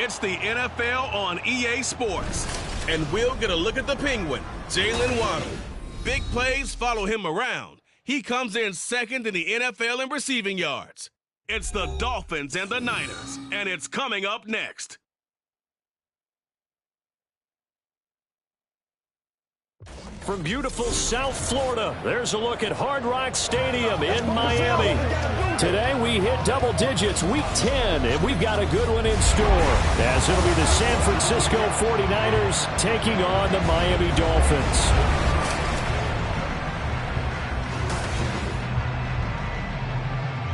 It's the NFL on EA Sports. And we'll get a look at the Penguin, Jalen Waddle. Big plays follow him around. He comes in second in the NFL in receiving yards. It's the Dolphins and the Niners, and it's coming up next. From beautiful South Florida, there's a look at Hard Rock Stadium in Miami. Today we hit double digits, week 10, and we've got a good one in store, as it'll be the San Francisco 49ers taking on the Miami Dolphins.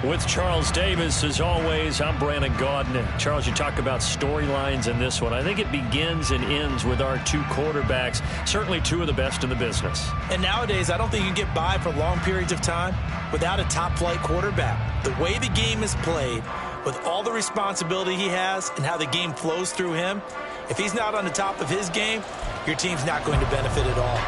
With Charles Davis, as always, I'm Brandon Gaudin. And Charles, you talk about storylines in this one. I think it begins and ends with our two quarterbacks, certainly two of the best in the business. And nowadays, I don't think you can get by for long periods of time without a top-flight quarterback. The way the game is played, with all the responsibility he has and how the game flows through him, if he's not on the top of his game, your team's not going to benefit at all.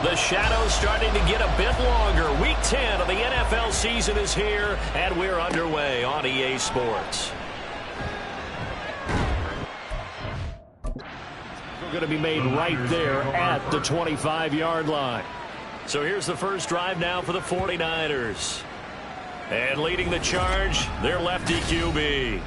The shadow's starting to get a bit longer. Week 10 of the NFL season is here, and we're underway on EA Sports. We're going to be made right there at the 25-yard line. So here's the first drive now for the 49ers. And leading the charge, their lefty QB.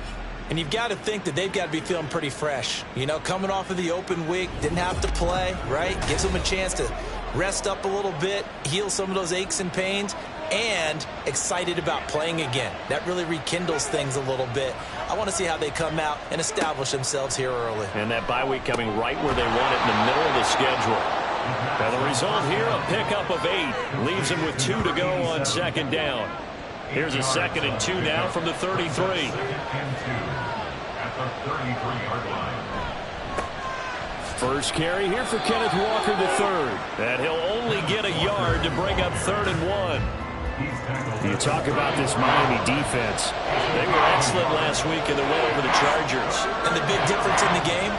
And you've got to think that they've got to be feeling pretty fresh. You know, coming off of the open week, didn't have to play, right? Gives them a chance to rest up a little bit, heal some of those aches and pains, and excited about playing again. That really rekindles things a little bit. I want to see how they come out and establish themselves here early. And that bye week coming right where they want it, in the middle of the schedule. Now the result here, a pickup of 8. Leaves them with 2 to go on second down. Here's a 2nd and 2 now from the 33. First carry here for Kenneth Walker III. And he'll only get a yard to bring up 3rd and 1. You talk about this Miami defense. They were excellent last week in the win over the Chargers. And the big difference in the game,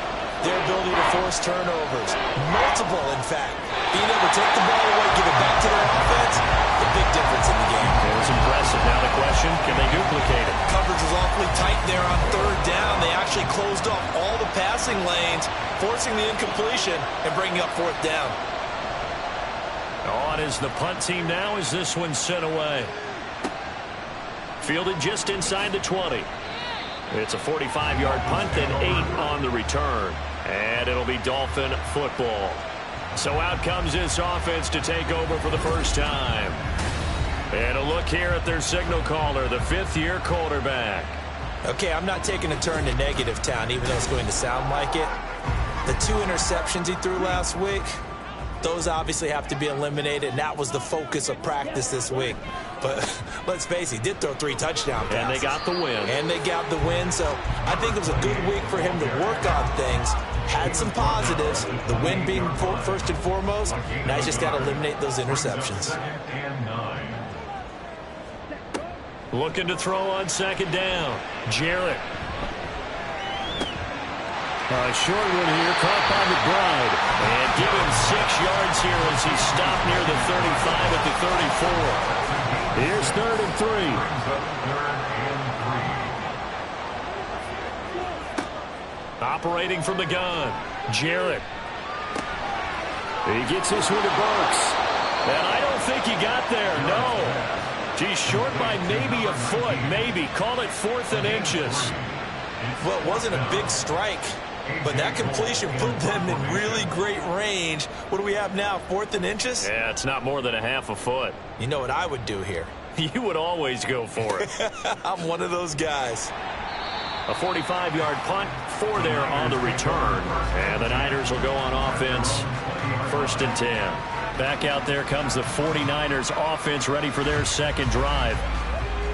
their ability to force turnovers. Multiple, in fact. Being able to take the ball away, give it back to their offense, the big difference in the game. It was impressive. Now the question, can they duplicate it? Coverage was awfully tight there on 3rd down. They actually closed off all the passing lanes, forcing the incompletion and bringing up 4th down. On is the punt team now as this one's sent away. Fielded just inside the 20. It's a 45-yard punt, then 8 on the return. And it'll be Dolphin football. So out comes this offense to take over for the first time. And a look here at their signal caller, the 5th-year quarterback. Okay, I'm not taking a turn to negative town, even though it's going to sound like it. The 2 interceptions he threw last week, those obviously have to be eliminated, and that was the focus of practice this week. But let's face it, he did throw 3 touchdown passes. And they got the win. And they got the win, so I think it was a good week for him to work on things. Had some positives, the win being first and foremost. Now he's just got to eliminate those interceptions. Looking to throw on 2nd down. Jarrett. A short one here, caught by McBride. And give him 6 yards here as he stopped near the 35 at the 34. Here's 3rd and 3. Operating from the gun. Jarrett. He gets this one to Burks. And I don't think he got there, no. He's short by maybe a foot, maybe. Call it 4th and inches. Well, it wasn't a big strike, but that completion put them in really great range. What do we have now, 4th and inches? Yeah, it's not more than a half a foot. You know what I would do here? You would always go for it. I'm one of those guys. A 45-yard punt, 4 there on the return. And the Niners will go on offense, 1st and 10. Back out there comes the 49ers offense, ready for their second drive.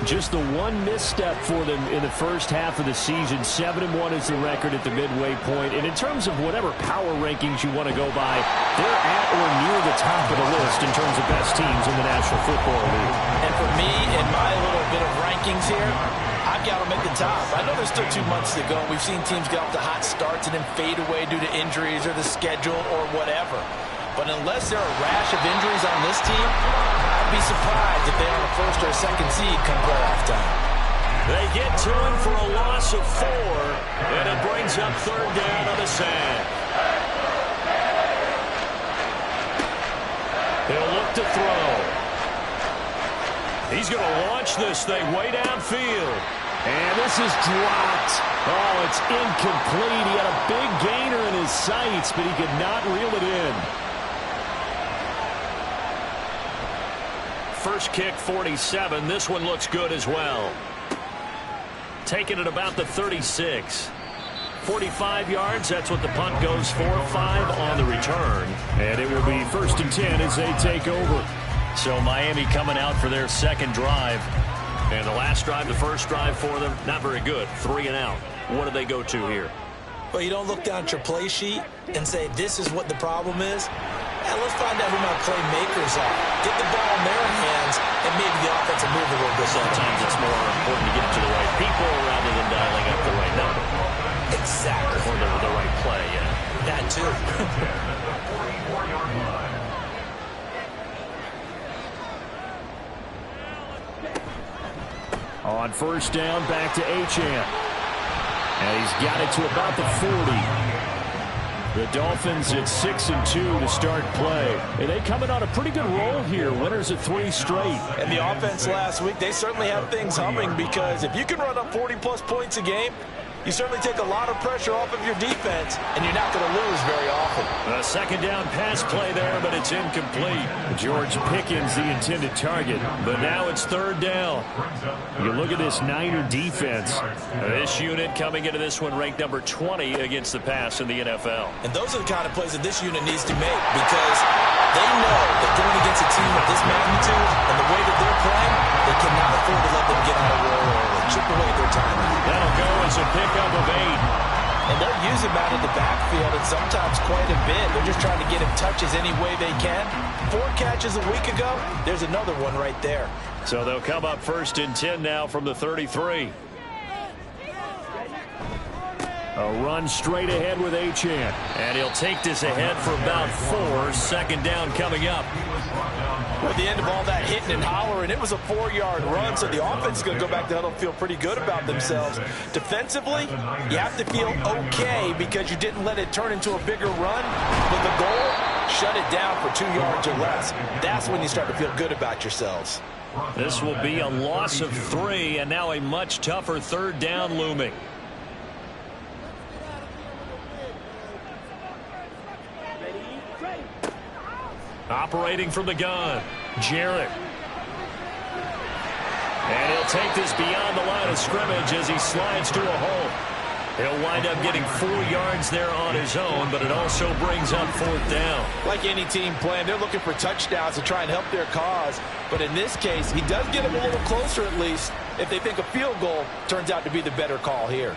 Just the one misstep for them in the first half of the season. 7-1 is the record at the midway point. And in terms of whatever power rankings you want to go by, they're at or near the top of the list in terms of best teams in the National Football League. And for me, in my little bit of rankings here, I've got them at the top. I know there's still 2 months to go. We've seen teams get off to hot starts and then fade away due to injuries or the schedule or whatever. But unless there are a rash of injuries on this team, I'd be surprised if they are a first or a second seed come playoff time. They get to him for a loss of 4, and it brings up third down on the sand. He'll look to throw. He's going to launch this thing way downfield. And this is dropped. Oh, it's incomplete. He had a big gainer in his sights, but he could not reel it in. First kick, 47. This one looks good as well. Taking it about the 36. 45 yards, that's what the punt goes for. 5 on the return. And it will be 1st and 10 as they take over. So Miami coming out for their second drive. And the last drive, the first drive for them, not very good. 3 and out. What do they go to here? Well, you don't look down at your play sheet and say, this is what the problem is. Yeah, let's find out who my playmakers are. Get the ball in their hands, and maybe the offense will move a little bit. Sometimes it's more important to get it to the right people rather than dialing up the right number. Exactly. Or the right play, yeah. That too. On first down, back to Achane. And he's got it to about the 40. The Dolphins at 6-2 to start play. And they coming on a pretty good roll here. Winners of 3 straight. And the offense last week, they certainly have things humming, because if you can run up 40-plus points a game, you certainly take a lot of pressure off of your defense, and you're not going to lose very often. A second down pass play there, but it's incomplete. George Pickens, the intended target, but now it's third down. You look at this Niner defense. This unit coming into this one ranked number 20 against the pass in the NFL. And those are the kind of plays that this unit needs to make, because they know that going against a team of this magnitude and the way that they're playing, they cannot afford to let them get on a roll early. Chip away their time. That'll go as a pickup of 8. And they'll use him out of the backfield, and sometimes quite a bit. They're just trying to get him touches any way they can. 4 catches a week ago, there's another one right there. So they'll come up 1st and 10 now from the 33. A run straight ahead with Achane. And he'll take this ahead for about 4. Second down coming up. At the end of all that hitting and hollering, it was a 4-yard run, so the offense is going to go back to huddle and feel pretty good about themselves. Defensively, you have to feel okay because you didn't let it turn into a bigger run. But the goal, shut it down for 2 yards or less. That's when you start to feel good about yourselves. This will be a loss of 3, and now a much tougher third down looming. Operating from the gun, Jarrett. And he'll take this beyond the line of scrimmage as he slides to a hole. He'll wind up getting 4 yards there on his own, but it also brings up 4th down. Like any team playing, they're looking for touchdowns to try and help their cause. But in this case, he does get them a little closer at least if they think a field goal turns out to be the better call here.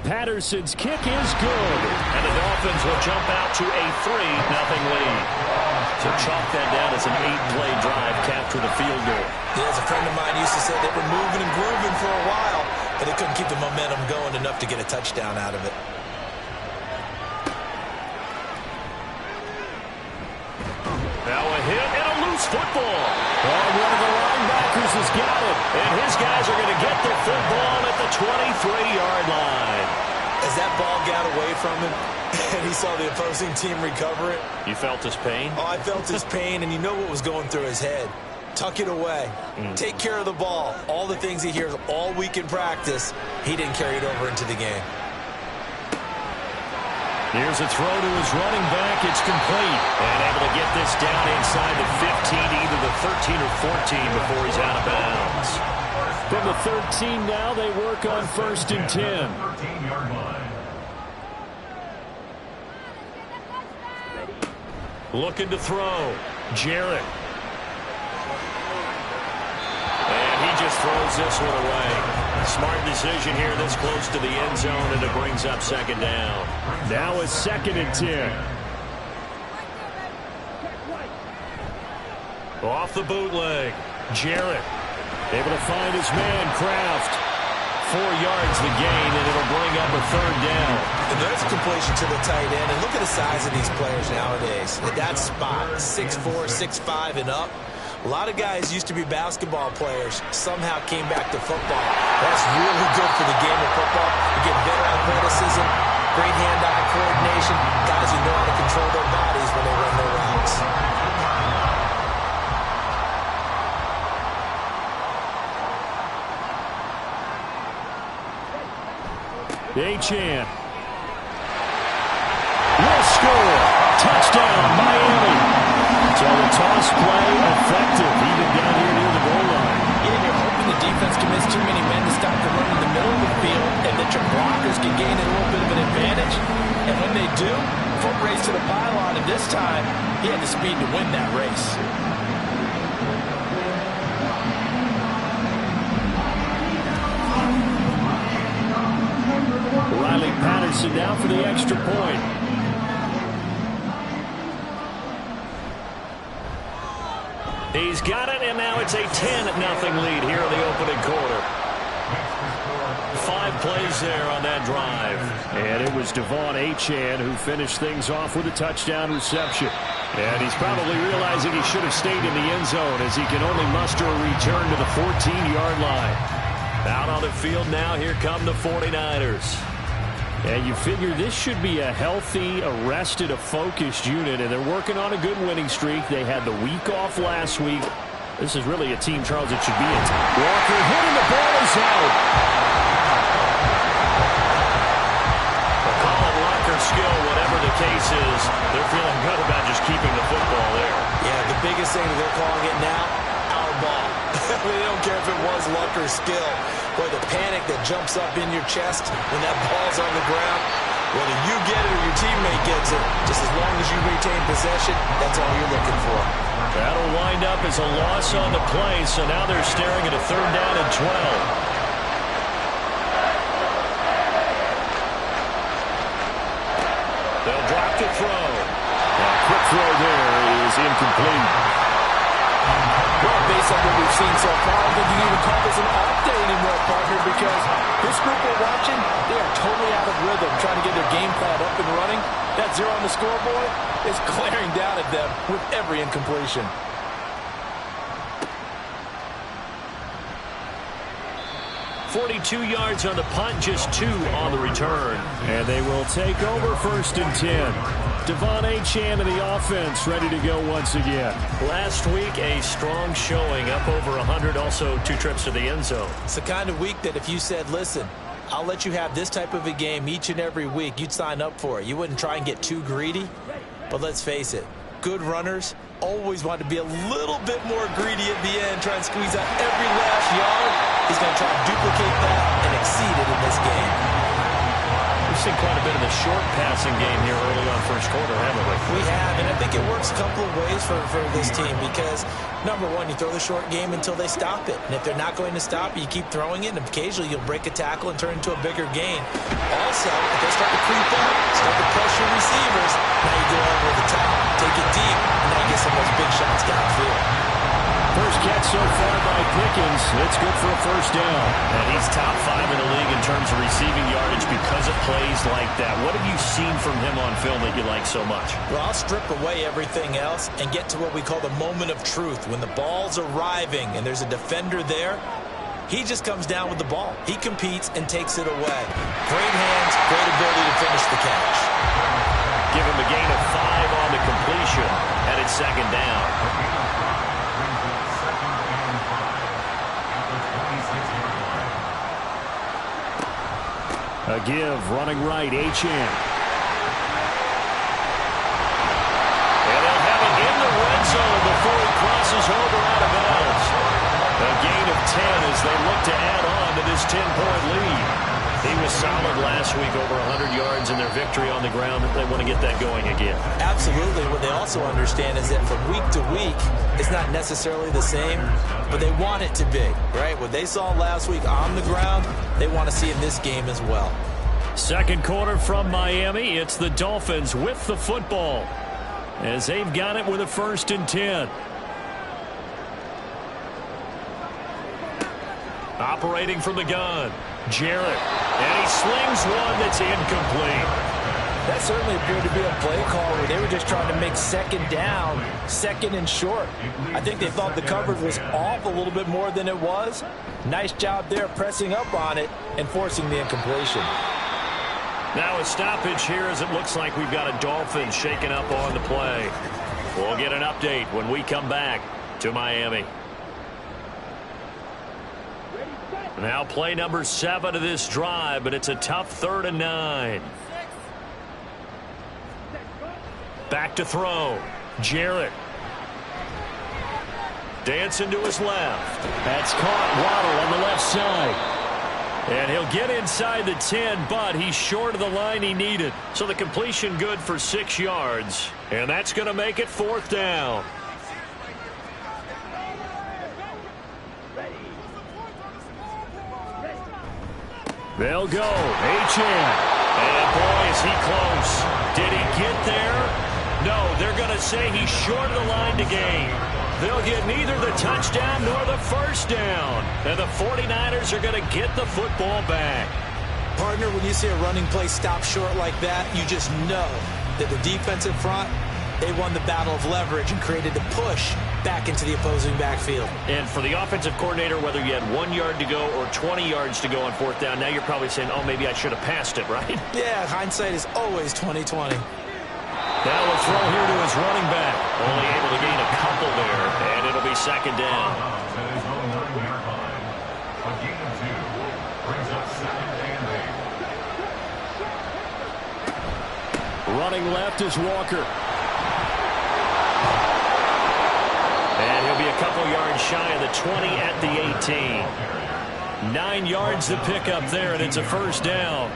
Patterson's kick is good. And the Dolphins will jump out to a 3-0 lead. So chalk that down as an 8-play drive, capture the field goal. Yeah, as a friend of mine used to say, they were moving and grooving for a while, but they couldn't keep the momentum going enough to get a touchdown out of it. Now a hit and a loose football. And one of the linebackers has got it. And his guys are going to get the football at the 23-yard line. As that ball got away from him and he saw the opposing team recover it. You felt his pain? Oh, I felt his pain, and you know what was going through his head. Tuck it away. Take care of the ball. All the things he hears all week in practice, he didn't carry it over into the game. Here's a throw to his running back. It's complete. And able to get this down inside the 15, either the 13 or 14 before he's out of bounds. From the 13 now, they work on 1st and 10. Looking to throw. Jarrett. And he just throws this one away. Smart decision here this close to the end zone, and it brings up second down. Now a 2nd and 10. Off the bootleg. Jarrett. Able to find his man, Kraft. 4 yards the gain, and it'll bring up a 3rd down. And there's a completion to the tight end. And look at the size of these players nowadays. At that spot, 6'4", 6'5", and up. A lot of guys used to be basketball players, somehow came back to football. That's really good for the game of football. You get better athleticism, great hand-eye coordination, guys who know how to control their bodies when they run their routes. Achane will score. Touchdown, Miami. So the toss play effective, even down here near the goal line. Yeah, and you're hoping the defense commits too many men to stop the run in the middle of the field, and that your blockers can gain a little bit of an advantage. And when they do, foot race to the pylon, and this time, he had the speed to win that race. Riley Patterson now for the extra point. He's got it, and now it's a 10-0 lead here in the opening quarter. 5 plays there on that drive. And it was Devon Achane who finished things off with a touchdown reception. And he's probably realizing he should have stayed in the end zone as he can only muster a return to the 14-yard line. Out on the field now, here come the 49ers. And you figure this should be a healthy, arrested, a focused unit, and they're working on a good winning streak. They had the week off last week. This is really a team, Charles, it should be in. Walker hitting, the ball is out. Call it luck or skill, whatever the case is, they're feeling good about just keeping the football there. Yeah, the biggest thing that they're calling it now, our ball. They don't care if it was luck or skill. Boy, the panic that jumps up in your chest when that ball's on the ground, whether you get it or your teammate gets it, just as long as you retain possession, that's all you're looking for. That'll wind up as a loss on the play, so now they're staring at a 3rd down and 12. They'll drop to throw. A quick throw there is incomplete. Well, based on what we've seen so far, I think you can even call this an off day anymore, partner, because this group we're watching, they are totally out of rhythm, trying to get their game plan up and running. That 0 on the scoreboard is glaring down at them with every incompletion. 42 yards on the punt, just 2 on the return. And they will take over 1st and 10. Devon Achane and the offense ready to go once again. Last week, a strong showing, up over 100, also 2 trips to the end zone. It's the kind of week that if you said, listen, I'll let you have this type of a game each and every week, you'd sign up for it. You wouldn't try and get too greedy. But let's face it, good runners always want to be a little bit more greedy at the end, try and squeeze out every last yard. He's going to try and duplicate that and exceed it in this game. We've seen quite a bit of the short passing game here early on first quarter, haven't we? We have, and I think it works a couple of ways for this team because, number one, you throw the short game until they stop it. And if they're not going to stop it, you keep throwing it, and occasionally you'll break a tackle and turn it into a bigger gain. Also, if they start to creep up, start to pressure receivers, now you go over the top, take it deep, and now you get some of those big shots downfield. First catch so far by Pickens. It's good for a 1st down. And he's top 5 in the league in terms of receiving yardage because of plays like that. What have you seen from him on film that you like so much? Well, I'll strip away everything else and get to what we call the moment of truth. When the ball's arriving and there's a defender there, he just comes down with the ball. He competes and takes it away. Great hands, great ability to finish the catch. Give him a gain of 5 on the completion, and it's 2nd down. A give, running right, Achane. And they'll have it in the red zone before he crosses over out of bounds. A gain of 10 as they look to add on to this 10-point lead. He was solid last week, over 100 yards in their victory on the ground. They want to get that going again. Absolutely. What they also understand is that from week to week, it's not necessarily the same, but they want it to be, right? What they saw last week on the ground, they want to see in this game as well. Second quarter from Miami. It's the Dolphins with the football as they've got it with a 1st and 10. Operating from the gun, Jarrett, and he slings one that's incomplete. That certainly appeared to be a play call where they were just trying to make second down, second and short. I think they thought the coverage was off a little bit more than it was. Nice job there pressing up on it and forcing the incompletion. Now a stoppage here as it looks like we've got a Dolphin shaking up on the play. We'll get an update when we come back to Miami. Now play number 7 of this drive, but it's a tough 3rd and 9. Back to throw. Jarrett. Dancing to his left. That's caught. Waddle on the left side. And he'll get inside the 10, but he's short of the line he needed. So the completion good for 6 yards. And that's going to make it 4th down. They'll go. Achane. And boy, is he close. Did he get there? No, they're going to say he's short of the line to gain. They'll get neither the touchdown nor the 1st down. And the 49ers are going to get the football back. Partner, when you see a running play stop short like that, you just know that the defensive front, they won the battle of leverage and created the push back into the opposing backfield. And for the offensive coordinator, whether you had 1 yard to go or 20 yards to go on 4th down, now you're probably saying, oh, maybe I should have passed it, right? Yeah, hindsight is always 20/20. Now a throw here to his running back. Only able to gain a couple there, and it'll be 2nd down. Running left is Walker. And he'll be a couple yards shy of the 20 at the 18. 9 yards to pick up there, and it's a 1st down.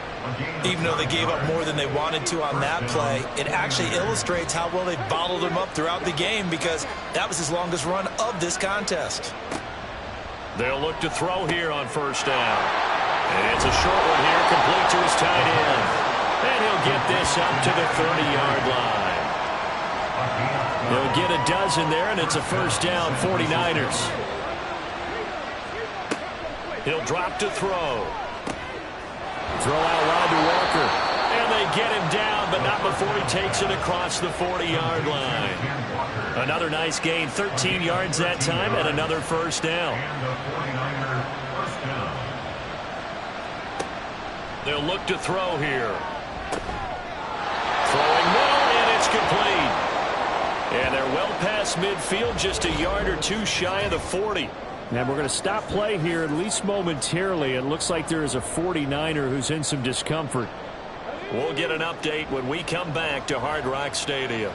Even though they gave up more than they wanted to on that play, it actually illustrates how well they bottled him up throughout the game because that was his longest run of this contest. They'll look to throw here on 1st down. And it's a short one here, complete to his tight end. And he'll get this up to the 30-yard line. They'll get a dozen there, and it's a 1st down, 49ers. He'll drop to throw. Throw out wide to Walker. And they get him down, but not before he takes it across the 40-yard line. Another nice gain, 13 yards that time, and another 1st down. They'll look to throw here. Throwing middle, and it's complete. And they're well past midfield, just a yard or two shy of the 40. And we're going to stop play here, at least momentarily. It looks like there is a 49er who's in some discomfort. We'll get an update when we come back to Hard Rock Stadium.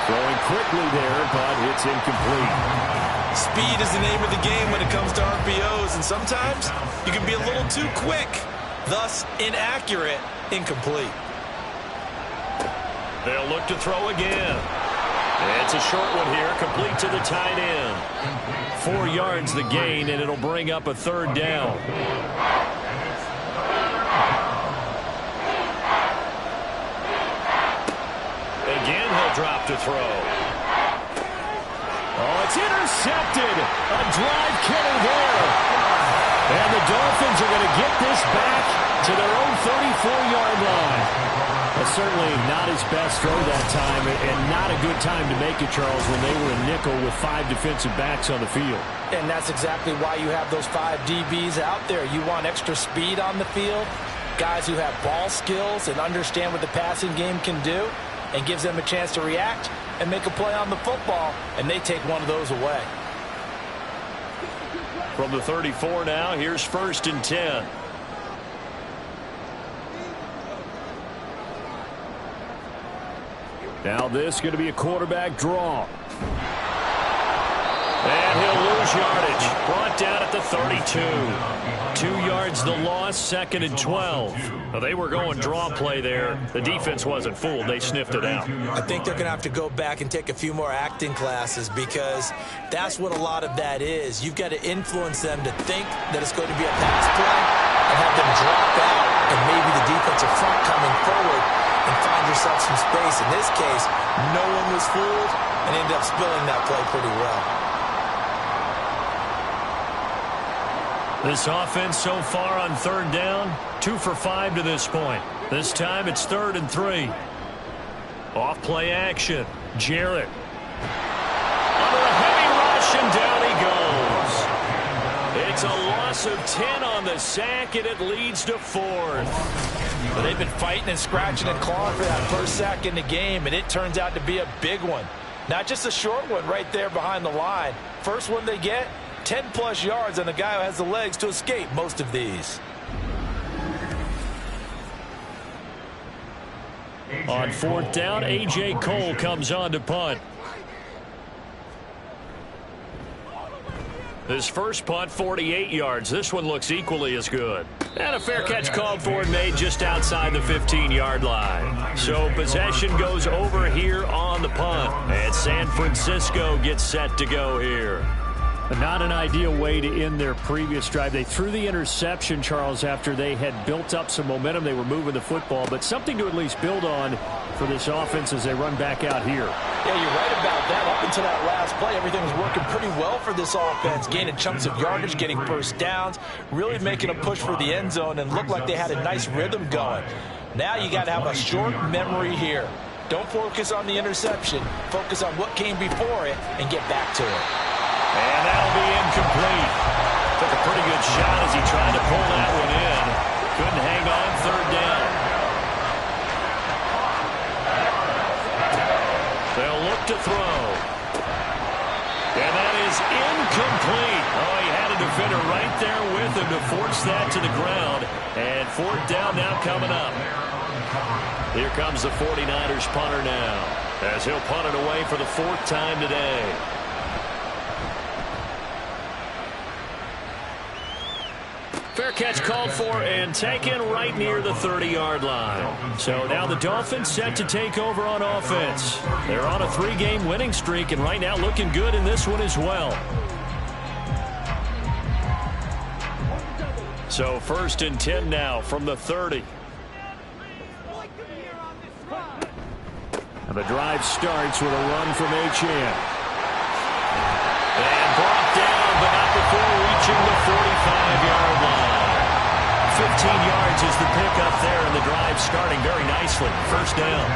Throwing quickly there, but it's incomplete. Speed is the name of the game when it comes to RPOs, and sometimes you can be a little too quick, thus inaccurate, incomplete. They'll look to throw again. It's a short one here, complete to the tight end. 4 yards the gain, and it'll bring up a 3rd down. Again, he'll drop to throw. Oh, it's intercepted. A drive killer there. And the Dolphins are going to get this back to their own 34-yard line. That's certainly not his best throw that time, and not a good time to make it, Charles, when they were a nickel with 5 defensive backs on the field. And that's exactly why you have those 5 DBs out there. You want extra speed on the field, guys who have ball skills and understand what the passing game can do, and gives them a chance to react and make a play on the football, and they take one of those away. From the 34 now, here's 1st and 10. Now this is going to be a quarterback draw. And he'll lose yardage. Brought down at 2. 2 yards the loss, 2nd and 12. Well, they were going draw play there. The defense wasn't fooled. They sniffed it out. I think they're going to have to go back and take a few more acting classes because that's what a lot of that is. You've got to influence them to think that it's going to be a pass play and have them drop out and maybe the defensive front coming forward and find yourself some space. In this case, no one was fooled and ended up spilling that play pretty well. This offense so far on 3rd down, 2 for 5 to this point. This time it's 3rd and 3. Off play action. Jarrett. Under a heavy rush, and down he goes. It's a loss of 10 on the sack, and it leads to 4th. But they've been fighting and scratching and clawing for that first sack in the game, and it turns out to be a big one. Not just a short one right there behind the line. First one they get, 10-plus yards on the guy who has the legs to escape most of these. On 4th down, A.J. Cole comes on to punt. His first punt, 48 yards. This one looks equally as good. And a fair catch called for and made just outside the 15-yard line. So possession goes over here on the punt. And San Francisco gets set to go here. Not an ideal way to end their previous drive. They threw the interception, Charles, after they had built up some momentum. They were moving the football, but something to at least build on for this offense as they run back out here. Yeah, you're right about that. Up until that last play, everything was working pretty well for this offense, gaining chunks of yardage, getting first downs, really making a push for the end zone, and looked like they had a nice rhythm going. Now you got to have a short memory here. Don't focus on the interception. Focus on what came before it and get back to it. And that'll be incomplete. Took a pretty good shot as he tried to pull that one in. Couldn't hang on 3rd down. They'll look to throw. And that is incomplete. Oh, he had a defender right there with him to force that to the ground. And 4th down now coming up. Here comes the 49ers punter now, as he'll punt it away for the 4th time today. Fair catch called for and taken right near the 30-yard line. So now the Dolphins set to take over on offense. They're on a 3-game winning streak and right now looking good in this one as well. So 1st and 10 now from the 30. And the drive starts with a run from Achane. And brought down, but not before reaching the 45-yard line. 15 yards is the pickup there, and the drive starting very nicely. 1st down.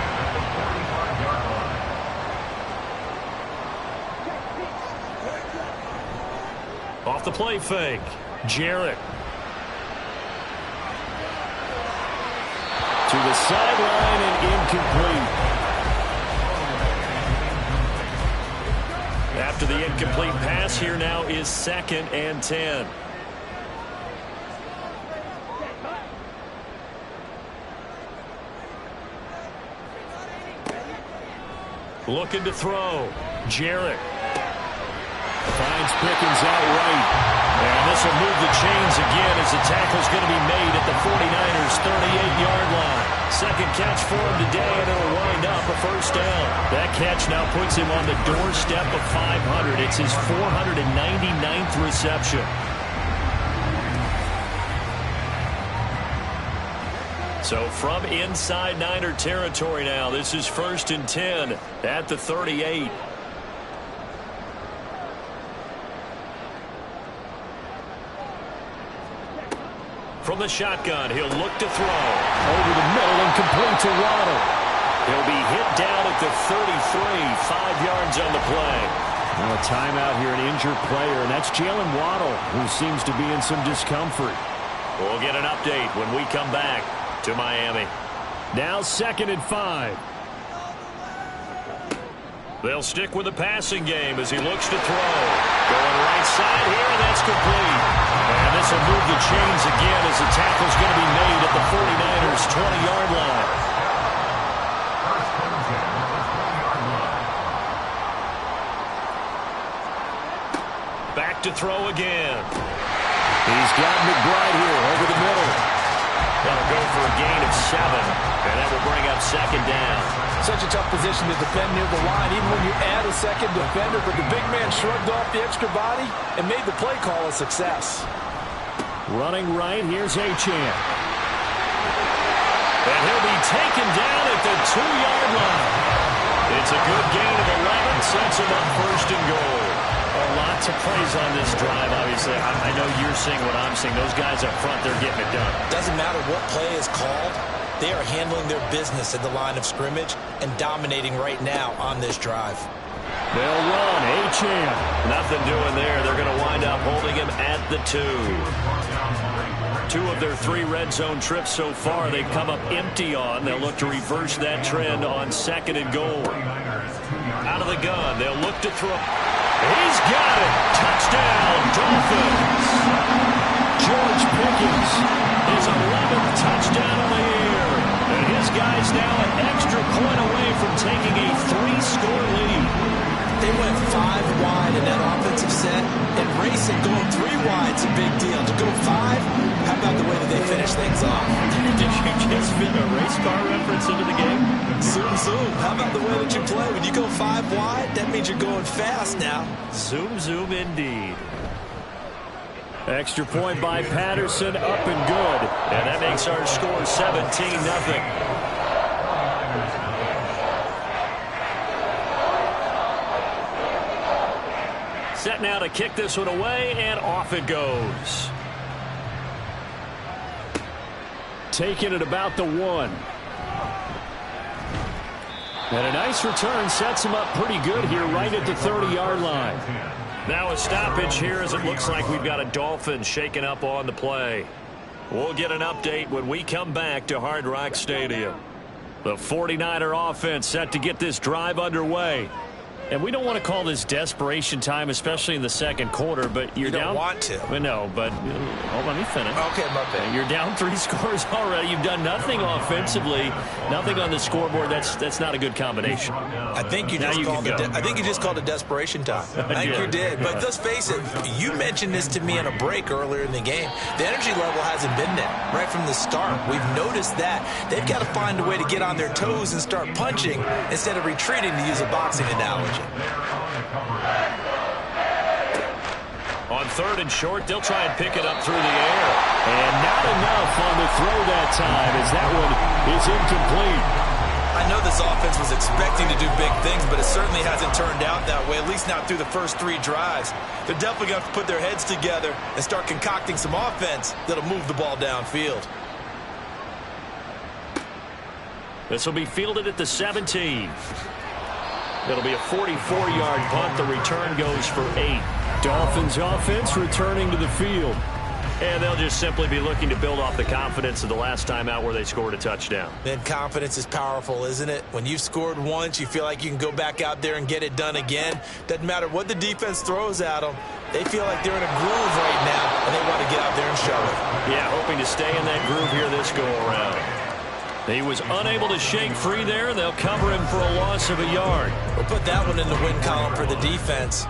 Off the play fake. Jarrett. To the sideline and incomplete. After the incomplete pass, here now is 2nd and 10. Looking to throw. Jarrett. Finds Pickens out right. And this will move the chains again as the tackle's going to be made at the 49ers' 38-yard line. 2nd catch for him today, and it'll wind up a 1st down. That catch now puts him on the doorstep of 500. It's his 499th reception. So from inside Niner territory now, this is 1st and 10 at the 38. From the shotgun, he'll look to throw. Over the middle and complete to Waddle. He'll be hit down at the 33, 5 yards on the play. Now a timeout here, an injured player, and that's Jalen Waddle, who seems to be in some discomfort. We'll get an update when we come back to Miami. Now 2nd and 5. They'll stick with the passing game as he looks to throw. Going right side here, and that's complete. And this will move the chains again as the tackle's going to be made at the 49ers' 20-yard line. Back to throw again. He's got McBride here over the middle. That'll go for a gain of 7, and that will bring up second down. Such a tough position to defend near the line, even when you add a second defender, but the big man shrugged off the extra body and made the play call a success. Running right, here's Achane. And he'll be taken down at the 2-yard line. It's a good gain of 11, sets him up first and goal. Lots of plays on this drive, obviously. I know you're seeing what I'm seeing. Those guys up front, they're getting it done. Doesn't matter what play is called. They are handling their business at the line of scrimmage and dominating right now on this drive. They'll run. Achane. Nothing doing there. They're going to wind up holding him at the 2. 2 of their 3 red zone trips so far, they've come up empty on. They'll look to reverse that trend on second and goal. Out of the gun, they'll look to throw. He's got it. Touchdown, Dolphins. George Pickens, his 11th touchdown of the year. And his guy's now an extra point away from taking a 3-score lead. They went 5 wide in that offensive set, and racing going 3 wide's a big deal. To go 5, how about the way that they finish things off? Did you just fit a race car reference into the game? Zoom, zoom. How about the way that you play? When you go 5 wide, that means you're going fast now. Zoom, zoom indeed. Extra point by Patterson, up and good. And that makes our score 17-0. Set now to kick this one away, and off it goes. Taking it about the 1. And a nice return sets him up pretty good here right at the 30-yard line. Now a stoppage here as it looks like we've got a Dolphins shaking up on the play. We'll get an update when we come back to Hard Rock Stadium. The 49er offense set to get this drive underway. And we don't want to call this desperation time, especially in the second quarter, but you're you don't down. Want to. But no, but let me finish. Okay, my bad. You're down 3 scores already. You've done nothing offensively, nothing on the scoreboard. That's not a good combination. I think you just called it desperation time. I think you did. But let's face it, you mentioned this to me in a break earlier in the game. The energy level hasn't been there right from the start. We've noticed that. They've got to find a way to get on their toes and start punching instead of retreating, to use a boxing analogy. On 3rd and short, they'll try and pick it up through the air. And not enough on the throw that time, as that one is incomplete. I know this offense was expecting to do big things, but it certainly hasn't turned out that way, at least not through the first 3 drives. They're definitely going to have to put their heads together and start concocting some offense that'll move the ball downfield. This will be fielded at the 17. It'll be a 44-yard punt. The return goes for 8. Dolphins offense returning to the field. And they'll just simply be looking to build off the confidence of the last time out where they scored a touchdown. Man, confidence is powerful, isn't it? When you've scored once, you feel like you can go back out there and get it done again. Doesn't matter what the defense throws at them. They feel like they're in a groove right now, and they want to get out there and show it. Yeah, hoping to stay in that groove here this go-around. He was unable to shake free there. They'll cover him for a loss of a yard. We'll put that one in the win column for the defense.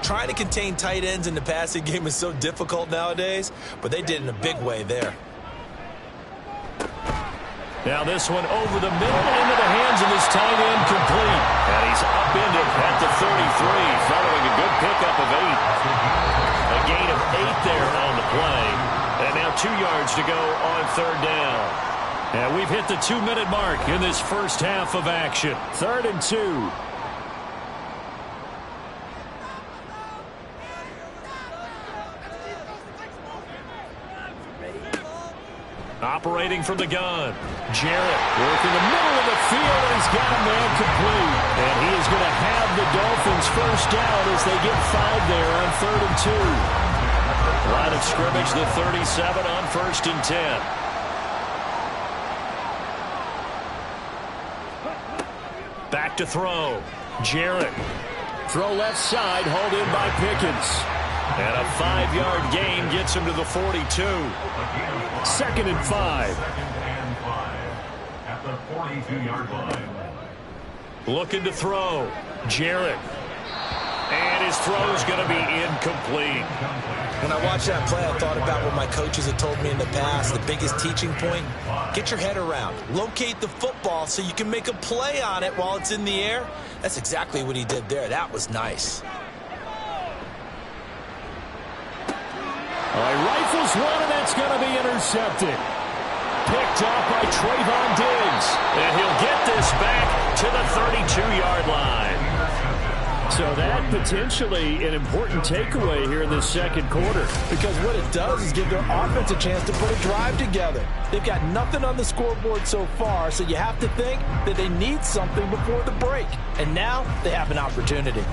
Trying to contain tight ends in the passing game is so difficult nowadays, but they did in a big way there. Now this one over the middle into the hands of his tight end, complete. And he's upended at the 33, following a good pickup of 8. A gain of 8 there on the play. And now 2 yards to go on 3rd down. And we've hit the 2-minute mark in this first half of action. 3rd and 2. Operating from the gun. Jarrett working the middle of the field, and he's got a man complete. And he is going to have the Dolphins first down as they get 5 there on 3rd and 2. Line of scrimmage, the 37 on 1st and 10. Back to throw. Jarrett. Throw left side, hauled in by Pickens. And a 5-yard gain gets him to the 42. 2nd and 5. At the 42-yard line. Looking to throw. Jarrett. And his throw's going to be incomplete. When I watched that play, I thought about what my coaches had told me in the past. The biggest teaching point, get your head around. Locate the football so you can make a play on it while it's in the air. That's exactly what he did there. That was nice. All right, rifles one, and that's going to be intercepted. Picked up by Trayvon Diggs. And he'll get this back to the 32-yard line. So that potentially an important takeaway here in this second quarter. Because what it does is give their offense a chance to put a drive together. They've got nothing on the scoreboard so far, so you have to think that they need something before the break. And now they have an opportunity.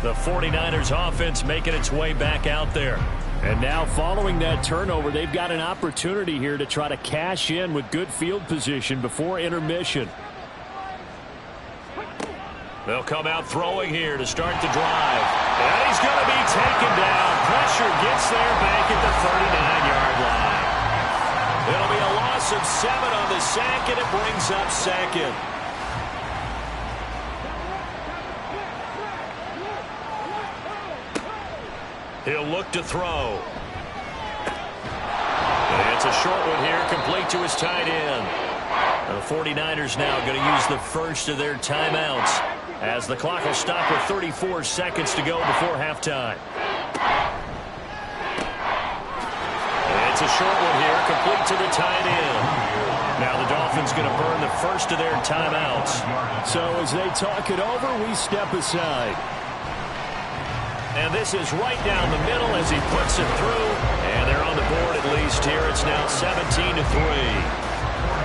The 49ers offense making its way back out there. And now following that turnover, they've got an opportunity here to try to cash in with good field position before intermission. They'll come out throwing here to start the drive. And he's going to be taken down. Pressure gets there back at the 39-yard line. It'll be a loss of 7 on the sack, and it brings up second. He'll look to throw. And it's a short one here, complete to his tight end. The 49ers now going to use the first of their timeouts as the clock will stop with 34 seconds to go before halftime. And it's a short one here, complete to the tight end. Now the Dolphins going to burn the first of their timeouts. So as they talk it over, we step aside. And this is right down the middle as he puts it through. And they're on the board at least here. It's now 17-3.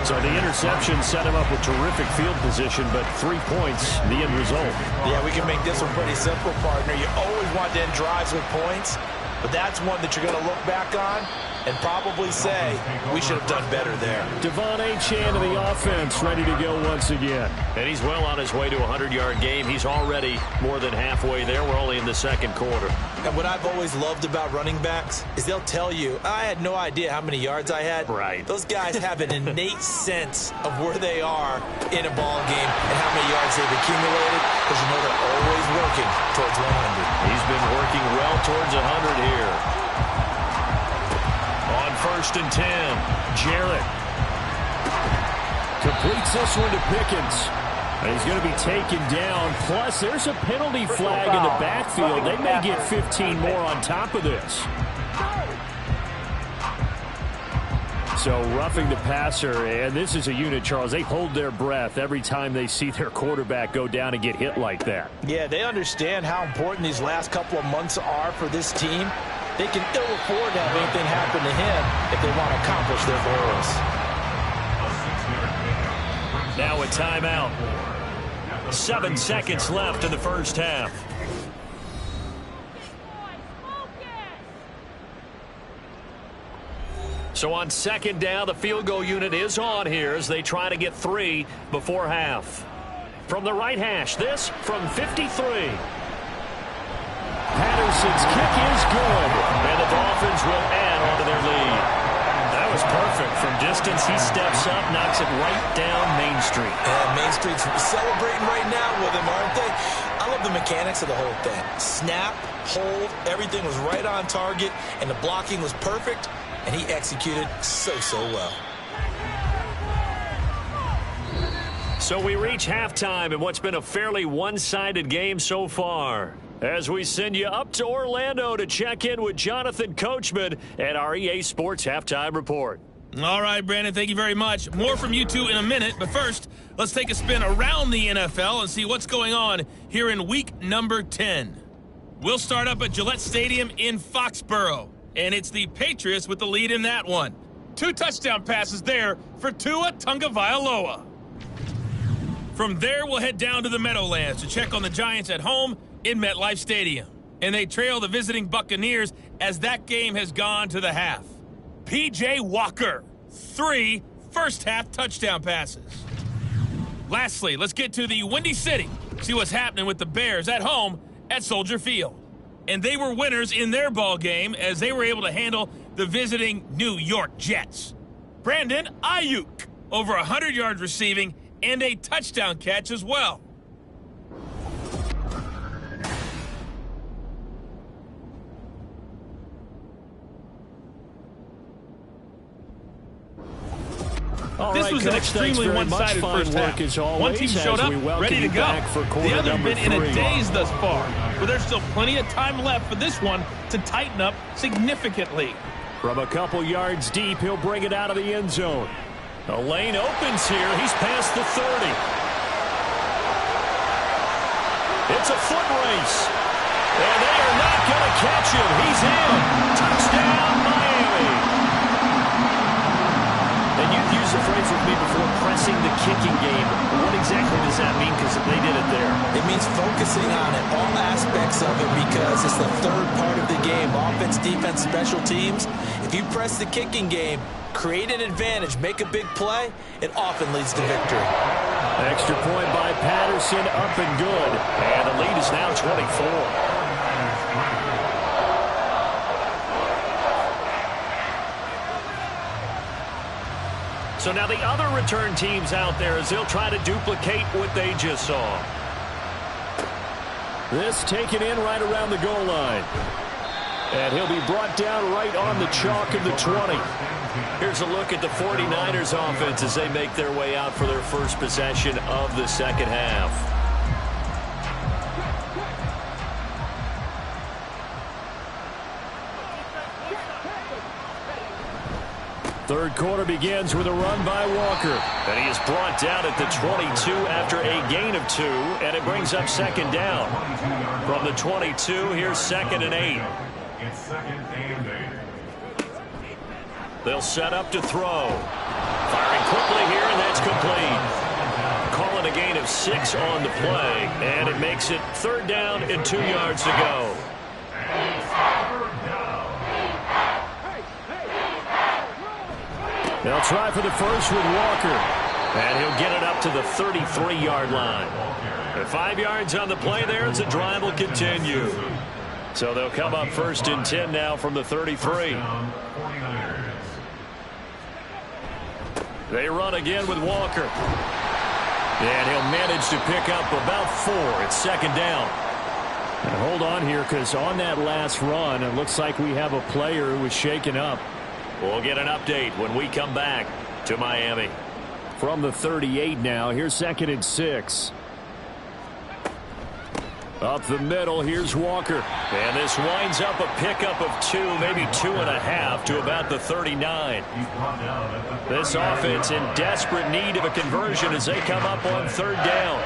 So the interception set him up with terrific field position, but 3 points, the end result. Yeah, we can make this one pretty simple, partner. You always want to end drives with points, but that's one that you're going to look back on and probably say, we should have done better there. Devon Achane of the offense ready to go once again. And he's well on his way to a 100-yard game. He's already more than halfway there. We're only in the second quarter. And what I've always loved about running backs is they'll tell you, I had no idea how many yards I had. Right. Those guys have an innate sense of where they are in a ball game and how many yards they've accumulated, because you know they're always working towards 100. He's been working well towards 100 here. On 1st and 10, Jarrett completes this one to Pickens. And he's going to be taken down. Plus, there's a penalty flag in the backfield. They may get 15 more on top of this. So roughing the passer, and this is a unit, Charles. They hold their breath every time they see their quarterback go down and get hit like that. Yeah, they understand how important these last couple of months are for this team. They can ill afford to have anything happen to him if they want to accomplish their goals. Now a timeout. 7 seconds left in the first half. So on second down, the field goal unit is on here as they try to get 3 before half. From the right hash, this from 53. Patterson's kick is good. And the Dolphins will add on to their lead. That was perfect. From distance, he steps up, knocks it right down Main Street. And Main Street's celebrating right now with him, aren't they? I love the mechanics of the whole thing. Snap, hold, everything was right on target, and the blocking was perfect, and he executed so well. So we reach halftime in what's been a fairly one-sided game so far. As we send you up to Orlando to check in with Jonathan Coachman at our EA Sports Halftime Report. All right, Brandon, thank you very much. More from you two in a minute, but first, let's take a spin around the NFL and see what's going on here in week number 10. We'll start up at Gillette Stadium in Foxborough, and it's the Patriots with the lead in that one. 2 touchdown passes there for Tua Tagovailoa. From there, we'll head down to the Meadowlands to check on the Giants at home in MetLife Stadium. And they trail the visiting Buccaneers as that game has gone to the half. P.J. Walker, 3 first-half touchdown passes. Lastly, let's get to the Windy City, see what's happening with the Bears at home at Soldier Field. And they were winners in their ball game as they were able to handle the visiting New York Jets. Brandon Ayuk, over 100 yards receiving and a touchdown catch as well. All This right, was an Coach, extremely one-sided first half. as always, One team showed up, ready to go. The other been in a daze thus far, but there's still plenty of time left for this one to tighten up significantly. From a couple yards deep, he'll bring it out of the end zone. The lane opens here. He's past the 30. It's a foot race. And they are not going to catch him. He's in. Touchdown, Miami. And you've used the phrase with me before, pressing the kicking game. What exactly does that mean? Because they did it there. It means focusing on it, all aspects of it, because it's the third part of the game. Offense, defense, special teams. If you press the kicking game, create an advantage, make a big play, it often leads to victory. Extra point by Patterson, up and good. And the lead is now 24. So now the other return teams out there as they'll try to duplicate what they just saw. This taken in right around the goal line. And he'll be brought down right on the chalk of the 20. Here's a look at the 49ers offense as they make their way out for their first possession of the second half. Third quarter begins with a run by Walker. And he is brought down at the 22 after a gain of 2, and it brings up second down. From the 22, here's 2nd and 8. It's 2nd and 8. They'll set up to throw. Firing quickly here, and that's complete. Calling a gain of 6 on the play, and it makes it 3rd down and 2 yards to go. They'll try for the first with Walker. And he'll get it up to the 33-yard line. And 5 yards on the play there as the drive will continue. So they'll come up 1st and 10 now from the 33. They run again with Walker. And he'll manage to pick up about 4. It's 2nd down. And hold on here, because on that last run, it looks like we have a player who was shaken up. We'll get an update when we come back to Miami. From the 38 now, here's 2nd and 6. Up the middle, here's Walker. And this winds up a pickup of 2, maybe 2.5 to about the 39. This offense in desperate need of a conversion as they come up on 3rd down.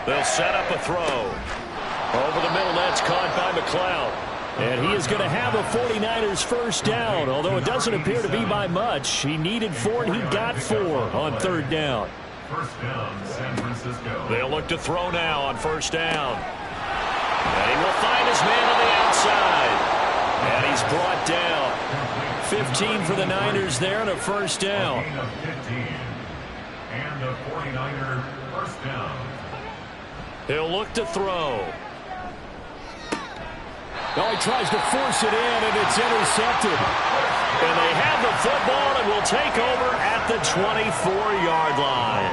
They'll set up a throw. Over the middle, that's caught by McLeod. And he is going to have a 49ers first down, although it doesn't appear to be by much. He needed 4, and he got 4 on 3rd down. First down, San Francisco. They'll look to throw now on 1st down. And he will find his man on the outside. And he's brought down. 15 for the Niners there and a first down. Gain of 15. And a 49er first down. He'll look to throw. Oh, he tries to force it in, and it's intercepted. And they have the football and will take over at the 24-yard line.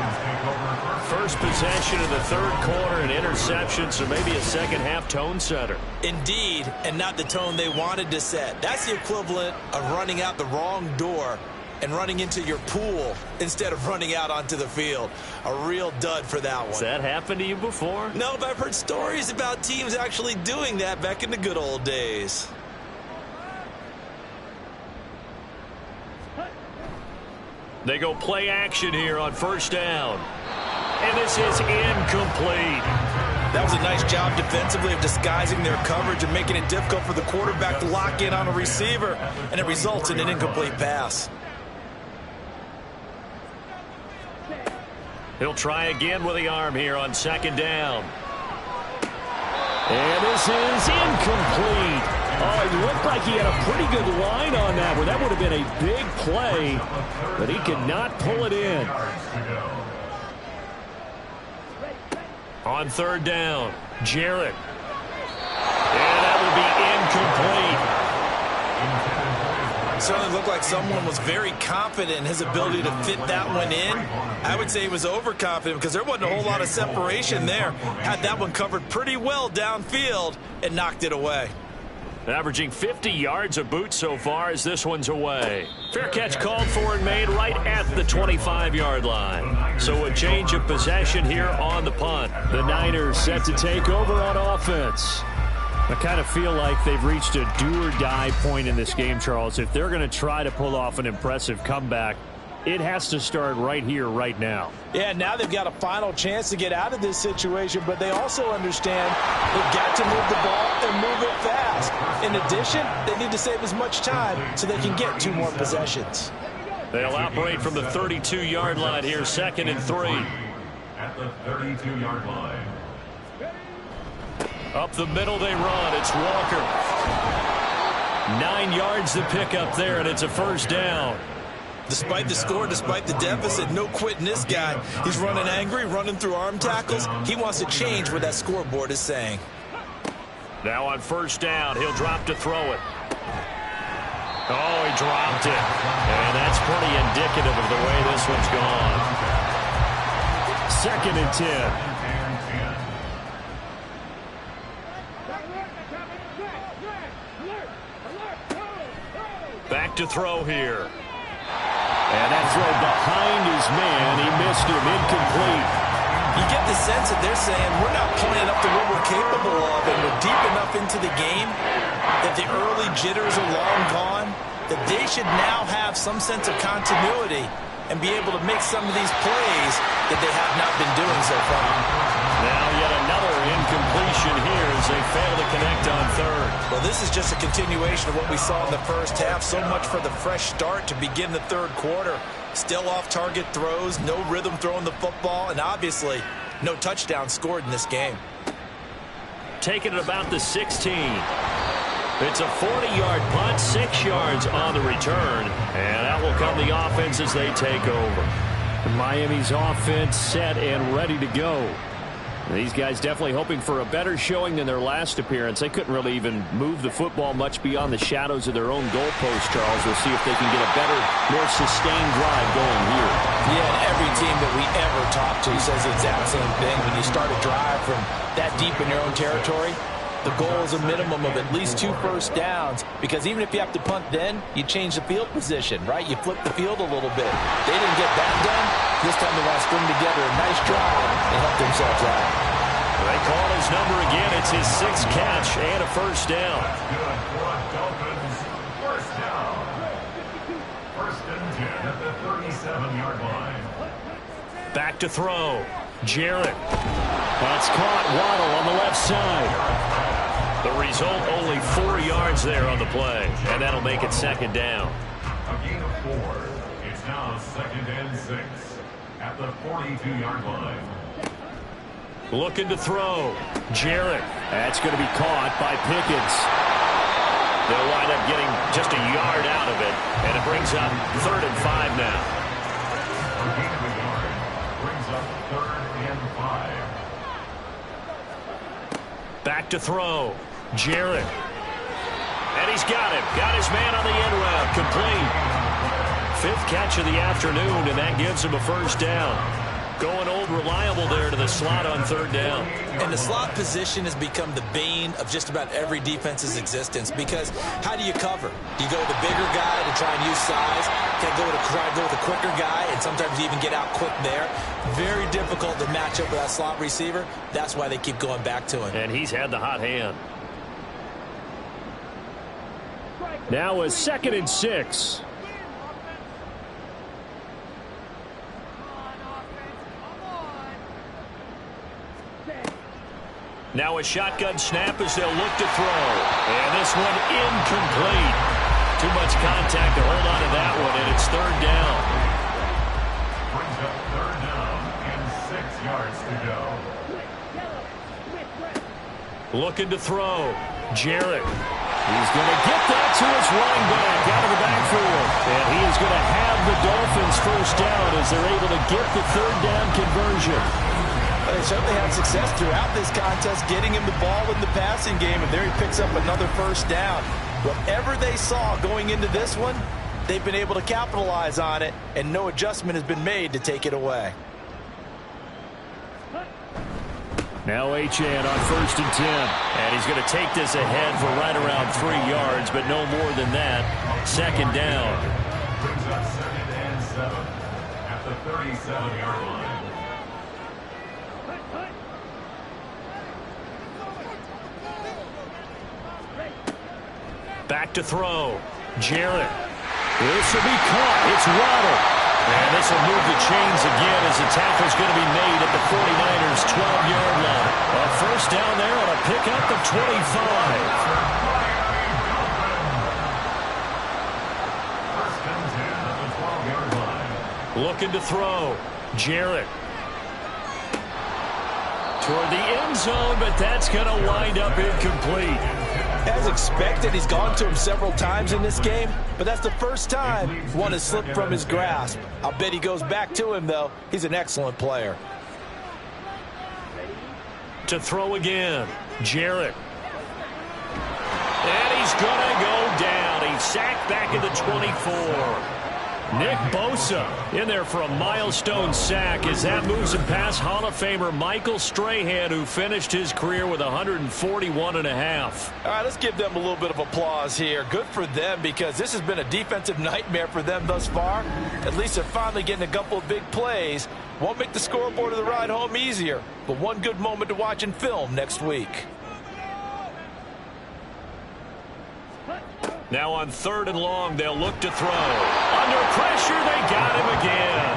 First possession of the 3rd quarter, an interception, so maybe a second-half tone setter. Indeed, and not the tone they wanted to set. That's the equivalent of running out the wrong door and running into your pool instead of running out onto the field. A real dud for that one. Has that happened to you before? No, but I've heard stories about teams actually doing that back in the good old days. They go play action here on 1st down. And this is incomplete. That was a nice job defensively of disguising their coverage and making it difficult for the quarterback to lock in on a receiver, and it results in an incomplete pass. He'll try again with the arm here on 2nd down. And this is incomplete. Oh, it looked like he had a pretty good line on that one. That would have been a big play, but he could not pull it in. On 3rd down, Jarrett. And that will be incomplete. It certainly looked like someone was very confident in his ability to fit that one in. I would say he was overconfident because there wasn't a whole lot of separation there. Had that one covered pretty well downfield and knocked it away. Averaging 50 yards a boot so far as this one's away. Fair catch called for and made right at the 25-yard line. So a change of possession here on the punt. The Niners set to take over on offense. I kind of feel like they've reached a do-or-die point in this game, Charles. If they're going to try to pull off an impressive comeback, it has to start right here, right now. Yeah, now they've got a final chance to get out of this situation, but they also understand they've got to move the ball and move it fast. In addition, they need to save as much time so they can get 2 more possessions. They'll operate from the 32-yard line here, 2nd and 3. At the 32-yard line. Up the middle they run. It's Walker. 9 yards to pick up there, and it's a first down. Despite the score, despite the deficit, no quitting this guy. He's running angry, running through arm tackles. He wants to change what that scoreboard is saying. Now on first down, he'll drop to throw it. Oh, he dropped it. And that's pretty indicative of the way this one's gone. 2nd and 10. Back to throw here. And that throw behind his man, he missed him, incomplete. You get the sense that they're saying we're not playing up to what we're capable of, and we're deep enough into the game that the early jitters are long gone, that they should now have some sense of continuity and be able to make some of these plays that they have not been doing so far. Now yet another incompletion here as they fail to connect on third. Well, this is just a continuation of what we saw in the first half. So much for the fresh start to begin the third quarter. Still off-target throws, no rhythm throwing the football, and obviously no touchdown scored in this game. Taking it about the 16. It's a 40-yard punt, 6 yards on the return, and out will come the offense as they take over. Miami's offense set and ready to go. These guys definitely hoping for a better showing than their last appearance. They couldn't really even move the football much beyond the shadows of their own goalpost, Charles. We'll see if they can get a better, more sustained drive going here. Yeah, and every team that we ever talk to says the exact same thing. When you start a drive from that deep in your own territory, the goal is a minimum of at least 2 first downs, because even if you have to punt then, you change the field position, right? You flip the field a little bit. They didn't get that done. This time they want to string together a nice drive and help themselves out. They call his number again. It's his 6th catch and a first down. Good for Dolphins. First down. 1st and 10 at the 37-yard line. Back to throw. Jarrett. That's caught. Waddle on the left side. The result, only 4 yards there on the play, and that'll make it 2nd down. A gain of 4. It's now 2nd and 6 at the 42-yard line. Looking to throw. Jarrett. That's going to be caught by Pickens. They'll wind up getting just a yard out of it, and it brings up 3rd and 5 now. A gain of a yard brings up 3rd and 5. Back to throw. Jarrett. And he's got him. Got his man on the end route. Complete. 5th catch of the afternoon, and that gives him a first down. Going old reliable there to the slot on 3rd down. And the slot position has become the bane of just about every defense's existence, because how do you cover? Do you go with the bigger guy to try and use size? Can't go with a quicker guy, and sometimes you even get out quick there. Very difficult to match up with that slot receiver. That's why they keep going back to him. And he's had the hot hand. Now a 2nd and 6. Now a shotgun snap as they'll look to throw. And this one incomplete. Too much contact to hold on to that one, and it's 3rd down. Brings up 3rd down and 6 yards to go. Looking to throw. Jarrett. He's going to get that to his running back out of the backfield. And he is going to have the Dolphins first down as they're able to get the 3rd down conversion. They certainly had success throughout this contest getting him the ball in the passing game, and there he picks up another first down. Whatever they saw going into this one, they've been able to capitalize on it, and no adjustment has been made to take it away. Now Achane on 1st and 10. And he's going to take this ahead for right around 3 yards, but no more than that. 2nd down. Brings up 2nd and 7 at the 37-yard line. Back to throw. Jarrett. This will be caught. It's Waddle. And this will move the chains again as the tackle's going to be made at the 49ers' 12-yard line. A first down there on a pickup of 25. First and 10 at the 12-yard line. Looking to throw. Jarrett. Toward the end zone, but that's going to wind up incomplete. As expected, he's gone to him several times in this game, but that's the first time one has slipped from his grasp. I'll bet he goes back to him, though. He's an excellent player. To throw again. Jarrett. And he's going to go down. He's sacked back at the 24. Nick Bosa in there for a milestone sack as that moves him past Hall of Famer Michael Strahan, who finished his career with 141.5. All right, let's give them a little bit of applause here. Good for them, because this has been a defensive nightmare for them thus far. At least they're finally getting a couple of big plays. Won't make the scoreboard of the ride home easier, but one good moment to watch in film next week. Now on 3rd and long, they'll look to throw. Under pressure, they got him again.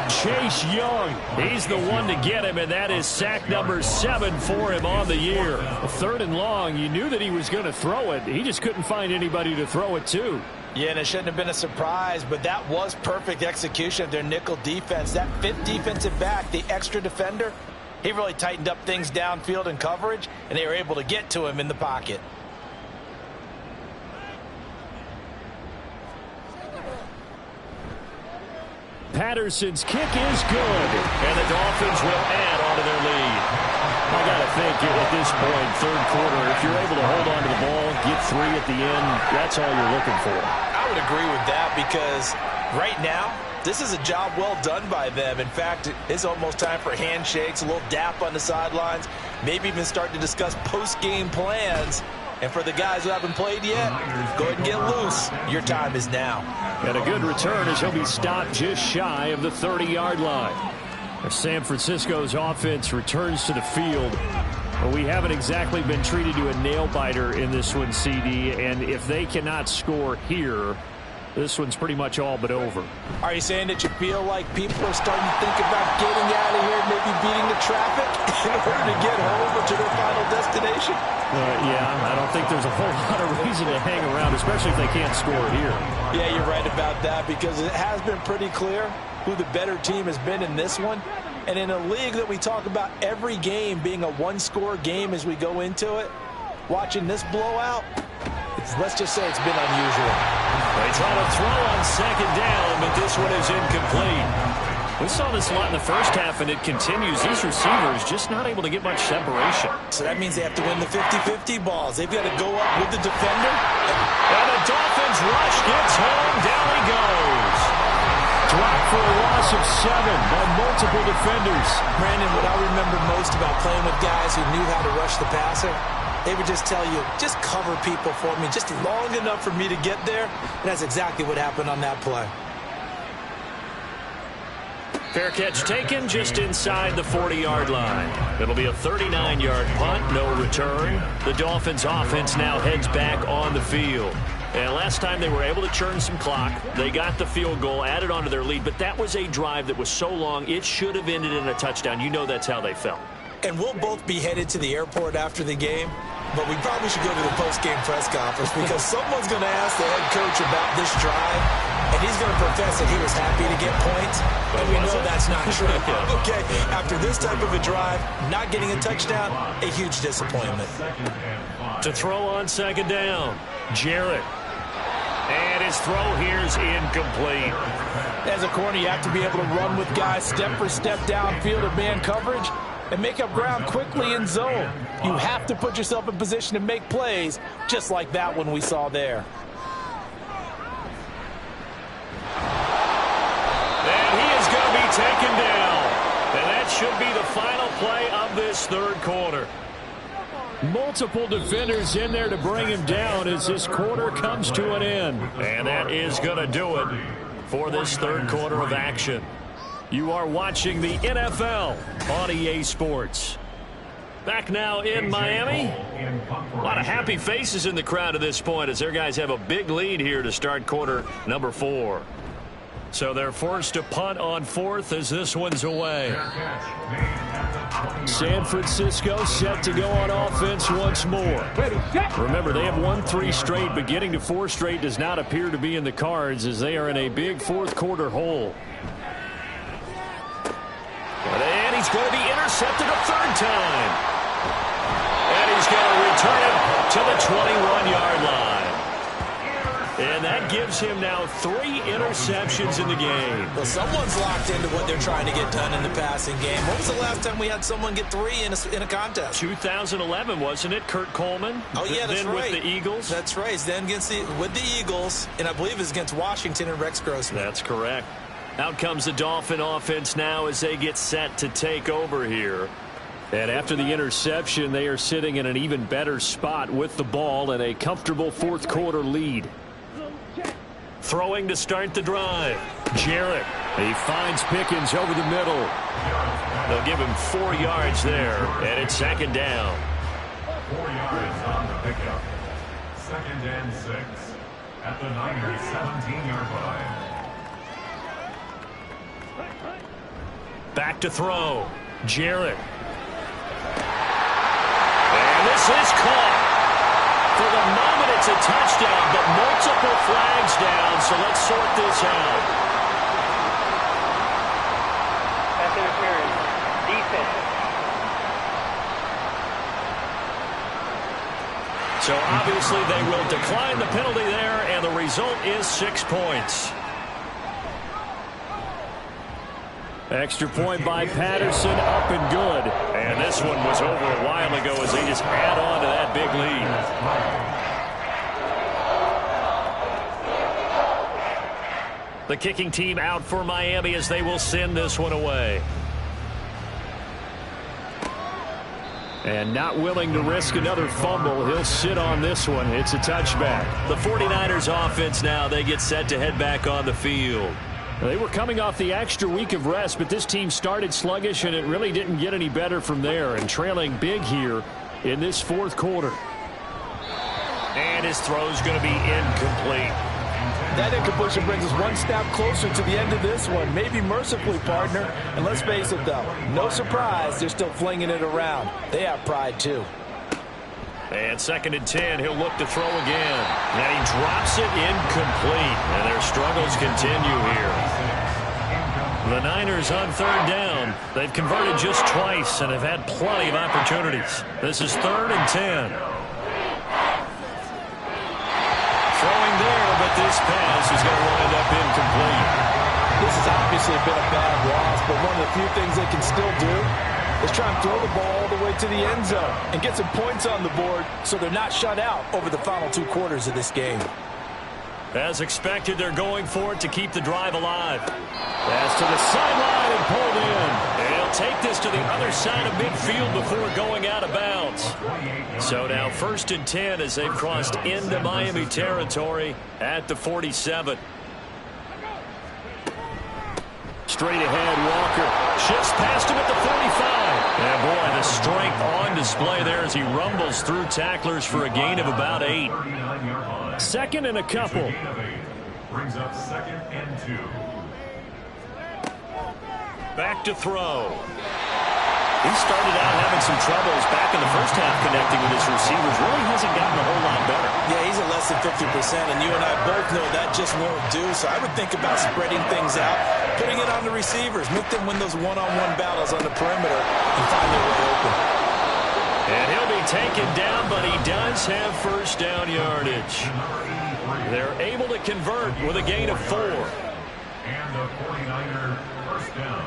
Chase Young, he's the one to get him, and that is sack number 7 for him on the year. 3rd and long, you knew that he was going to throw it. He just couldn't find anybody to throw it to. Yeah, and it shouldn't have been a surprise, but that was perfect execution of their nickel defense. That 5th defensive back, the extra defender, he really tightened up things downfield in coverage, and they were able to get to him in the pocket. Patterson's kick is good. And the Dolphins will add on to their lead. I got to think at this point, 3rd quarter, if you're able to hold on to the ball, get 3 at the end, that's all you're looking for. I would agree with that, because right now, this is a job well done by them. In fact, it's almost time for handshakes, a little dap on the sidelines, maybe even start to discuss post-game plans. And for the guys who haven't played yet, go ahead and get loose. Your time is now. And a good return as he'll be stopped just shy of the 30-yard line. As San Francisco's offense returns to the field, we haven't exactly been treated to a nail-biter in this one, CD. And if they cannot score here, this one's pretty much all but over. Are you saying that you feel like people are starting to think about getting out of here, maybe beating the traffic in order to get home or to their final destination? Yeah, I don't think there's a whole lot of reason to hang around, especially if they can't score here. Yeah, you're right about that, because it has been pretty clear who the better team has been in this one. And in a league that we talk about every game being a one-score game as we go into it, watching this blowout, let's just say it's been unusual. They try to throw on 2nd down, but this one is incomplete. We saw this a lot in the first half, and it continues. These receivers just not able to get much separation. So that means they have to win the 50-50 balls. They've got to go up with the defender. And the Dolphins rush gets home. Down he goes. Dropped for a loss of 7 by multiple defenders. Brandon, what I remember most about playing with guys who knew how to rush the passer, they would just tell you, just cover people for me, just long enough for me to get there. And that's exactly what happened on that play. Fair catch taken just inside the 40-yard line. It'll be a 39-yard punt, no return. The Dolphins offense now heads back on the field. And last time they were able to churn some clock. They got the field goal, added onto their lead, but that was a drive that was so long, it should have ended in a touchdown. You know that's how they felt. And we'll both be headed to the airport after the game, but we probably should go to the post-game press conference, because someone's going to ask the head coach about this drive, and he's going to profess that he was happy to get points, and we know that's not true. Okay, after this type of a drive, not getting a touchdown, a huge disappointment. To throw on 2nd down, Jarrett. And his throw here's incomplete. As a corner, you have to be able to run with guys step for step downfield in man coverage and make up ground quickly in zone. You have to put yourself in position to make plays, just like that one we saw there. And he is going to be taken down. And that should be the final play of this third quarter. Multiple defenders in there to bring him down as this quarter comes to an end. And that is going to do it for this third quarter of action. You are watching the NFL on EA Sports. Back now in Miami. A lot of happy faces in the crowd at this point as their guys have a big lead here to start quarter number 4. So they're forced to punt on 4th as this one's away. San Francisco set to go on offense once more. Remember, they have won 3 straight, but getting to 4 straight does not appear to be in the cards as they are in a big fourth quarter hole. And he's going to be intercepted a third time. And he's going to return it to the 21-yard line. And that gives him now 3 interceptions in the game. Well, someone's locked into what they're trying to get done in the passing game. When was the last time we had someone get 3 in a contest? 2011, wasn't it? Kurt Coleman? Oh, yeah, that's then right. With the Eagles? That's right. Then with the Eagles, and I believe it's against Washington and Rex Grossman. That's correct. Out comes the Dolphin offense now as they get set to take over here. And after the interception, they are sitting in an even better spot with the ball and a comfortable fourth quarter lead. Throwing to start the drive. Jarrett. He finds Pickens over the middle. They'll give him 4 yards there, and it's second down. 4 yards on the pickup. 2nd and 6 at the Niners' 17-yard line. Back to throw. Jarrett. And this is caught. For the moment, it's a touchdown, but multiple flags down, so let's sort this out. Pass interference. Defense. So obviously they will decline the penalty there, and the result is 6 points. Extra point by Patterson, up and good. And this one was over a while ago as they just add on to that big lead. The kicking team out for Miami as they will send this one away. And not willing to risk another fumble, he'll sit on this one. It's a touchback. The 49ers offense now, they get set to head back on the field. They were coming off the extra week of rest, but this team started sluggish, and it really didn't get any better from there, and trailing big here in this fourth quarter. And his throw's going to be incomplete. That incompletion brings us one step closer to the end of this one. Maybe mercifully, partner. And let's face it, though, no surprise, they're still flinging it around. They have pride, too. And 2nd and 10, he'll look to throw again. And he drops it incomplete. And their struggles continue here. The Niners on 3rd down. They've converted just twice and have had plenty of opportunities. This is 3rd and 10. Throwing there, but this pass is going to wind up incomplete. This has obviously been a bad loss, but one of the few things they can still do is try and throw the ball all the way to the end zone and get some points on the board so they're not shut out over the final 2 quarters of this game. As expected, they're going for it to keep the drive alive. Pass to the sideline and pulled in. And he'll take this to the other side of midfield before going out of bounds. So now 1st and 10 as they've crossed into Miami territory at the 47. Straight ahead, Walker. Shifts past him at the 45. And boy, the strength on display there as he rumbles through tacklers for a gain of about 8. 2nd and a couple. Brings up 2nd and 2. Back to throw. He started out having some troubles back in the first half connecting with his receivers. Really hasn't gotten a whole lot better. Yeah, he's at less than 50%, and you and I both know that just won't do. So I would think about spreading things out, putting it on the receivers, make them win those one-on-one battles on the perimeter, and find their way open. And he'll be taken down, but he does have first down yardage. They're able to convert with a gain of 4. And the 49er first down.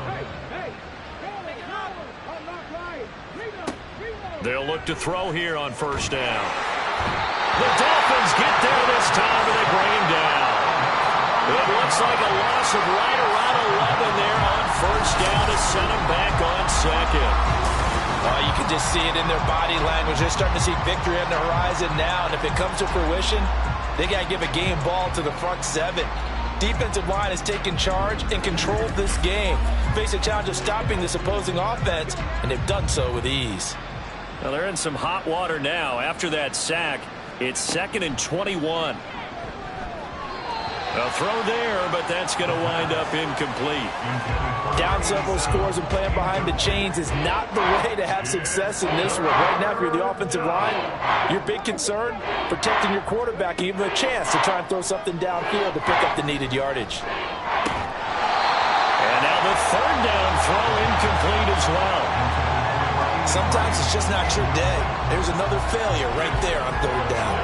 They'll look to throw here on first down. The Dolphins get there this time, and they bring him down. It looks like a loss of right around 11 there on first down to send him back on second. Oh, you can just see it in their body language. They're starting to see victory on the horizon now, and if it comes to fruition, they got to give a game ball to the front seven. Defensive line has taken charge and controlled this game. Face a challenge of stopping this opposing offense, and they've done so with ease. Well, they're in some hot water now. After that sack, it's 2nd and 21. A throw there, but that's going to wind up incomplete. Down several scores and playing behind the chains is not the way to have success in this one. Right now, if you're the offensive line, your big concern, protecting your quarterback, give him a chance to try and throw something downfield to pick up the needed yardage. And now the 3rd down throw incomplete as well. Sometimes it's just not your day. There's another failure right there on 3rd down.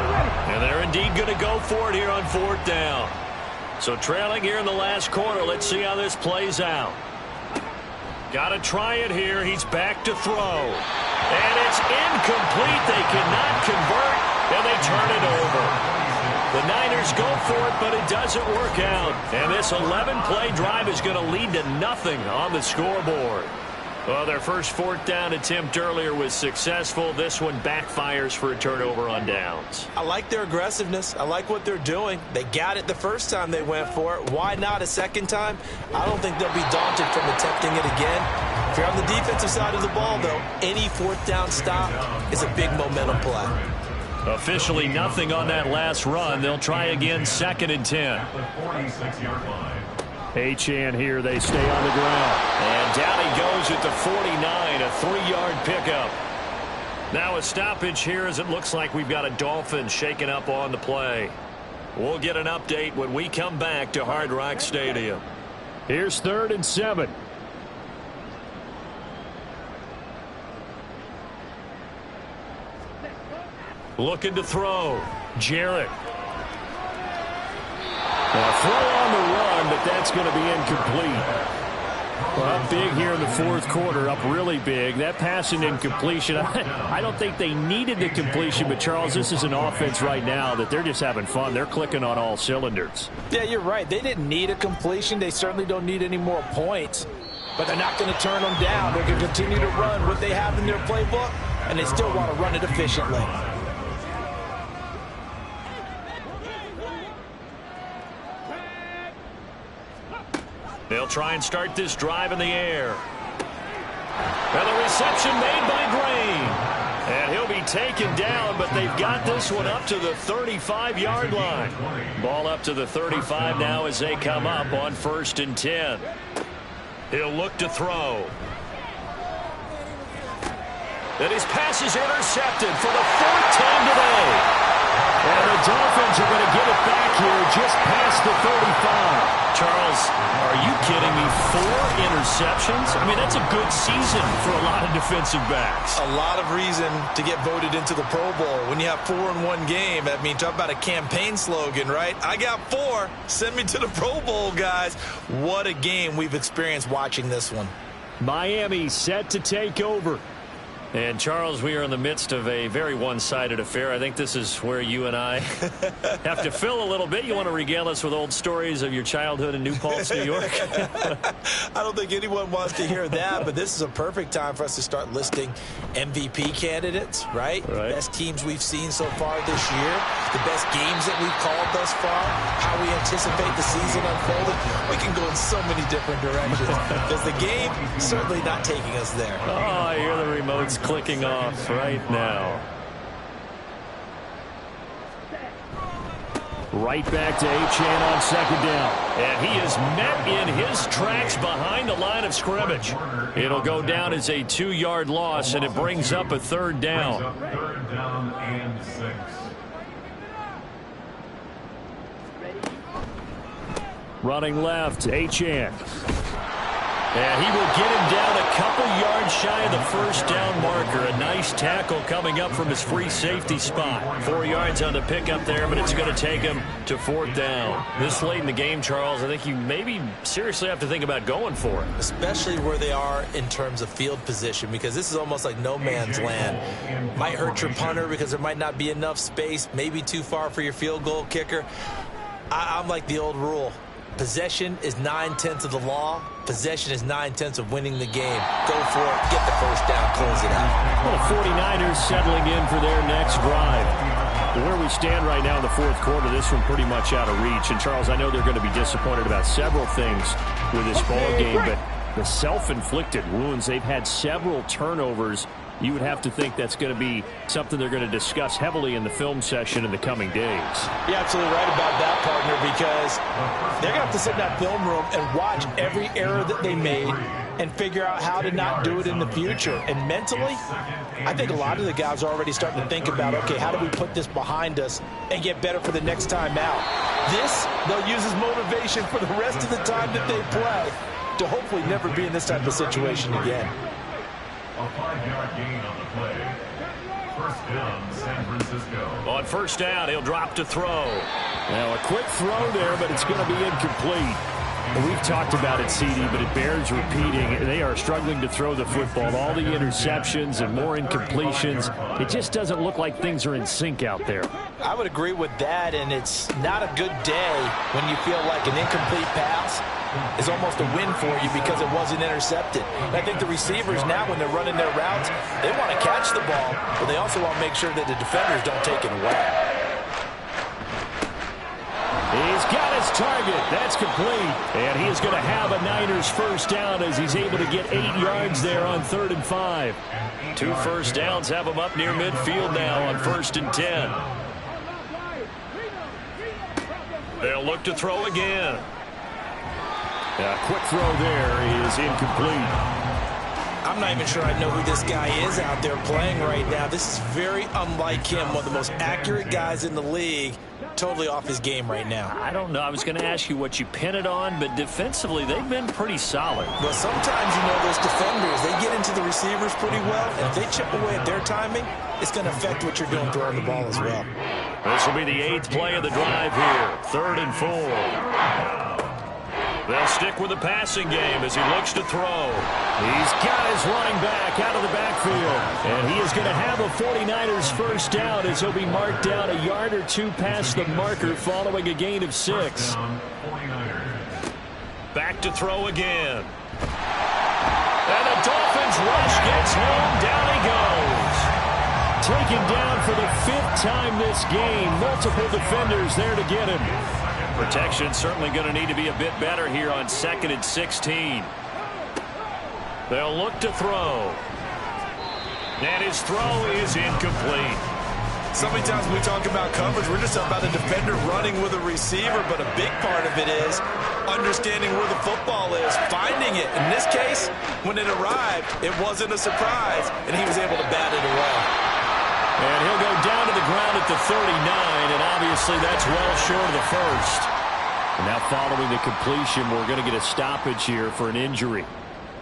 And they're indeed going to go for it here on 4th down. So trailing here in the last quarter. Let's see how this plays out. Got to try it here. He's back to throw. And it's incomplete. They cannot convert, and they turn it over. The Niners go for it, but it doesn't work out. And this 11-play drive is going to lead to nothing on the scoreboard. Well, their first 4th down attempt earlier was successful. This one backfires for a turnover on downs. I like their aggressiveness. I like what they're doing. They got it the first time they went for it. Why not a second time? I don't think they'll be daunted from attempting it again. If you're on the defensive side of the ball, though, any 4th down stop is a big momentum play. Officially nothing on that last run. They'll try again 2nd and 10. Achane here. They stay on the ground. And down he goes at the 49, a 3-yard pickup. Now a stoppage here as it looks like we've got a Dolphin shaken up on the play. We'll get an update when we come back to Hard Rock Stadium. Here's 3rd and 7. Looking to throw. Jarrett. A throw on the run, but that's going to be incomplete. Well, up big here in the 4th quarter, up really big. That passing incompletion, I don't think they needed the completion, but Charles, this is an offense right now that they're just having fun. They're clicking on all cylinders. Yeah, you're right. They didn't need a completion. They certainly don't need any more points, but they're not going to turn them down. They're going to continue to run what they have in their playbook, and they still want to run it efficiently. They'll try and start this drive in the air. And the reception made by Green. And he'll be taken down, but they've got this one up to the 35-yard line. Ball up to the 35 now as they come up on 1st and 10. He'll look to throw. And his pass is intercepted for the 4th time today. And the Dolphins are going to get it back here just past the 35. Charles, are you kidding me? 4 interceptions? I mean, that's a good season for a lot of defensive backs. A lot of reason to get voted into the Pro Bowl. When you have 4 in one game, I mean, talk about a campaign slogan, right? I got 4. Send me to the Pro Bowl, guys. What a game we've experienced watching this one. Miami set to take over. And, Charles, we are in the midst of a very one-sided affair. I think this is where you and I have to fill a little bit. You want to regale us with old stories of your childhood in New Paltz, New York? I don't think anyone wants to hear that, but this is a perfect time for us to start listing MVP candidates, right? Best teams we've seen so far this year, the best games that we've called thus far, how we anticipate the season unfolding. We can go in so many different directions because the game certainly not taking us there. Oh, I hear the remote's clicking off right now. Right back to Achane on 2nd down. And he is met in his tracks behind the line of scrimmage. It'll go down as a 2-yard loss, and it brings up a 3rd down. 3rd down and 6. Running left, Achane. And he will get him down a couple yards shy of the 1st down marker. A nice tackle coming up from his free safety spot. 4 yards on the pickup there, but it's going to take him to 4th down. This late in the game, Charles, I think you maybe seriously have to think about going for it. Especially where they are in terms of field position, because this is almost like no man's land. Might hurt your punter because there might not be enough space, maybe too far for your field goal kicker. I'm like the old rule. Possession is 9/10 of the law. Possession is 9/10 of winning the game. Go for it. Get the first down. Close it out. Well, the 49ers settling in for their next drive. Where we stand right now in the fourth quarter, this one pretty much out of reach. And, Charles, I know they're going to be disappointed about several things with this ball game, but the self-inflicted wounds, they've had several turnovers. You would have to think that's going to be something they're going to discuss heavily in the film session in the coming days. You're absolutely right about that, partner, because they're going to have to sit in that film room and watch every error that they made and figure out how to not do it in the future. And mentally, I think a lot of the guys are already starting to think about, okay, how do we put this behind us and get better for the next time out? This, they'll use as motivation for the rest of the time that they play to hopefully never be in this type of situation again. A 5-yard gain on the play. First down, San Francisco. On first down, he'll drop to throw. Now, a quick throw there, but it's going to be incomplete. And we've talked about it, CD, but it bears repeating. They are struggling to throw the football. All the interceptions and more incompletions. It just doesn't look like things are in sync out there. I would agree with that, and it's not a good day when you feel like an incomplete pass is almost a win for you because it wasn't intercepted. And I think the receivers now, when they're running their routes, they want to catch the ball, but they also want to make sure that the defenders don't take it away. He's got his target. That's complete. And he is going to have a Niners first down as he's able to get 8 yards there on 3rd and 5. 2 first downs have him up near midfield now on 1st and 10. They'll look to throw again. A quick throw there is incomplete. I'm not even sure I know who this guy is out there playing right now. This is very unlike him, one of the most accurate guys in the league. Totally off his game right now. I don't know. I was going to ask you what you pin it on, but defensively, they've been pretty solid. Well, sometimes, you know, those defenders, they get into the receivers pretty well, and if they chip away at their timing, it's going to affect what you're doing throwing the ball as well. This will be the 8th play of the drive here. 3rd and 4. They'll stick with the passing game as he looks to throw. He's got his running back out of the backfield. And he is going to have a 49ers first down as he'll be marked down a yard or 2 past the marker following a gain of 6. Back to throw again. And the Dolphins rush gets home. Down he goes. Taken down for the 5th time this game. Multiple defenders there to get him. Protection certainly going to need to be a bit better here on 2nd and 16. They'll look to throw. And his throw is incomplete. So many times when we talk about coverage, we're just about a defender running with a receiver, but a big part of it is understanding where the football is, finding it. In this case, when it arrived, it wasn't a surprise, and he was able to bat it away. And he'll go down to the ground at the 39, and obviously that's well short of the first. And now following the completion, we're going to get a stoppage here for an injury.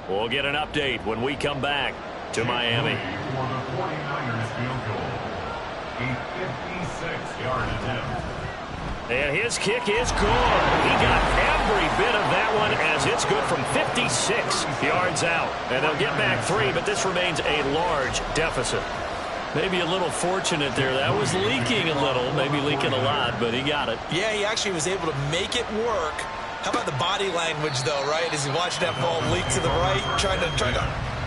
We'll get an update when we come back to Miami. For the 49ers field goal, a 56-yard attempt. And his kick is good. He got every bit of that one as it's good from 56 yards out. And they'll get back 3, but this remains a large deficit. Maybe a little fortunate there. That was leaking a little, maybe leaking a lot, but he got it. Yeah, he actually was able to make it work. How about the body language, though, right? As he watched that ball leak to the right, trying to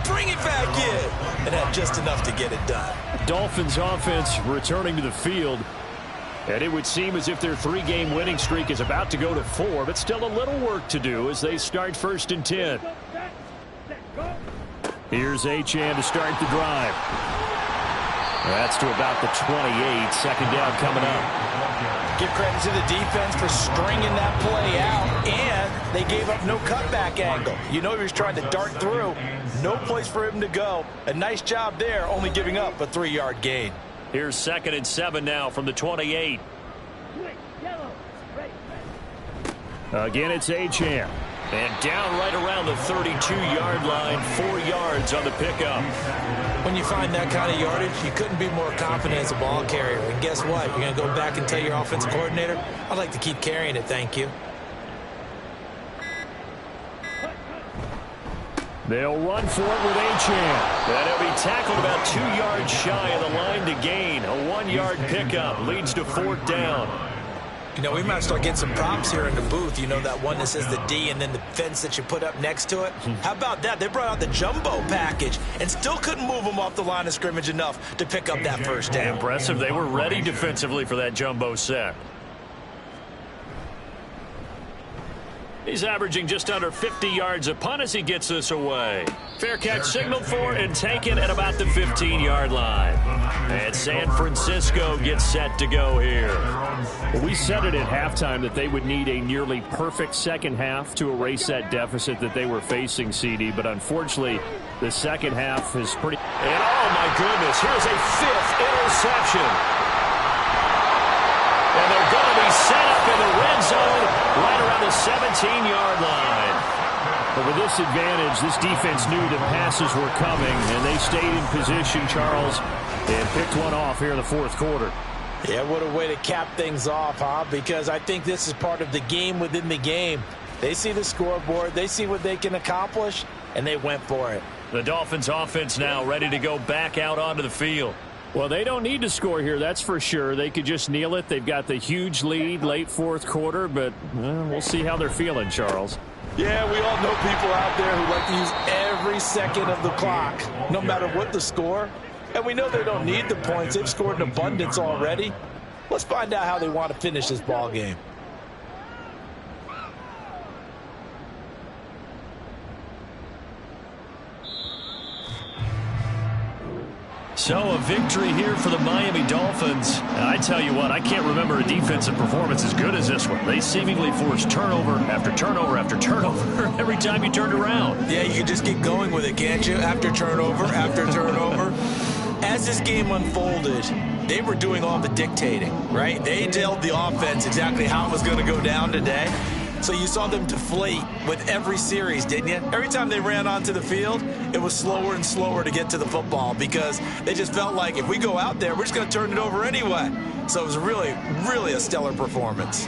bring it back in, and had just enough to get it done. Dolphins offense returning to the field, and it would seem as if their 3-game winning streak is about to go to 4, but still a little work to do as they start 1st and 10. Here's Achane to start the drive. That's to about the 28. 2nd down coming up. Give credit to the defense for stringing that play out, and they gave up no cutback angle. You know he was trying to dart through. No place for him to go. A nice job there, only giving up a 3-yard gain. Here's 2nd and 7 now from the 28. Again, it's Achane. And down right around the 32-yard line, 4 yards on the pickup. When you find that kind of yardage, you couldn't be more confident as a ball carrier. And guess what? You're going to go back and tell your offensive coordinator, I'd like to keep carrying it, thank you. They'll run for it with Achane. And he'll be tackled about 2 yards shy of the line to gain. A 1-yard pickup leads to 4th down. You know, we might start getting some props here in the booth. You know, that one that says the D and then the fence that you put up next to it. How about that? They brought out the jumbo package and still couldn't move them off the line of scrimmage enough to pick up that first down. Impressive. They were ready defensively for that jumbo set. He's averaging just under 50 yards a punt as he gets this away. Fair catch signaled for and taken at about the 15-yard line. And San Francisco gets set to go here. Well, we said it at halftime that they would need a nearly perfect second half to erase that deficit that they were facing, CD. But unfortunately, the second half is pretty... And oh, my goodness, here's a 5th interception. And they're going to be set up in the red zone right around the 17-yard line. But with this advantage, this defense knew the passes were coming, and they stayed in position, Charles, and picked one off here in the fourth quarter. Yeah, what a way to cap things off, huh? Because I think this is part of the game within the game. They see the scoreboard, they see what they can accomplish, and they went for it. The Dolphins offense now ready to go back out onto the field. Well, they don't need to score here, that's for sure. They could just kneel it. They've got the huge lead late fourth quarter, but we'll see how they're feeling, Charles. Yeah, we all know people out there who like to use every second of the clock, no matter what the score. And we know they don't need the points. They've scored in abundance already. Let's find out how they want to finish this ball game. So a victory here for the Miami Dolphins. And I tell you what, I can't remember a defensive performance as good as this one. They seemingly forced turnover after turnover after turnover every time you turned around. Yeah, you can just get going with it, can't you? After turnover, after turnover. As this game unfolded, they were doing all the dictating, right? They told the offense exactly how it was going to go down today. So you saw them deflate with every series, didn't you? Every time they ran onto the field, it was slower and slower to get to the football because they just felt like if we go out there, we're just going to turn it over anyway. So it was really, really a stellar performance.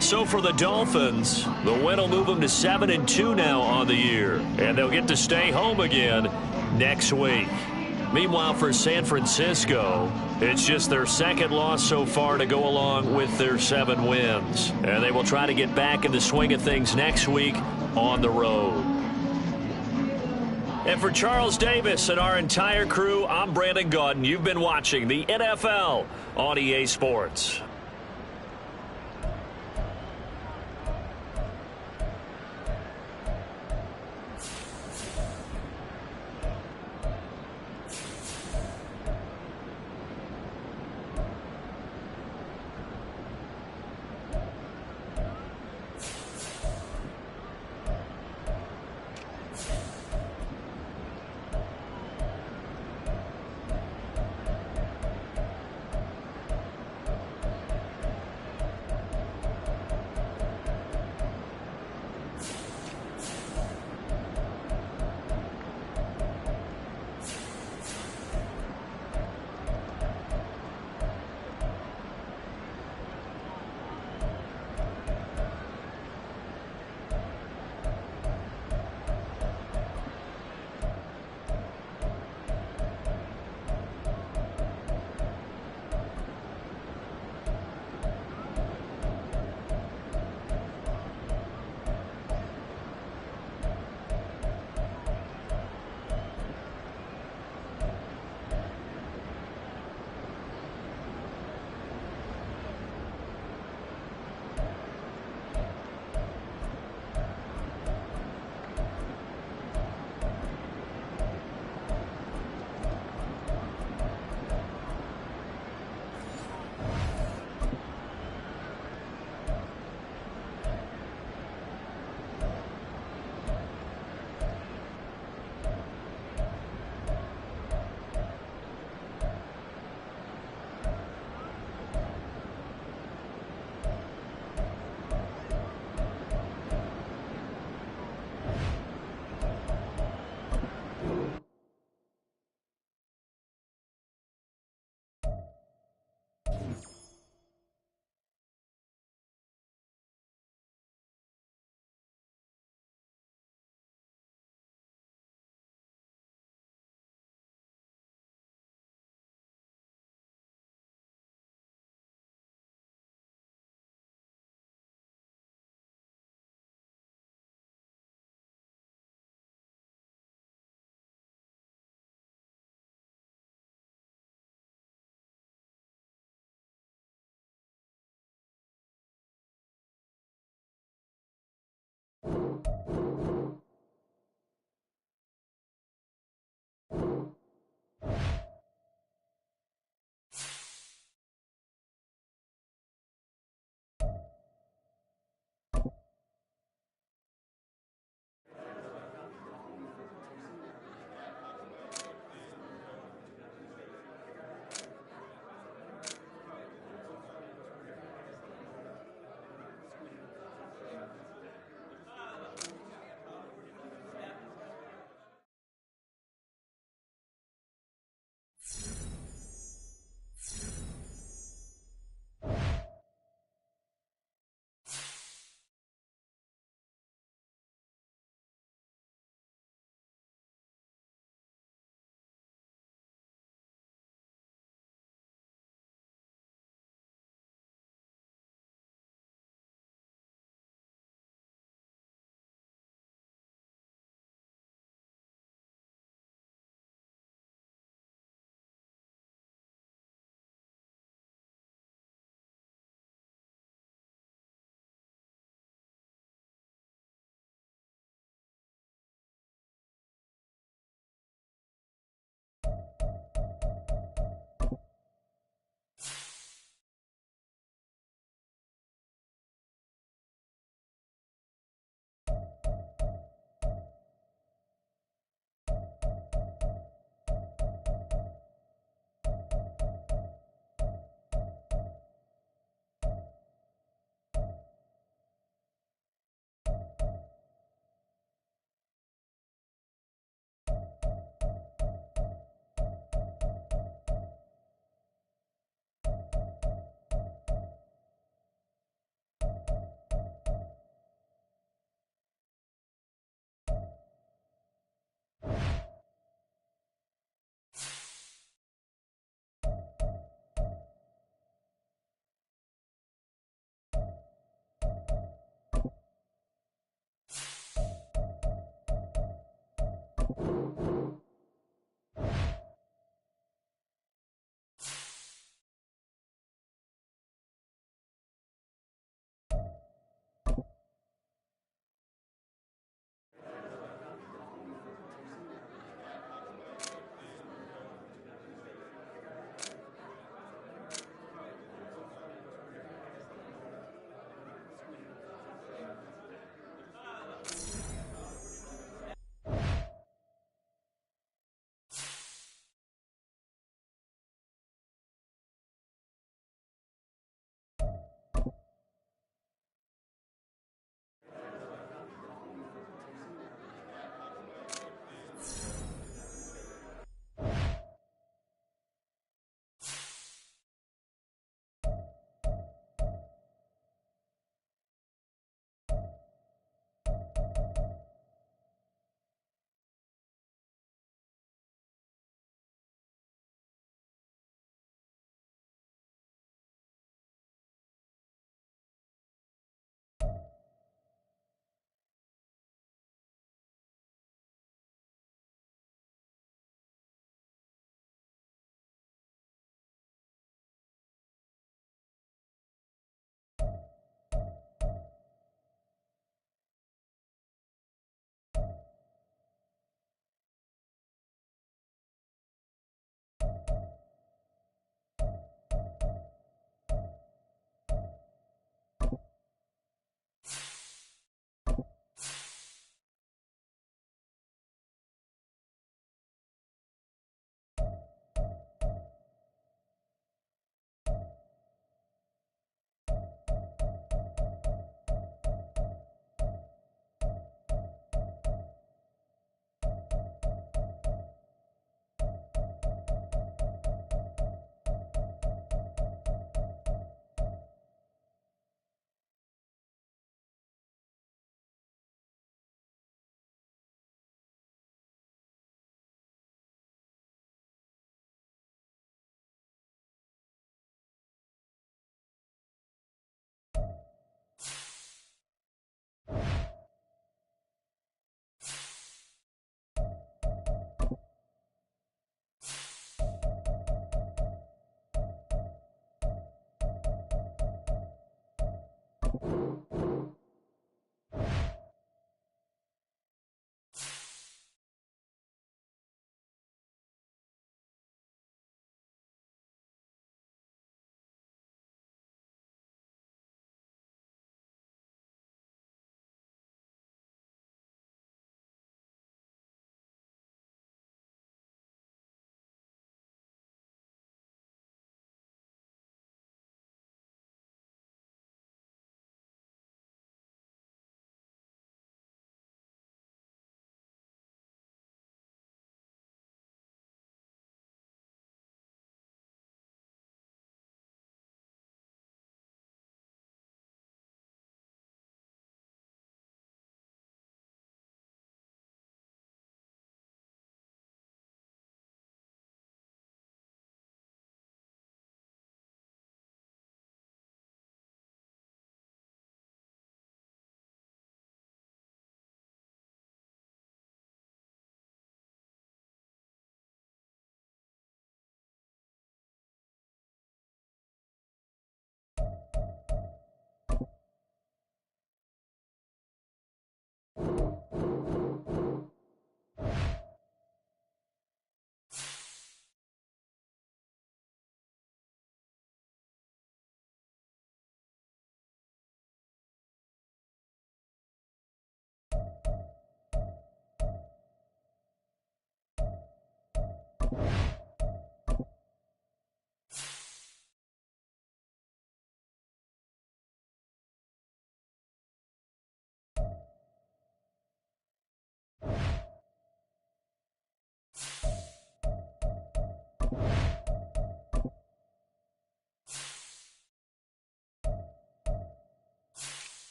So for the Dolphins, the win will move them to 7-2 now on the year. And they'll get to stay home again next week. Meanwhile, for San Francisco, it's just their second loss so far to go along with their 7 wins. And they will try to get back in the swing of things next week on the road. And for Charles Davis and our entire crew, I'm Brandon Gaudin. You've been watching the NFL on EA Sports.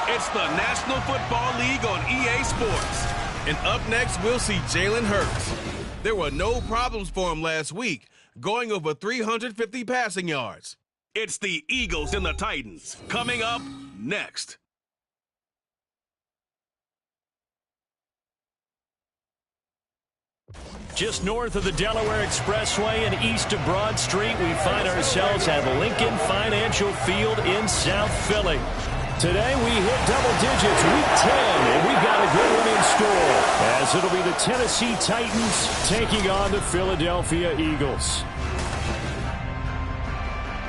It's the National Football League on EA Sports. And up next, we'll see Jalen Hurts. There were no problems for him last week, going over 350 passing yards. It's the Eagles and the Titans, coming up next. Just north of the Delaware Expressway and east of Broad Street, we find ourselves at Lincoln Financial Field in South Philly. Today we hit double digits, week 10, and we've got a good one in store, as it'll be the Tennessee Titans taking on the Philadelphia Eagles.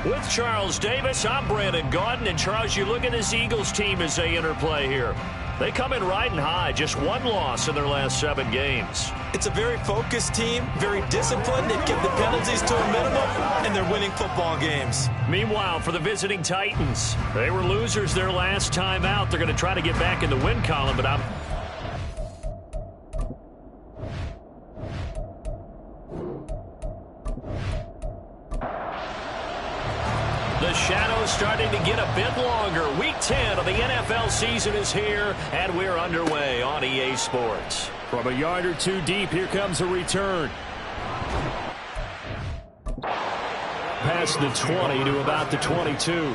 With Charles Davis, I'm Brandon Gaudin, and Charles, you look at this Eagles team as they interplay here. They come in riding high, just one loss in their last 7 games. It's a very focused team, very disciplined. They've kept the penalties to a minimum, and they're winning football games. Meanwhile, for the visiting Titans, they were losers their last time out. They're going to try to get back in the win column, but the shadow's starting to get a bit longer. Week 10 of the NFL season is here, and we're underway on EA Sports. From a yard or two deep, here comes a return. Past the 20 to about the 22.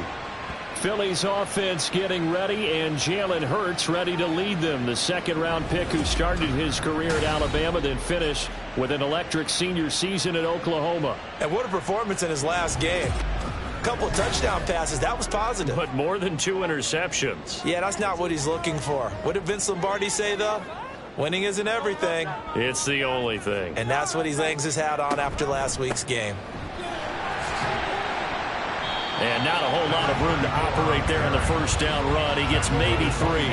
Philly's offense getting ready, and Jalen Hurts ready to lead them. The second-round pick who started his career at Alabama, then finished with an electric senior season at Oklahoma. And what a performance in his last game. Couple of touchdown passes. That was positive. But more than 2 interceptions. Yeah, that's not what he's looking for. What did Vince Lombardi say, though? Winning isn't everything. It's the only thing. And that's what he hangs his hat on after last week's game. And not a whole lot of room to operate there in the first down run. He gets maybe 3.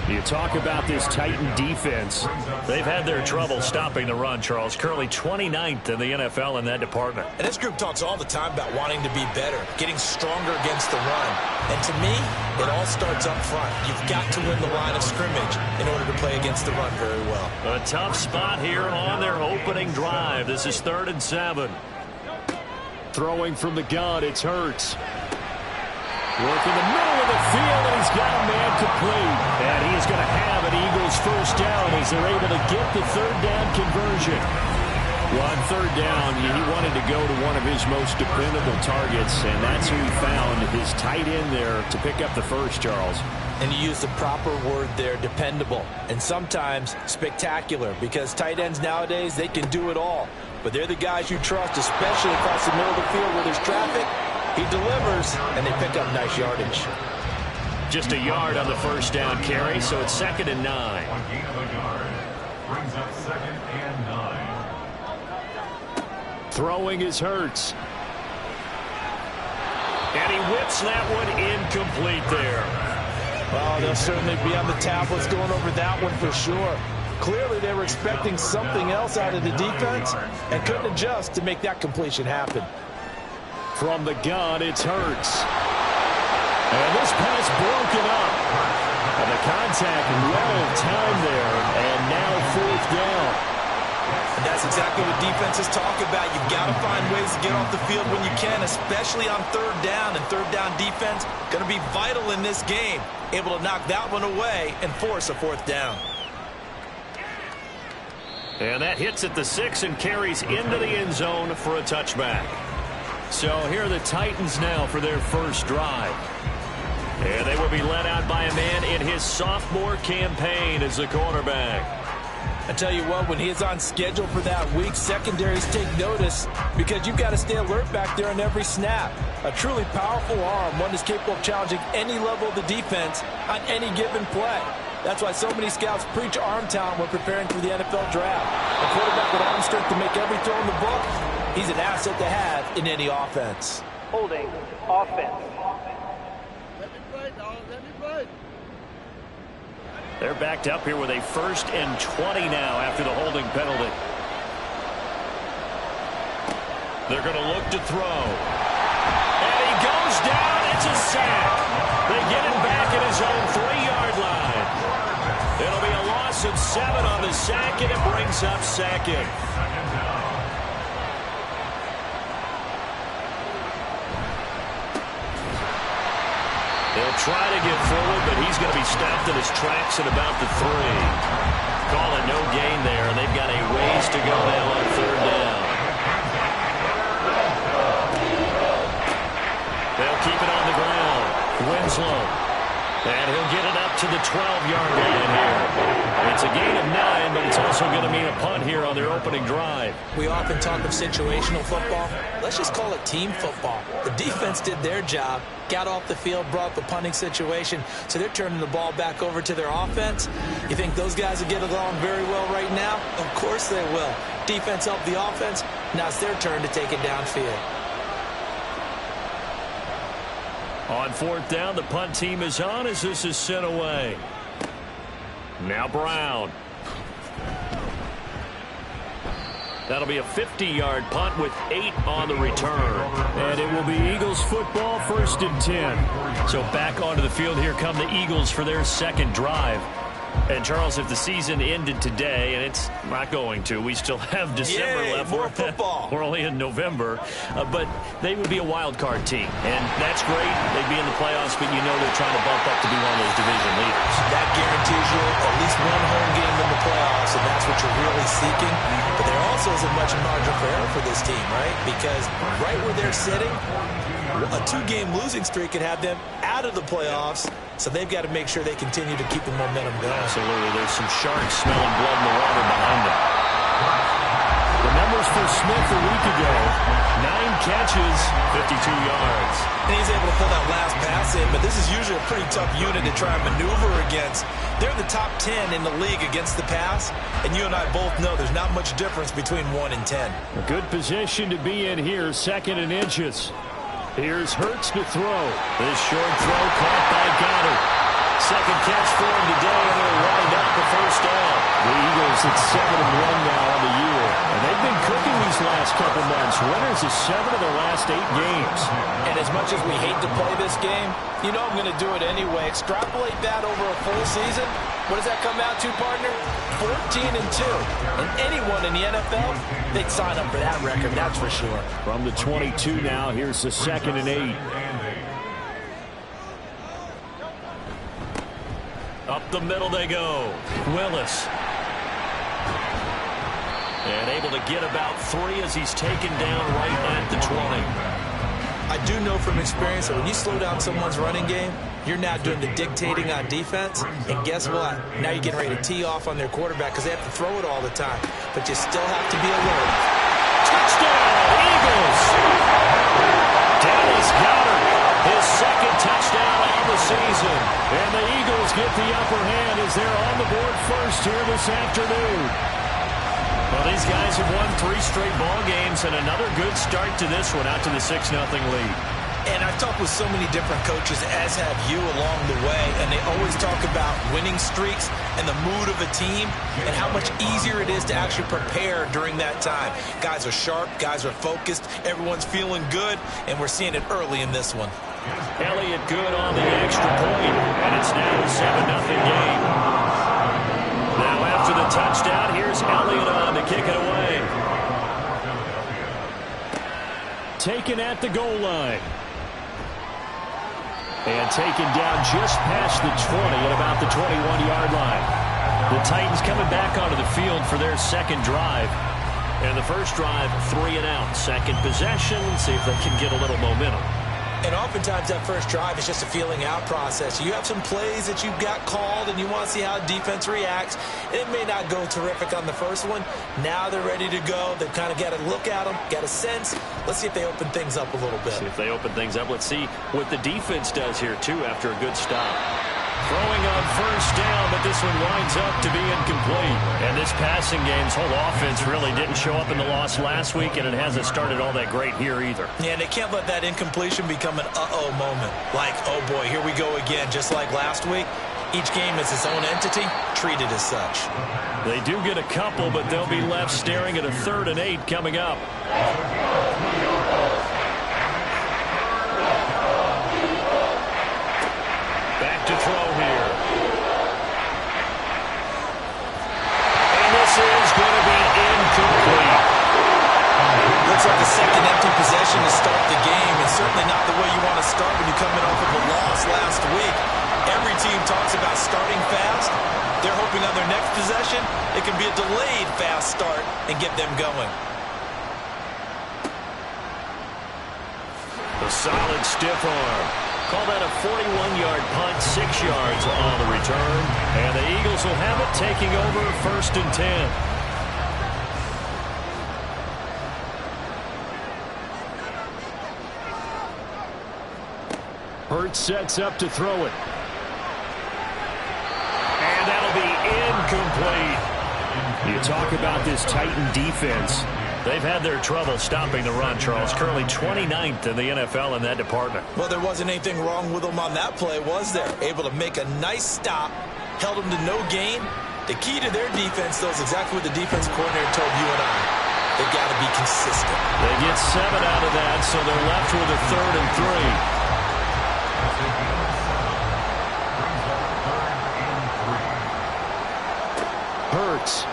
You talk about this Titan defense. They've had their trouble stopping the run, Charles. Currently 29th in the NFL in that department. And this group talks all the time about wanting to be better, getting stronger against the run. And to me, it all starts up front. You've got to win the line of scrimmage in order to play against the run very well. A tough spot here on their opening drive. This is 3rd and 7. Throwing from the gun, it's Hurts. Work in the middle of the field, and he's got a man complete. And he is going to have an Eagles first down as they're able to get the 3rd down conversion. Well, on 3rd down, he wanted to go to one of his most dependable targets, and that's who he found, his tight end there, to pick up the first, Charles. And you use the proper word there, dependable, and sometimes spectacular, because tight ends nowadays, they can do it all. But they're the guys you trust, especially across the middle of the field where there's traffic. He delivers, and they pick up nice yardage. Just a yard on the first down carry, so it's 2nd and 9. A gain of a yard brings up 2nd and 9. Throwing is Hurts. And he whips that one incomplete there. Well, they'll certainly be on the tablets going over that one for sure. Clearly, they were expecting something else out of the defense and couldn't adjust to make that completion happen. From the gun, it's Hurts. And this pass broken up. And the contact well timed there, and now 4th down. And that's exactly what defenses talk about. You've got to find ways to get off the field when you can, especially on 3rd down. And 3rd down defense going to be vital in this game. Able to knock that one away and force a 4th down. And that hits at the 6 and carries into the end zone for a touchback. So here are the Titans now for their first drive. And they will be led out by a man in his sophomore campaign as the quarterback. I tell you what, when he is on schedule for that week, secondaries take notice because you've got to stay alert back there on every snap. A truly powerful arm, one that's capable of challenging any level of the defense on any given play. That's why so many scouts preach arm talent when preparing for the NFL draft. A quarterback with arm strength to make every throw in the book, he's an asset to have in any offense. Holding offense. They're backed up here with a 1st and 20 now after the holding penalty. They're going to look to throw. And he goes down. It's a sack. They get him back at his own 3-yard line. It'll be a loss of 7 on the sack, and it brings up 2nd. They'll try to get forward, but he's going to be stopped in his tracks at about the 3. Call it no gain there, and they've got a ways to go now on 3rd down. They'll keep it on the ground. Winslow. And he'll get it up to the 12-yard line here. It's a gain of 9, but it's also going to mean a punt here on their opening drive. We often talk of situational football. Let's just call it team football. The defense did their job, got off the field, brought up the punting situation, so they're turning the ball back over to their offense. You think those guys will get along very well right now? Of course they will. Defense helped the offense. Now it's their turn to take it downfield. On 4th down, the punt team is on as this is sent away. Now Brown. That'll be a 50-yard punt with 8 on the return. And it will be Eagles football, 1st and 10. So back onto the field, here come the Eagles for their 2nd drive. And, Charles, if the season ended today, and it's not going to, we still have December left. More football. We're only in November. But they would be a wild card team. And that's great. They'd be in the playoffs, but you know they're trying to bump up to be one of those division leaders. That guarantees you at least one home game in the playoffs, and that's what you're really seeking. But there also isn't much margin for error for this team, right? Because right where they're sitting, a 2-game losing streak could have them out of the playoffs. So they've got to make sure they continue to keep the momentum going. Absolutely. There's some sharks smelling blood in the water behind them. The numbers for Smith a week ago: 9 catches, 52 yards. And he's able to pull that last pass in, but this is usually a pretty tough unit to try and maneuver against. They're the top 10 in the league against the pass, and you and I both know there's not much difference between 1 and 10. A good position to be in here, 2nd and inches. Here's Hurts to throw. This short throw caught by Goddard. 2nd catch for him today, and they'll wind up the 1st down. The Eagles at 7-1 now on the year. And they've been cooking these last couple months. Winners of 7 of their last 8 games. And as much as we hate to play this game, you know I'm going to do it anyway. Extrapolate that over a full season. What does that come out to, partner? 14-2. And anyone in the NFL, they'd sign up for that record, that's for sure. From the 22 now, here's the 2nd and 8. Up the middle they go. Willis. And able to get about 3 as he's taken down right at the 20. I do know from experience that when you slow down someone's running game, you're now doing the dictating on defense. And guess what? Now you're getting ready to tee off on their quarterback because they have to throw it all the time. But you still have to be alert. Touchdown, Eagles! Dallas Goedert, his 2nd touchdown on the season. And the Eagles get the upper hand as they're on the board first here this afternoon. Well, these guys have won 3 straight ball games and another good start to this one out to the 6-0 lead. And I've talked with so many different coaches, as have you along the way, and they always talk about winning streaks and the mood of a team and how much easier it is to actually prepare during that time. Guys are sharp, guys are focused, everyone's feeling good, and we're seeing it early in this one. Elliott good on the extra point, and it's now a 7-0 game. Now after the touchdown, here's Elliott on to kick it away. Taken at the goal line. And taken down just past the 20 at about the 21-yard line. The Titans coming back onto the field for their second drive. And the first drive, 3 and out. Second possession, see if they can get a little momentum. And oftentimes that first drive is just a feeling out process. You have some plays that you've got called and you want to see how defense reacts. It may not go terrific on the first one. Now they're ready to go. They've kind of got to look at them, got a sense. Let's see if they open things up a little bit. See if they open things up. Let's see what the defense does here, too, after a good stop. Throwing on first down, but this one winds up to be incomplete. And this passing game's whole offense really didn't show up in the loss last week, and it hasn't started all that great here either. Yeah, and they can't let that incompletion become an uh-oh moment. Like, oh boy, here we go again, just like last week. Each game is its own entity, treated as such. They do get a couple, but they'll be left staring at a 3rd and 8 coming up. Back to throw here. And this is going to be incomplete. Looks like a second empty possession to start the game, and certainly not the way you want to start when you're coming off of a loss last week. Every team talks about starting fast. They're hoping on their next possession, it can be a delayed fast start and get them going. A solid stiff arm. Call that a 41-yard punt, 6 yards on the return. And the Eagles will have it, taking over 1st and 10. Hurts sets up to throw it. And that'll be incomplete. You talk about this Titan defense. They've had their trouble stopping the run, Charles. Currently 29th in the NFL in that department. Well, there wasn't anything wrong with them on that play, was there? Able to make a nice stop, held them to no gain. The key to their defense, though, is exactly what the defense coordinator told you and I. They've got to be consistent. They get 7 out of that, so they're left with a 3rd and 3. Hurts.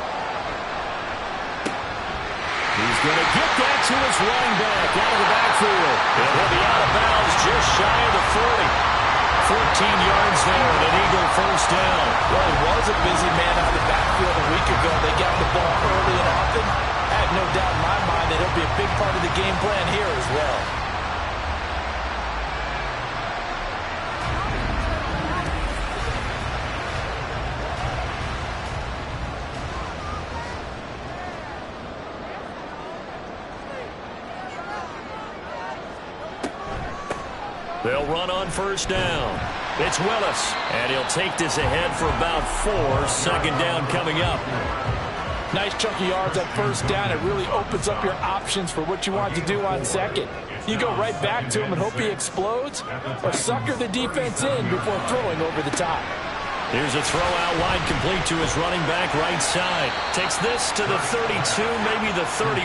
He's going to get that to his running back out of the backfield. And he'll be out of bounds just shy of the 40. 14 yards there and an Eagle first down. Well, he was a busy man out of the backfield a week ago. They got the ball early and often. I have no doubt in my mind that it'll be a big part of the game plan here as well. They'll run on first down. It's Willis, and he'll take this ahead for about 4. 2nd down coming up. Nice chunky yards at first down. It really opens up your options for what you want to do on second. You go right back to him and hope he explodes, or sucker the defense in before throwing over the top. Here's a throw out wide complete to his running back right side. Takes this to the 32, maybe the 31.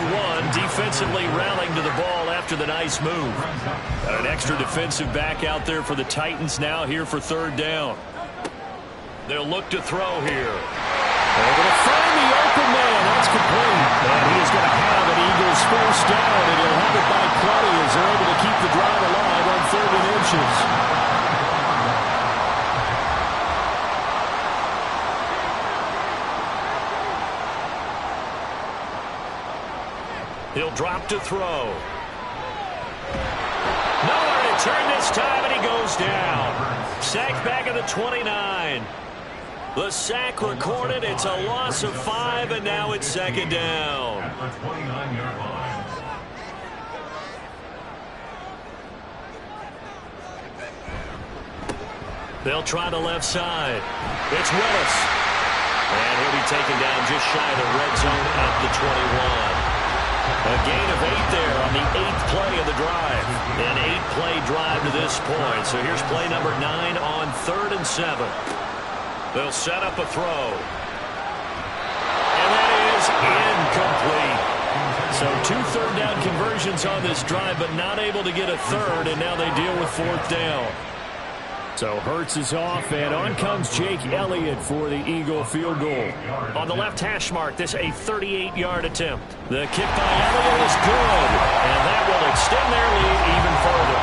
Defensively rallying to the ball after the nice move. Got an extra defensive back out there for the Titans now here for 3rd down. They'll look to throw here. They're going to find the open man. That's complete. And he is going to have an Eagles first down, and he'll have it by plenty as they're able to keep the drive alive on 3rd and inches. He'll drop to throw. Nowhere to turn this time, and he goes down. Sacked back at the 29. The sack recorded. It's a loss of 5, and now it's 2nd down. At the 29-yard line. They'll try the left side. It's Willis. And he'll be taken down just shy of the red zone at the 21. A gain of 8 there on the 8th play of the drive. An 8-play drive to this point. So here's play number 9 on 3rd and 7. They'll set up a throw. And that is incomplete. So 2 third-down conversions on this drive, but not able to get a third, and now they deal with 4th down. So Hurts is off, and on comes Jake Elliott for the Eagle field goal. On the left hash mark, this a 38-yard attempt. The kick by Elliott is good, and that will extend their lead even further.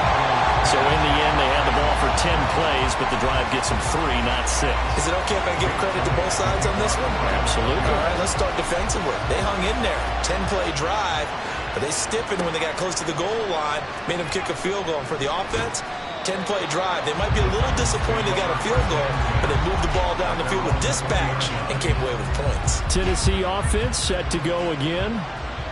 So in the end, they had the ball for 10 plays, but the drive gets them 3, not 6. Is it okay if I give credit to both sides on this one? Absolutely. All right, let's start defensively. They hung in there. 10-play drive, but they stiffened when they got close to the goal line, made them kick a field goal. And for the offense, 10-play drive. They might be a little disappointed they got a field goal, but they moved the ball down the field with dispatch and came away with points. Tennessee offense set to go again.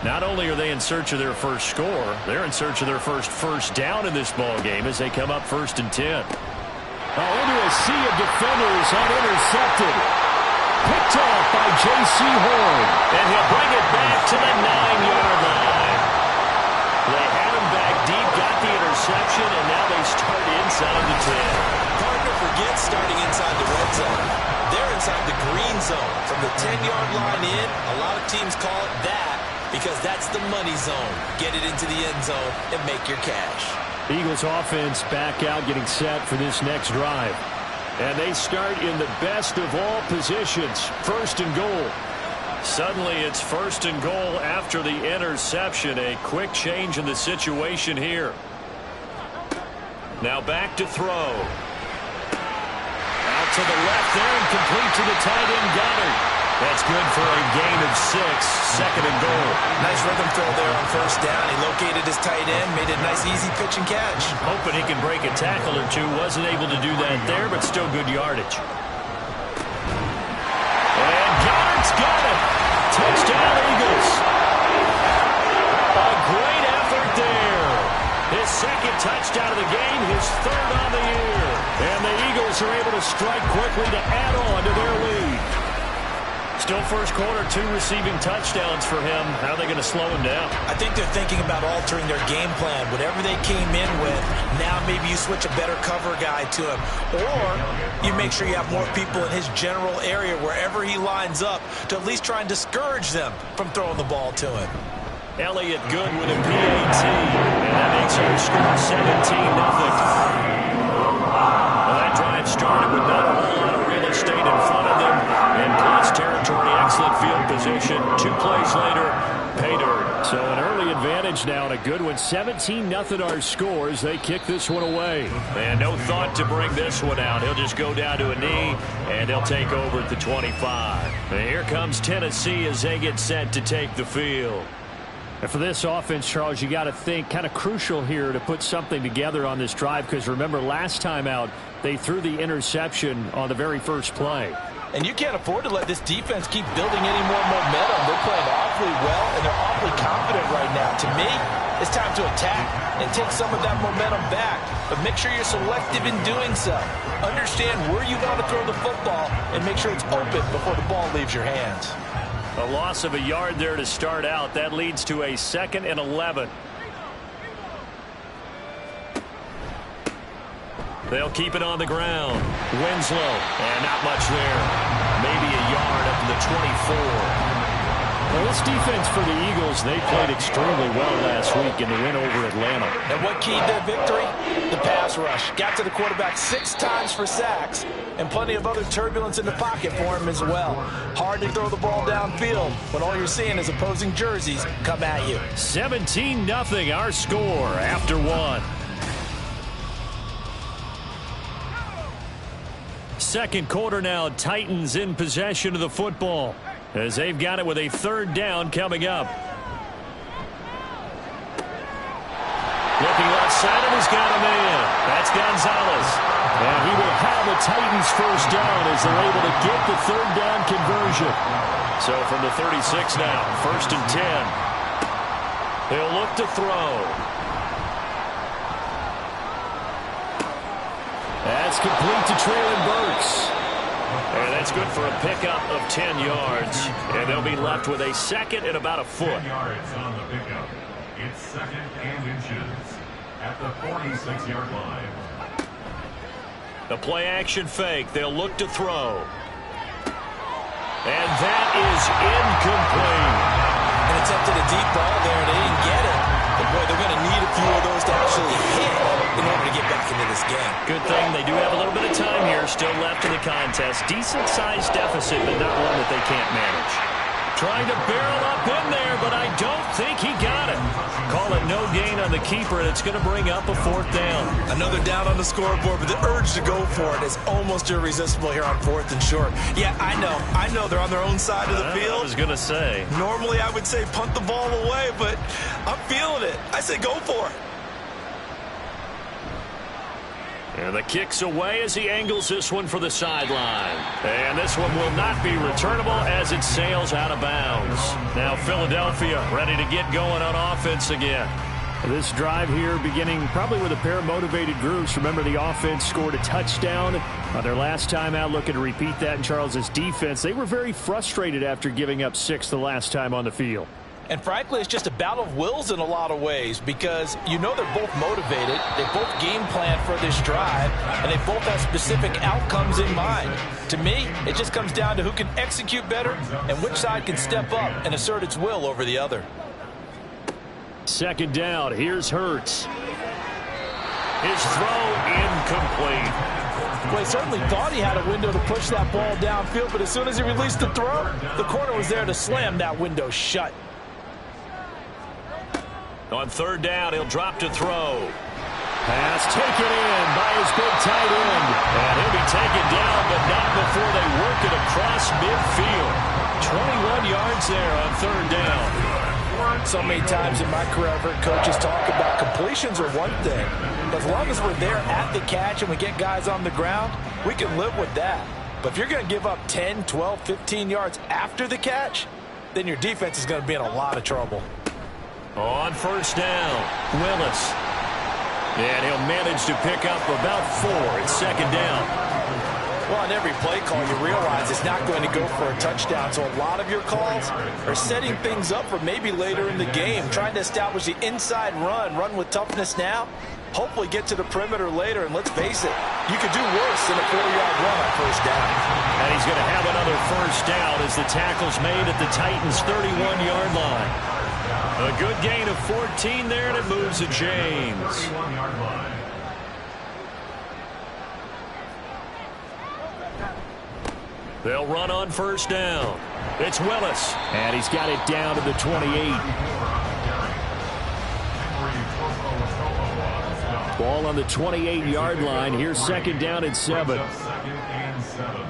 Not only are they in search of their first score, they're in search of their first down in this ball game as they come up 1st and 10. Into a sea of defenders, unintercepted. Picked off by J.C. Horn. And he'll bring it back to the 9-yard line. They had him back deep, got the interception, and now they start inside the 10. Hard to forget starting inside the red zone. They're inside the green zone. From the 10-yard line in, a lot of teams call it that because that's the money zone. Get it into the end zone and make your cash. Eagles offense back out getting set for this next drive. And they start in the best of all positions, 1st and goal. Suddenly it's 1st and goal after the interception. A quick change in the situation here. Now back to throw. Out to the left there and complete to the tight end Goddard. That's good for a gain of 6, 2nd and goal. Nice rhythm throw there on 1st down. He located his tight end, made a nice easy pitch and catch. Hoping he can break a tackle or two. Wasn't able to do that there, but still good yardage. And Goddard's got it. Touchdown, Eagles. A great effort there. His 2nd touchdown of the game, his 3rd on the year. And the Eagles are able to strike quickly to add on to their lead. Still first quarter, 2 receiving touchdowns for him. How are they going to slow him down? I think they're thinking about altering their game plan. Whatever they came in with, now maybe you switch a better cover guy to him. Or you make sure you have more people in his general area wherever he lines up to at least try and discourage them from throwing the ball to him. Elliott good with a PAT. And that makes our score 17-0. Well, that drive started with not a whole lot of real estate in front of them. And plus territory, excellent field position. 2 plays later, pay dirt. So an early advantage now and a good one. 17-0 our scores. They kick this one away. And no thought to bring this one out. He'll just go down to a knee, and he'll take over at the 25. And here comes Tennessee as they get set to take the field. And for this offense, Charles, you got to think kind of crucial here to put something together on this drive because remember last time out they threw the interception on the very first play. And you can't afford to let this defense keep building any more momentum. They're playing awfully well, and they're awfully confident right now. To me, it's time to attack and take some of that momentum back. But make sure you're selective in doing so. Understand where you want to throw the football and make sure it's open before the ball leaves your hands. A loss of a yard there to start out. That leads to a 2nd and 11. They'll keep it on the ground. Winslow, and not much there. Maybe a yard up to the 24. Well, this defense for the Eagles, they played extremely well last week in the win over Atlanta. And what keyed their victory? The pass rush. Got to the quarterback 6 times for sacks, and plenty of other turbulence in the pocket for him as well. Hard to throw the ball downfield when all you're seeing is opposing jerseys come at you. 17-0 our score after 1. Second quarter now, Titans in possession of the football as they've got it with a 3rd down coming up. Looking left side, and he's got a man. That's Gonzalez. And he will have the Titans 1st down as they're able to get the 3rd down conversion. So from the 36 now, 1st and 10. He'll look to throw. That's complete to Traylon Burks. And that's good for a pickup of 10 yards. And they'll be left with a 2nd and about a foot. 10 yards on the pickup. It's second and inches at the 46-yard line. The play action fake. They'll look to throw. And that is incomplete. And attempted a deep ball there, and they didn't get it. But, boy, they're going to need a few of those to actually hit in order to get back into this game. Good thing they do have a little bit of time here still left in the contest. Decent-sized deficit, but not one that they can't manage. Trying to barrel up in there, but I don't think he got it. Call it no gain on the keeper, and it's going to bring up a 4th down. Another down on the scoreboard, but the urge to go for it is almost irresistible here on 4th and short. Yeah, I know they're on their own side of the field. I was going to say. Normally I would say punt the ball away, but I'm feeling it. I say go for it. And the kick's away as he angles this one for the sideline. And this one will not be returnable as it sails out of bounds. Now Philadelphia ready to get going on offense again. This drive here beginning probably with a pair of motivated groups. Remember, the offense scored a touchdown on their last time out, looking to repeat that in Charles' defense. They were very frustrated after giving up 6 the last time on the field. And frankly, it's just a battle of wills in a lot of ways because you know they're both motivated, they both game plan for this drive, and they both have specific outcomes in mind. To me, it just comes down to who can execute better and which side can step up and assert its will over the other. 2nd down, here's Hurts. His throw incomplete. Well, he certainly thought he had a window to push that ball downfield, but as soon as he released the throw, the corner was there to slam that window shut. On 3rd down, he'll drop to throw. Pass taken in by his big tight end. And he'll be taken down, but not before they work it across midfield. 21 yards there on 3rd down. So many times in my career, I've heard coaches talk about completions are one thing. But as long as we're there at the catch and we get guys on the ground, we can live with that. But if you're going to give up 10, 12, 15 yards after the catch, then your defense is going to be in a lot of trouble. On 1st down, Willis. And he'll manage to pick up about 4. It's 2nd down. Well, on every play call, you realize it's not going to go for a touchdown. So a lot of your calls are setting things up for maybe later in the game, trying to establish the inside run with toughness now, hopefully get to the perimeter later. And let's face it, you could do worse than a 4-yard run on 1st down. And he's going to have another 1st down as the tackle's made at the Titans' 31-yard line. A good gain of 14 there, and it moves to James. They'll run on 1st down. It's Willis. And he's got it down to the 28. Ball on the 28-yard line. Here's 2nd down and 7. 2nd and 7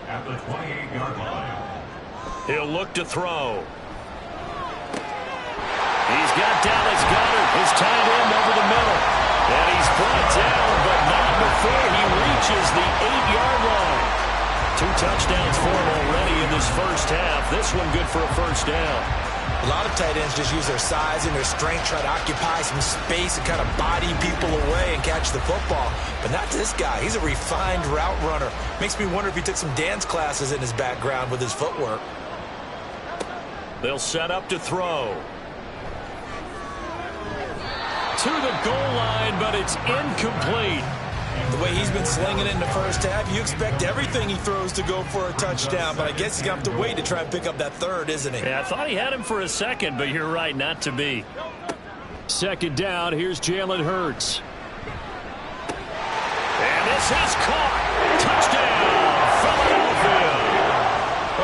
at the 28-yard line. He'll look to throw. He's got Dallas Goedert, his tight end, over the middle. And he's brought down, but not before he reaches the 8-yard line. 2 touchdowns for him already in this 1st half. This one good for a 1st down. A lot of tight ends just use their size and their strength, try to occupy some space and kind of body people away and catch the football. But not this guy. He's a refined route runner. Makes me wonder if he took some dance classes in his background with his footwork. They'll set up to throw. To the goal line, but it's incomplete. The way he's been slinging it in the 1st half, you expect everything he throws to go for a touchdown, but I guess he's going to have to wait to try and pick up that 3rd, isn't he? Yeah, I thought he had him for a second, but you're right, not to be. 2nd down, here's Jalen Hurts. And this is caught. Touchdown, Philadelphia.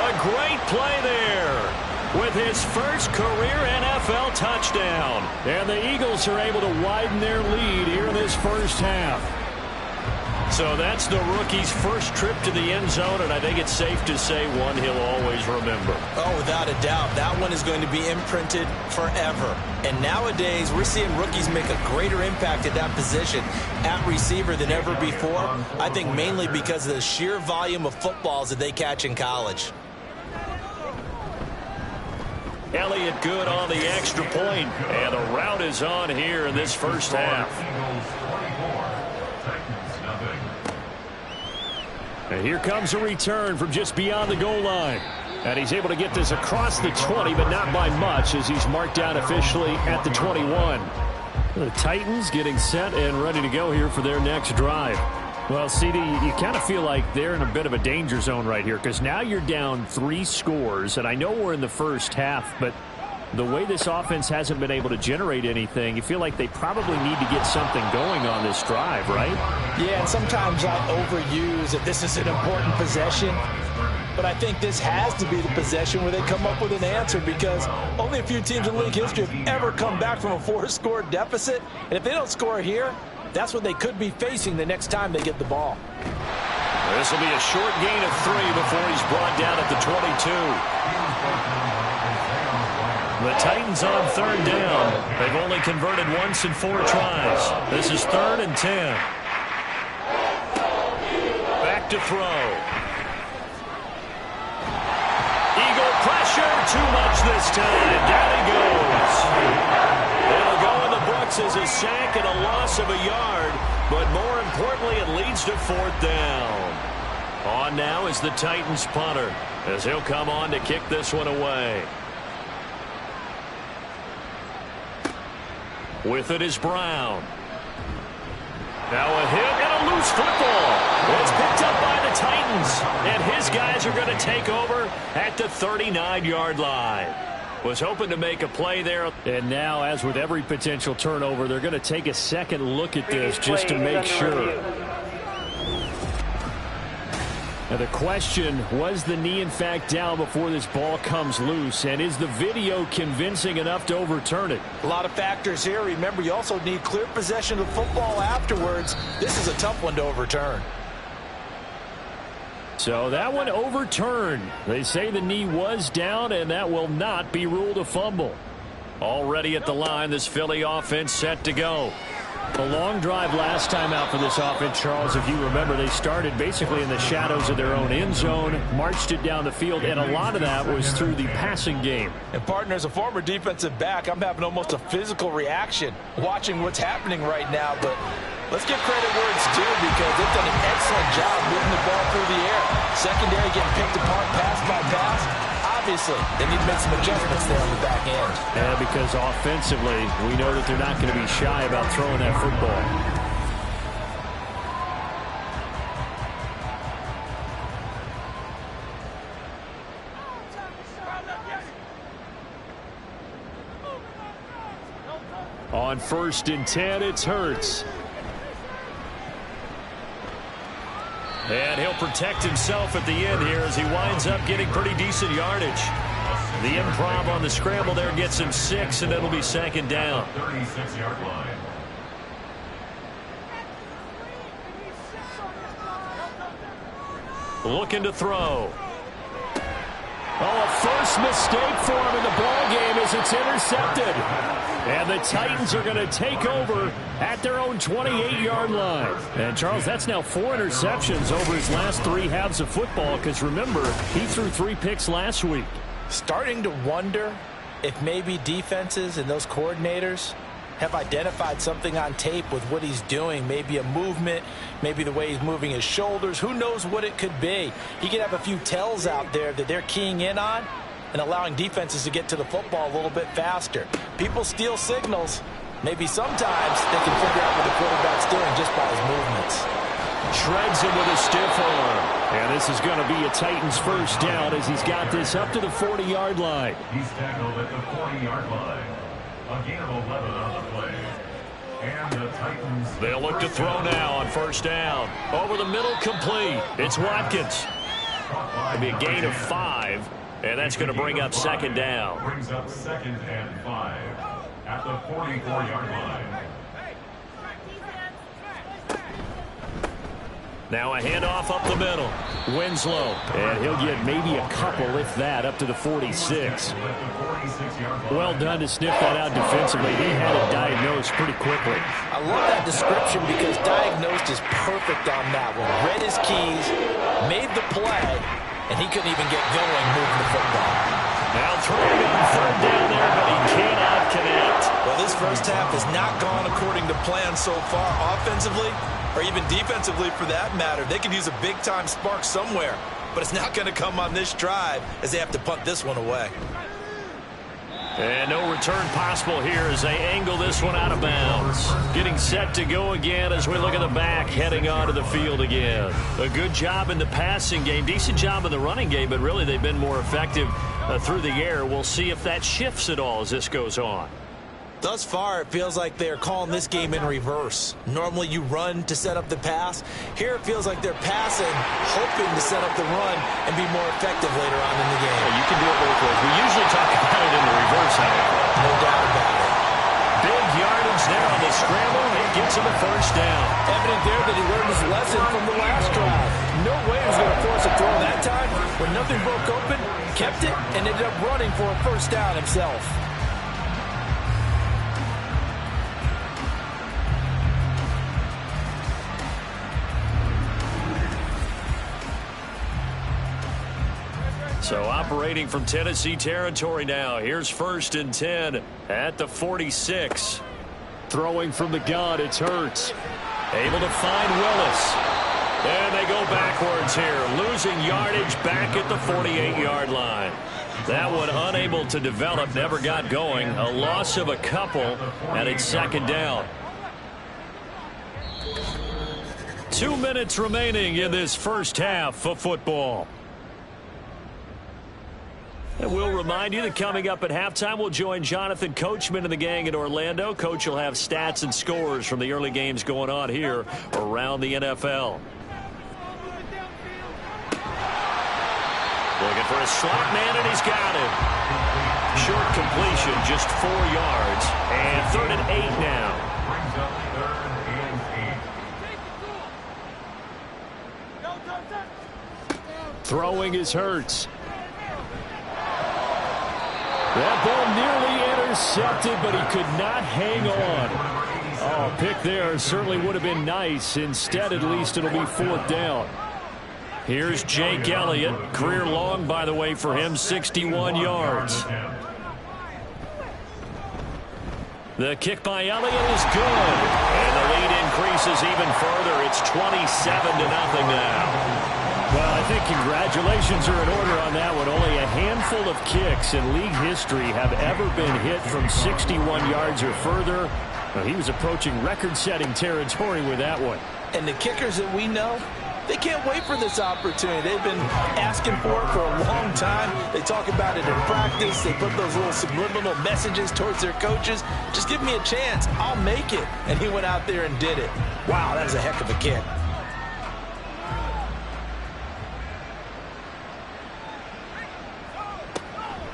A great play there with his first career NFL touchdown. And the Eagles are able to widen their lead here in this 1st half. So that's the rookie's first trip to the end zone, and I think it's safe to say one he'll always remember. Oh, without a doubt. That one is going to be imprinted forever. And nowadays, we're seeing rookies make a greater impact at that position at receiver than ever before. I think mainly because of the sheer volume of footballs that they catch in college. Elliott good on the extra point, and the route is on here in this 1st half. And here comes a return from just beyond the goal line. And he's able to get this across the 20, but not by much, as he's marked down officially at the 21. The Titans getting set and ready to go here for their next drive. Well, CD, you kind of feel like they're in a bit of a danger zone right here, because now you're down 3 scores, and I know we're in the first half, but the way this offense hasn't been able to generate anything, you feel like they probably need to get something going on this drive, right? Yeah, and sometimes I overuse that this is an important possession. But I think this has to be the possession where they come up with an answer, because only a few teams in league history have ever come back from a 4-score deficit. And if they don't score here, that's what they could be facing the next time they get the ball. This will be a short gain of 3 before he's brought down at the 22. The Titans on 3rd down. They've only converted once in 4 tries. This is 3rd and 10. Back to throw. Eagle pressure, too much this time. Down he goes. It'll go in the books as a sack and a loss of a yard, but more importantly, it leads to 4th down. On now is the Titans punter, as he'll come on to kick this one away. With it is Brown. Now a hit and a loose football. It's picked up by the Titans, and his guys are going to take over at the 39-yard line. Was hoping to make a play there. And now, as with every potential turnover, they're going to take a second look at this just to make sure. Now the question, was the knee in fact down before this ball comes loose, and is the video convincing enough to overturn it? A lot of factors here. Remember, you also need clear possession of the football afterwards. This is a tough one to overturn. So that one overturned. They say the knee was down, and that will not be ruled a fumble. Already at the line, this Philly offense set to go. A long drive last time out for this offense, Charles. If you remember, they started basically in the shadows of their own end zone, marched it down the field, and a lot of that was through the passing game. And, partner, as a former defensive back, I'm having almost a physical reaction watching what's happening right now. But let's give credit where it's due, because they've done an excellent job moving the ball through the air. Secondary getting picked apart pass by pass. Obviously, they need to make some adjustments there on the back end. Yeah, because offensively, we know that they're not going to be shy about throwing that football. On 1st and 10, it's Hurts. And he'll protect himself at the end here as he winds up getting pretty decent yardage. The improv on the scramble there gets him 6, and it'll be 2nd down. 36-yard line. Looking to throw. Oh, a first mistake for him in the ball game as it's intercepted. And the Titans are going to take over at their own 28-yard line. And, Charles, that's now 4 interceptions over his last 3 halves of football, because, remember, he threw 3 picks last week. Starting to wonder if maybe defenses and those coordinators have identified something on tape with what he's doing. Maybe a movement, maybe the way he's moving his shoulders. Who knows what it could be? He could have a few tells out there that they're keying in on and allowing defenses to get to the football a little bit faster. People steal signals. Maybe sometimes they can figure out what the quarterback's doing just by his movements. Shreds him with a stiff arm. And this is going to be a Titans 1st down as he's got this up to the 40-yard line. He's tackled at the 40-yard line. A gain of 11 on the play. And the Titans... They'll look to throw now on 1st down. Over the middle, complete. It's Watkins. It'll be a gain of 5, and that's going to bring up 2nd down. Brings up 2nd and 5 at the 44-yard line. Now a handoff up the middle. Winslow. And he'll get maybe a couple, if that, up to the 46. Well done to sniff that out defensively. He had it diagnosed pretty quickly. I love that description, because diagnosed is perfect on that one. Read his keys, made the play, and he couldn't even get going moving the football. Now throwing on 3rd down there, but he cannot connect. Well, this first half has not gone according to plan so far offensively, or even defensively for that matter. They could use a big-time spark somewhere. but it's not going to come on this drive as they have to punt this one away. And no return possible here as they angle this one out of bounds. Getting set to go again as we look at the back heading onto the field again. A good job in the passing game, decent job in the running game, but really they've been more effective through the air. We'll see if that shifts at all as this goes on. Thus far, it feels like they're calling this game in reverse. Normally you run to set up the pass. Here it feels like they're passing, hoping to set up the run and be more effective later on in the game. You can do it both ways. We usually talk about it in the reverse, however. No doubt about it. Big yardage there on the scramble. It gets him a first down. Evident there that he learned his lesson from the last drive. No way he was going to force a throw that time. When nothing broke open, kept it, and ended up running for a first down himself. So operating from Tennessee territory now. Here's 1st and 10 at the 46. Throwing from the gun, it's Hurts. Able to find Willis. And they go backwards here. Losing yardage back at the 48-yard line. That one unable to develop, never got going. A loss of a couple, and it's 2nd down. 2 minutes remaining in this first half of football. And we'll remind you that coming up at halftime, we'll join Jonathan Coachman and the gang in Orlando. Coach will have stats and scores from the early games going on here around the NFL. Looking for a slot man, and he's got it. Short completion, just 4 yards. And 3rd and 8 now. Throwing is Hurts. That ball nearly intercepted, but he could not hang on. Oh, pick there certainly would have been nice. Instead, at least it'll be 4th down. Here's Jake Elliott. Career long, by the way, for him, 61 yards. The kick by Elliott is good. And the lead increases even further. It's 27-0 now. Well, I think congratulations are in order on that one. Only a handful of kicks in league history have ever been hit from 61 yards or further. Well, he was approaching record-setting territory with that one. And the kickers that we know, they can't wait for this opportunity. They've been asking for it for a long time. They talk about it in practice. They put those little subliminal messages towards their coaches. Just give me a chance. I'll make it. And he went out there and did it. Wow, that was a heck of a kick.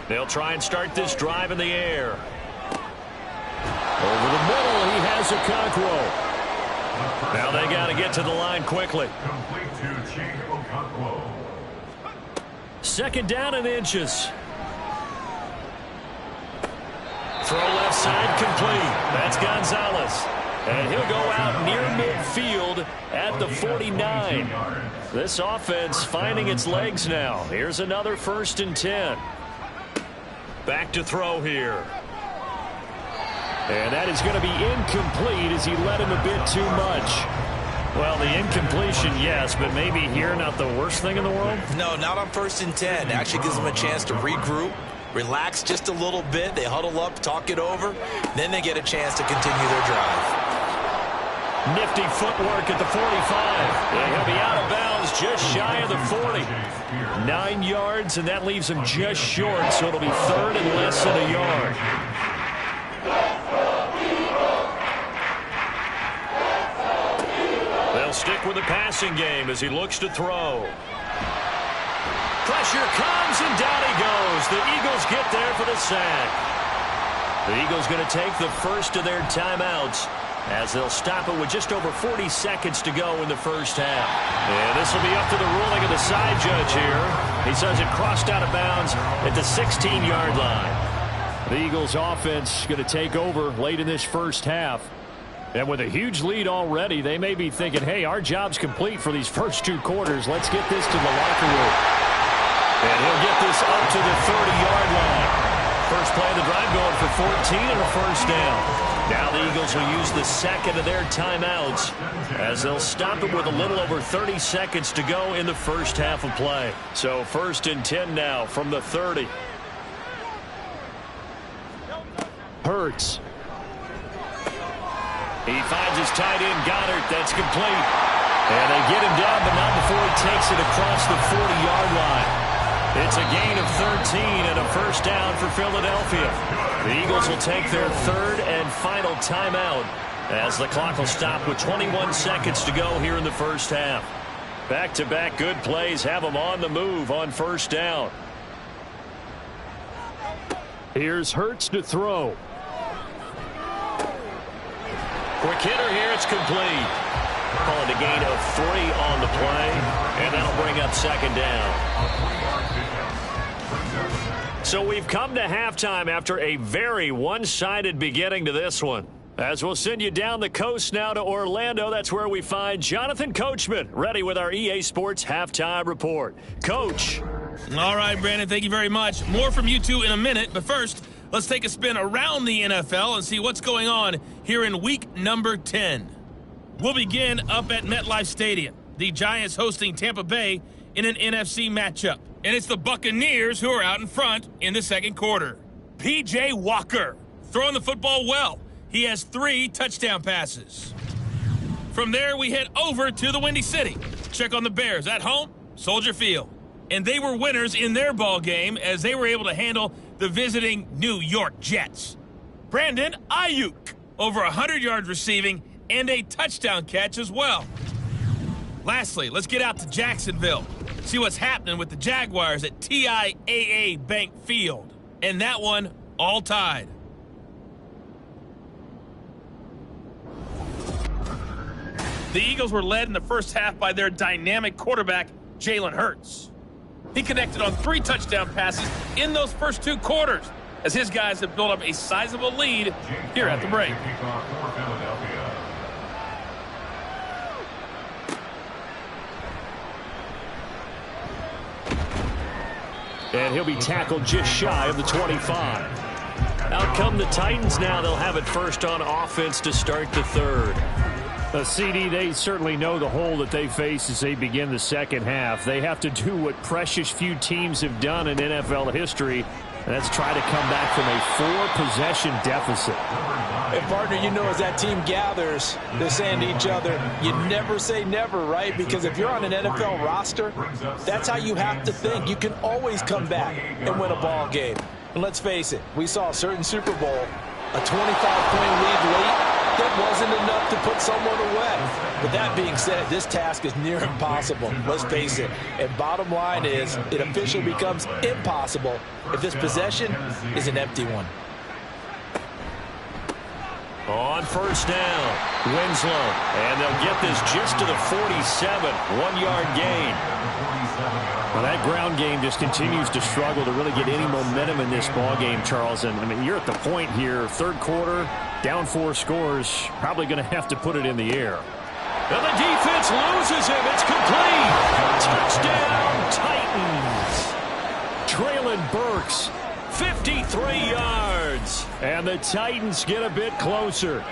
They'll try and start this drive in the air. Over the middle, he has a Okonkwo. Now they got to get to the line quickly. Complete to Chig Okonkwo. 2nd down and inches. Throw left side complete. That's Gonzalez. And he'll go out near midfield at the 49. This offense finding its legs now. Here's another 1st and 10. Back to throw here. And that is going to be incomplete as he led him a bit too much. Well, the incompletion, yes, but maybe here not the worst thing in the world? No, not on 1st and 10. It actually gives them a chance to regroup, relax just a little bit. They huddle up, talk it over. Then they get a chance to continue their drive. Nifty footwork at the 45. And he'll be out of bounds just shy of the 40. 9 yards, and that leaves him just short, so it'll be 3rd and less than a yard. They'll stick with the passing game as he looks to throw. Pressure comes, and down he goes. The Eagles get there for the sack. The Eagles going to take the first of their timeouts as they'll stop it with just over 40 seconds to go in the first half. And this will be up to the ruling of the side judge here. He says it crossed out of bounds at the 16-yard line. The Eagles offense going to take over late in this first half. And with a huge lead already, they may be thinking, hey, our job's complete for these first 2 quarters. Let's get this to the locker room. And he'll get this up to the 30-yard line. first play of the drive, going for 14 and a first down. Now the Eagles will use the second of their timeouts as they'll stop it with a little over 30 seconds to go in the first half of play. So 1st and 10 now from the 30. Hurts. He finds his tight end, Goddard. That's complete. And they get him down, but not before he takes it across the 40-yard line. It's a gain of 13 and a first down for Philadelphia. The Eagles will take their 3rd and final timeout as the clock will stop with 21 seconds to go here in the first half. Back-to-back good plays have them on the move on first down. Here's Hurts to throw. Quick hitter here, it's complete. Call it a gain of 3 on the play, and that'll bring up 2nd down. So we've come to halftime after a very one-sided beginning to this one. As we'll send you down the coast now to Orlando, that's where we find Jonathan Coachman, ready with our EA Sports Halftime Report. Coach. All right, Brandon, thank you very much. More from you two in a minute, but first, let's take a spin around the NFL and see what's going on here in week number 10. We'll begin up at MetLife Stadium. The Giants hosting Tampa Bay in an NFC matchup. And it's the Buccaneers who are out in front in the second quarter. P.J. Walker throwing the football well. He has 3 touchdown passes. From there, we head over to the Windy City. Check on the Bears at home, Soldier Field. And they were winners in their ball game as they were able to handle the visiting New York Jets. Brandon Ayuk, over 100 yards receiving and a touchdown catch as well. Lastly, let's get out to Jacksonville. See what's happening with the Jaguars at TIAA Bank Field. And that one all tied. The Eagles were led in the first half by their dynamic quarterback, Jalen Hurts. He connected on 3 touchdown passes in those first 2 quarters, as his guys have built up a sizable lead here at the break. And he'll be tackled just shy of the 25. Out come the Titans now. They'll have it first on offense to start the 3rd. CD, they certainly know the hole that they face as they begin the second half. They have to do what precious few teams have done in NFL history, and that's try to come back from a 4-possession deficit. And, partner, you know, as that team gathers, they're saying to each other, you never say never, right? Because if you're on an NFL roster, that's how you have to think. You can always come back and win a ball game. And let's face it, we saw a certain Super Bowl, a 25-point lead late. That wasn't enough to put someone away. But that being said, this task is near impossible. Let's face it. And bottom line is, it officially becomes impossible if this possession is an empty one. On first down, Winslow. And they'll get this just to the 47. 1-yard gain. Well, that ground game just continues to struggle to really get any momentum in this ball game, Charles. And I mean, you're at the point here, 3rd quarter, down 4 scores, probably going to have to put it in the air. And the defense loses him. It's complete. Touchdown, Titans. Traylon Burks, 53 yards. and the Titans get a bit closer.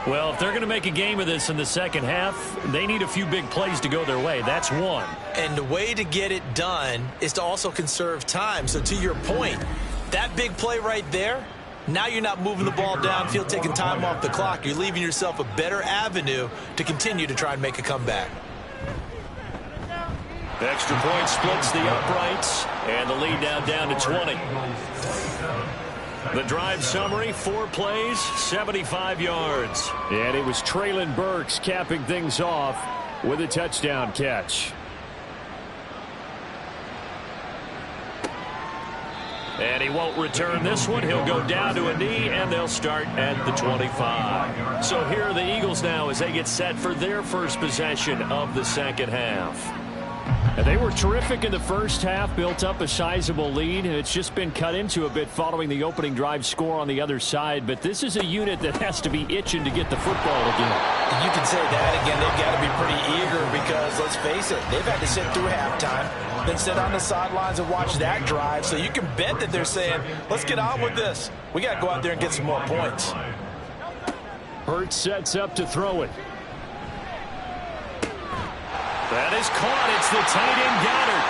Well, if they're going to make a game of this in the second half, they need a few big plays to go their way. That's one. And the way to get it done is to also conserve time. So to your point, that big play right there, now you're not moving the ball downfield, taking time off the clock. You're leaving yourself a better avenue to continue to try and make a comeback. Extra point splits the uprights, and the lead now down to 20. The drive summary, 4 plays, 75 yards. And it was Traylon Burks capping things off with a touchdown catch. And he won't return this one. He'll go down to a knee, and they'll start at the 25. So here are the Eagles now as they get set for their first possession of the second half. And they were terrific in the first half, built up a sizable lead, and it's just been cut into a bit following the opening drive score on the other side. But this is a unit that has to be itching to get the football again. You can say that again. They've got to be pretty eager because, let's face it, they've had to sit through halftime. then sit on the sidelines and watch that drive. So you can bet that they're saying, let's get on with this. We got to go out there and get some more points. Hurts sets up to throw it. That is caught. It's the tight end Goddard.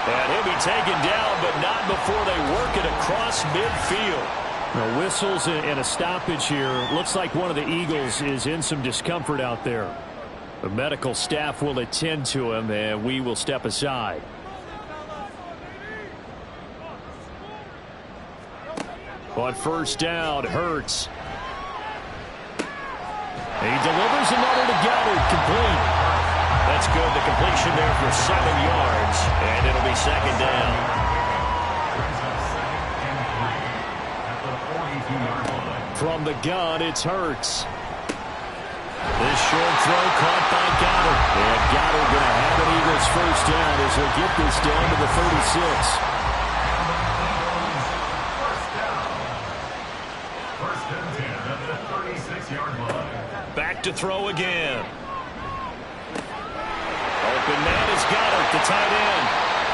And he'll be taken down, but not before they work it across midfield. The whistles and a stoppage here. Looks like one of the Eagles is in some discomfort out there. The medical staff will attend to him, and we will step aside. On first down, Hurts. He delivers another to Goddard, complete. That's good. The completion there for 7 yards, and it'll be second down. From the gun, it's Hurts. This short throw caught by Goddard. And Goddard going to have an Eagles first down as they get this down to the 36. First and 10 at the 36-yard line. Back to throw again. Open man is Goddard, the tight end.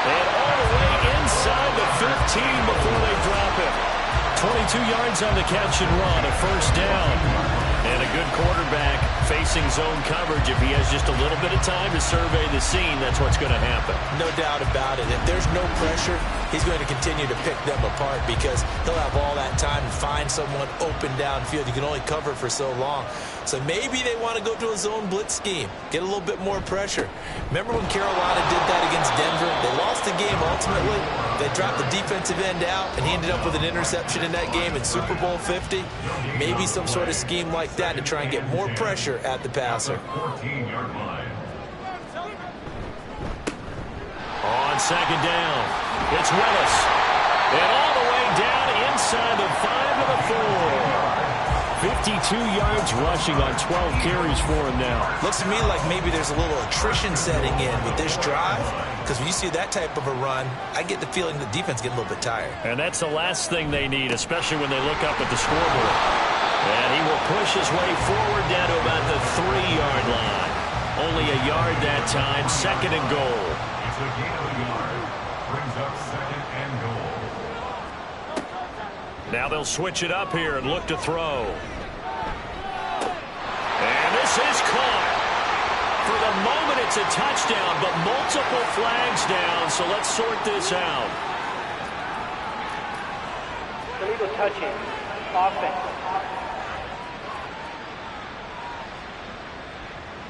And all the way inside the 15 before they drop it. 22 yards on the catch and run, a first down. And a good quarterback facing zone coverage. If he has just a little bit of time to survey the scene, that's what's going to happen. No doubt about it. If there's no pressure, he's going to continue to pick them apart because he'll have all that time to find someone open downfield. You can only cover for so long. So maybe they want to go to a zone blitz scheme, get a little bit more pressure. Remember when Carolina did that against Denver? They lost the game ultimately. They dropped the defensive end out, and he ended up with an interception in that game in Super Bowl 50. Maybe some sort of scheme like that to try and get more pressure at the passer. 14-yard line. On second down, it's Willis. And all the way down inside the 5 to the 4. 52 yards rushing on 12 carries for him now. Looks to me like maybe there's a little attrition setting in with this drive, because when you see that type of a run, I get the feeling the defense getting a little bit tired. And that's the last thing they need, especially when they look up at the scoreboard. And he will push his way forward down to about the 3-yard line. Only a yard that time, second and goal. It's a gain of a yard. Brings up second and goal. Now they'll switch it up here and look to throw. And this is caught. For the moment, it's a touchdown, but multiple flags down, so let's sort this out. Illegal touching. Offense.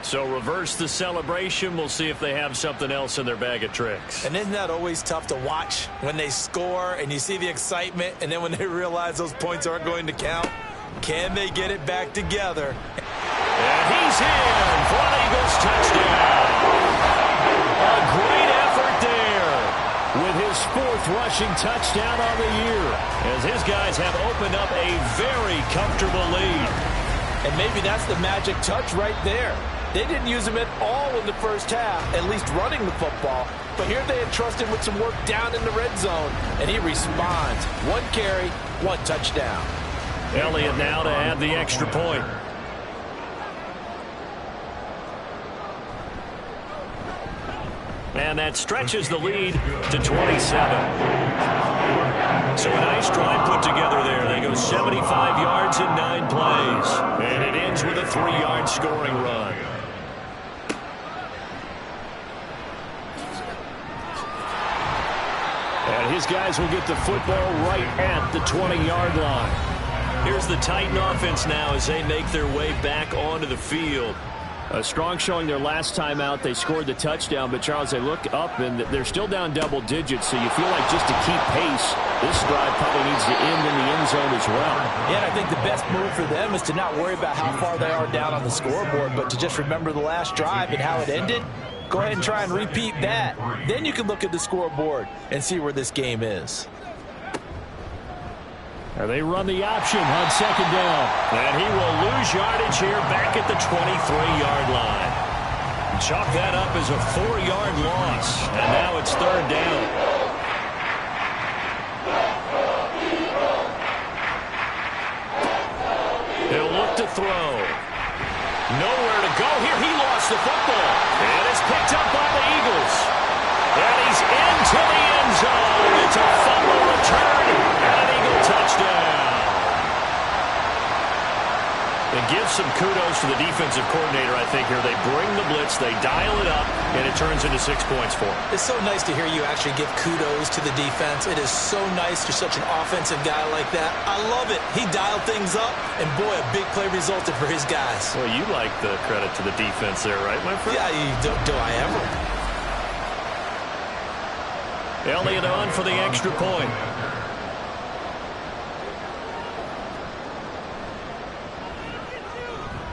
So reverse the celebration. We'll see if they have something else in their bag of tricks. And isn't that always tough to watch when they score and you see the excitement, and then when they realize those points aren't going to count? Can they get it back together? And he's in for an Eagles touchdown. A great effort there with his 4th rushing touchdown on the year, as his guys have opened up a very comfortable lead. And maybe that's the magic touch right there. They didn't use him at all in the first half, at least running the football. But here they entrust him with some work down in the red zone, and he responds. 1 carry, 1 touchdown. Elliott now to add the extra point. And that stretches the lead to 27. So a nice drive put together there. They go 75 yards in 9 plays. And it ends with a 3-yard scoring run. and his guys will get the football right at the 20-yard line. Here's the Titan offense now as they make their way back onto the field. A strong showing their last time out. They scored the touchdown, but, Charles, they look up, and they're still down double digits, so you feel like just to keep pace, this drive probably needs to end in the end zone as well. Yeah, and I think the best move for them is to not worry about how far they are down on the scoreboard, but to just remember the last drive and how it ended. Go ahead and try and repeat that. Then you can look at the scoreboard and see where this game is. And they run the option on second down. And he will lose yardage here back at the 23-yard line. Chalk that up as a 4-yard loss. And now it's third down. He'll look to throw. Nowhere to go here. He lost the football. And it's picked up by the Eagles. And he's to the end zone. It's a fumble return and an Eagle touchdown. And give some kudos to the defensive coordinator, I think, here. They bring the blitz, they dial it up, and it turns into 6 points for them. It's so nice to hear you actually give kudos to the defense. It is so nice you're such an offensive guy like that. I love it. He dialed things up, and boy, a big play resulted for his guys. Well, you like the credit to the defense there, right, my friend? Yeah, do I ever? Elliott on for the extra point.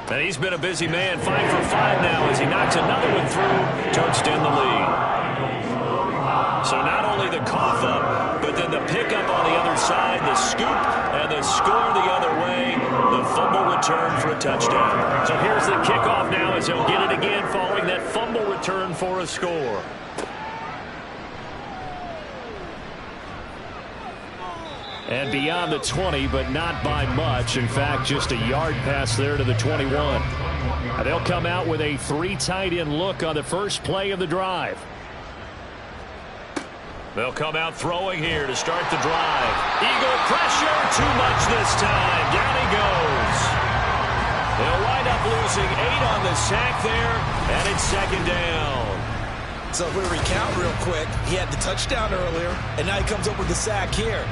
And he's been a busy man, 5 for 5 now as he knocks another one through to extend the lead. So not only the cough up, but then the pickup on the other side, the scoop, and the score the other way, the fumble return for a touchdown. So here's the kickoff now as he'll get it again following that fumble return for a score. And beyond the 20, but not by much. In fact, just a yard pass there to the 21. They'll come out with a 3 tight end look on the first play of the drive. They'll come out throwing here to start the drive. Eagle pressure, too much this time. Down he goes. They'll wind up losing 8 on the sack there, and it's second down. So if we recount real quick, he had the touchdown earlier, and now he comes up with the sack here.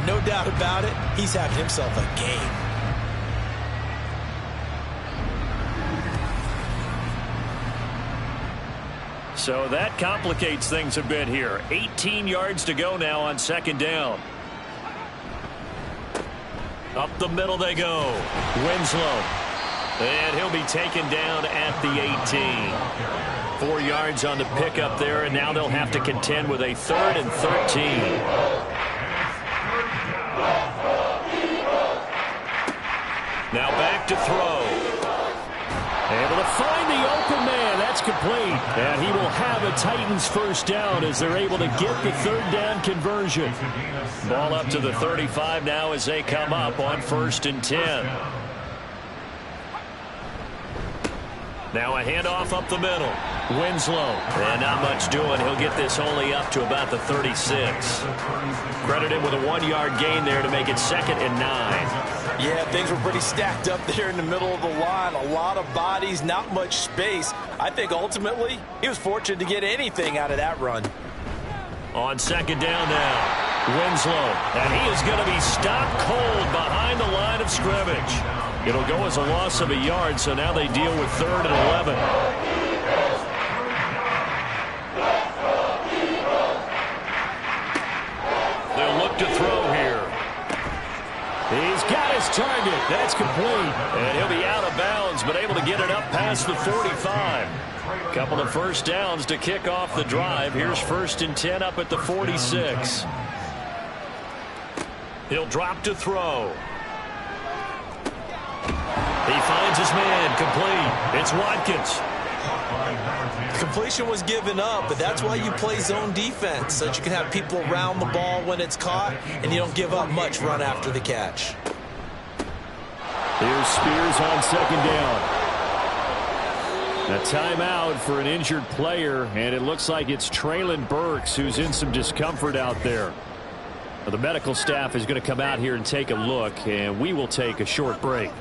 No doubt about it, he's having himself a game. So that complicates things a bit here. 18 yards to go now on second down. Up the middle they go. Winslow. And he'll be taken down at the 18. 4 yards on the pickup there, and now they'll have to contend with a 3rd and 13. Now back to throw. Able to find the open man. That's complete. And he will have a Titans first down as they're able to get the 3rd down conversion. Ball up to the 35 now as they come up on 1st and 10. Now a handoff up the middle. Winslow. And not much doing. He'll get this only up to about the 36. Credited with a 1-yard gain there to make it 2nd and 9. Yeah, things were pretty stacked up there in the middle of the line. A lot of bodies, not much space. I think ultimately he was fortunate to get anything out of that run. On second down now, Winslow. And he is going to be stopped cold behind the line of scrimmage. It'll go as a loss of a yard, so now they deal with 3rd and 11. They'll look to throw here. He's got his target. That's complete. And he'll be out of bounds, but able to get it up past the 45. Couple of first downs to kick off the drive. Here's 1st and 10 up at the 46. He'll drop to throw. He finds his man, complete. It's Watkins. Completion was given up, but that's why you play zone defense, so that you can have people around the ball when it's caught, and you don't give up much run after the catch. Here's Spears on second down. A timeout for an injured player, and it looks like it's Traylon Burks who's in some discomfort out there. The medical staff is going to come out here and take a look, and we will take a short break.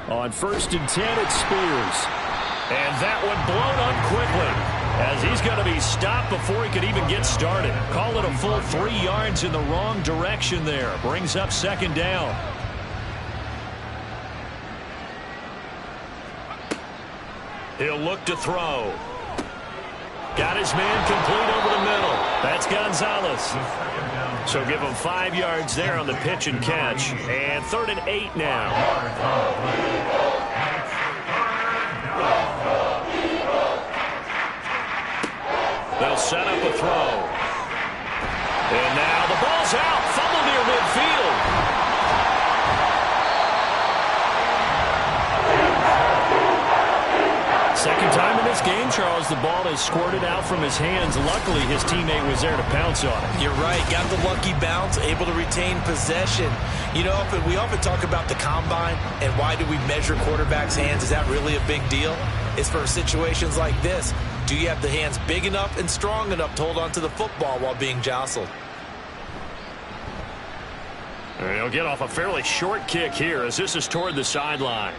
On 1st and 10, it's Spears. And that one blown up quickly as he's going to be stopped before he could even get started. Call it a full 3 yards in the wrong direction there. Brings up second down. He'll look to throw. Got his man complete over the middle. That's Gonzalez. So give him 5 yards there on the pitch and catch. And 3rd and 8 now. They'll set up a throw. And now the ball's out. Fumble near midfield. Second time in this this game, Charles, the ball has squirted out from his hands. Luckily, his teammate was there to pounce on it. You're right. Got the lucky bounce, able to retain possession. You know, we often talk about the combine and why do we measure quarterbacks' hands. Is that really a big deal? It's for situations like this. Do you have the hands big enough and strong enough to hold on to the football while being jostled? He'll get off a fairly short kick here as this is toward the sideline.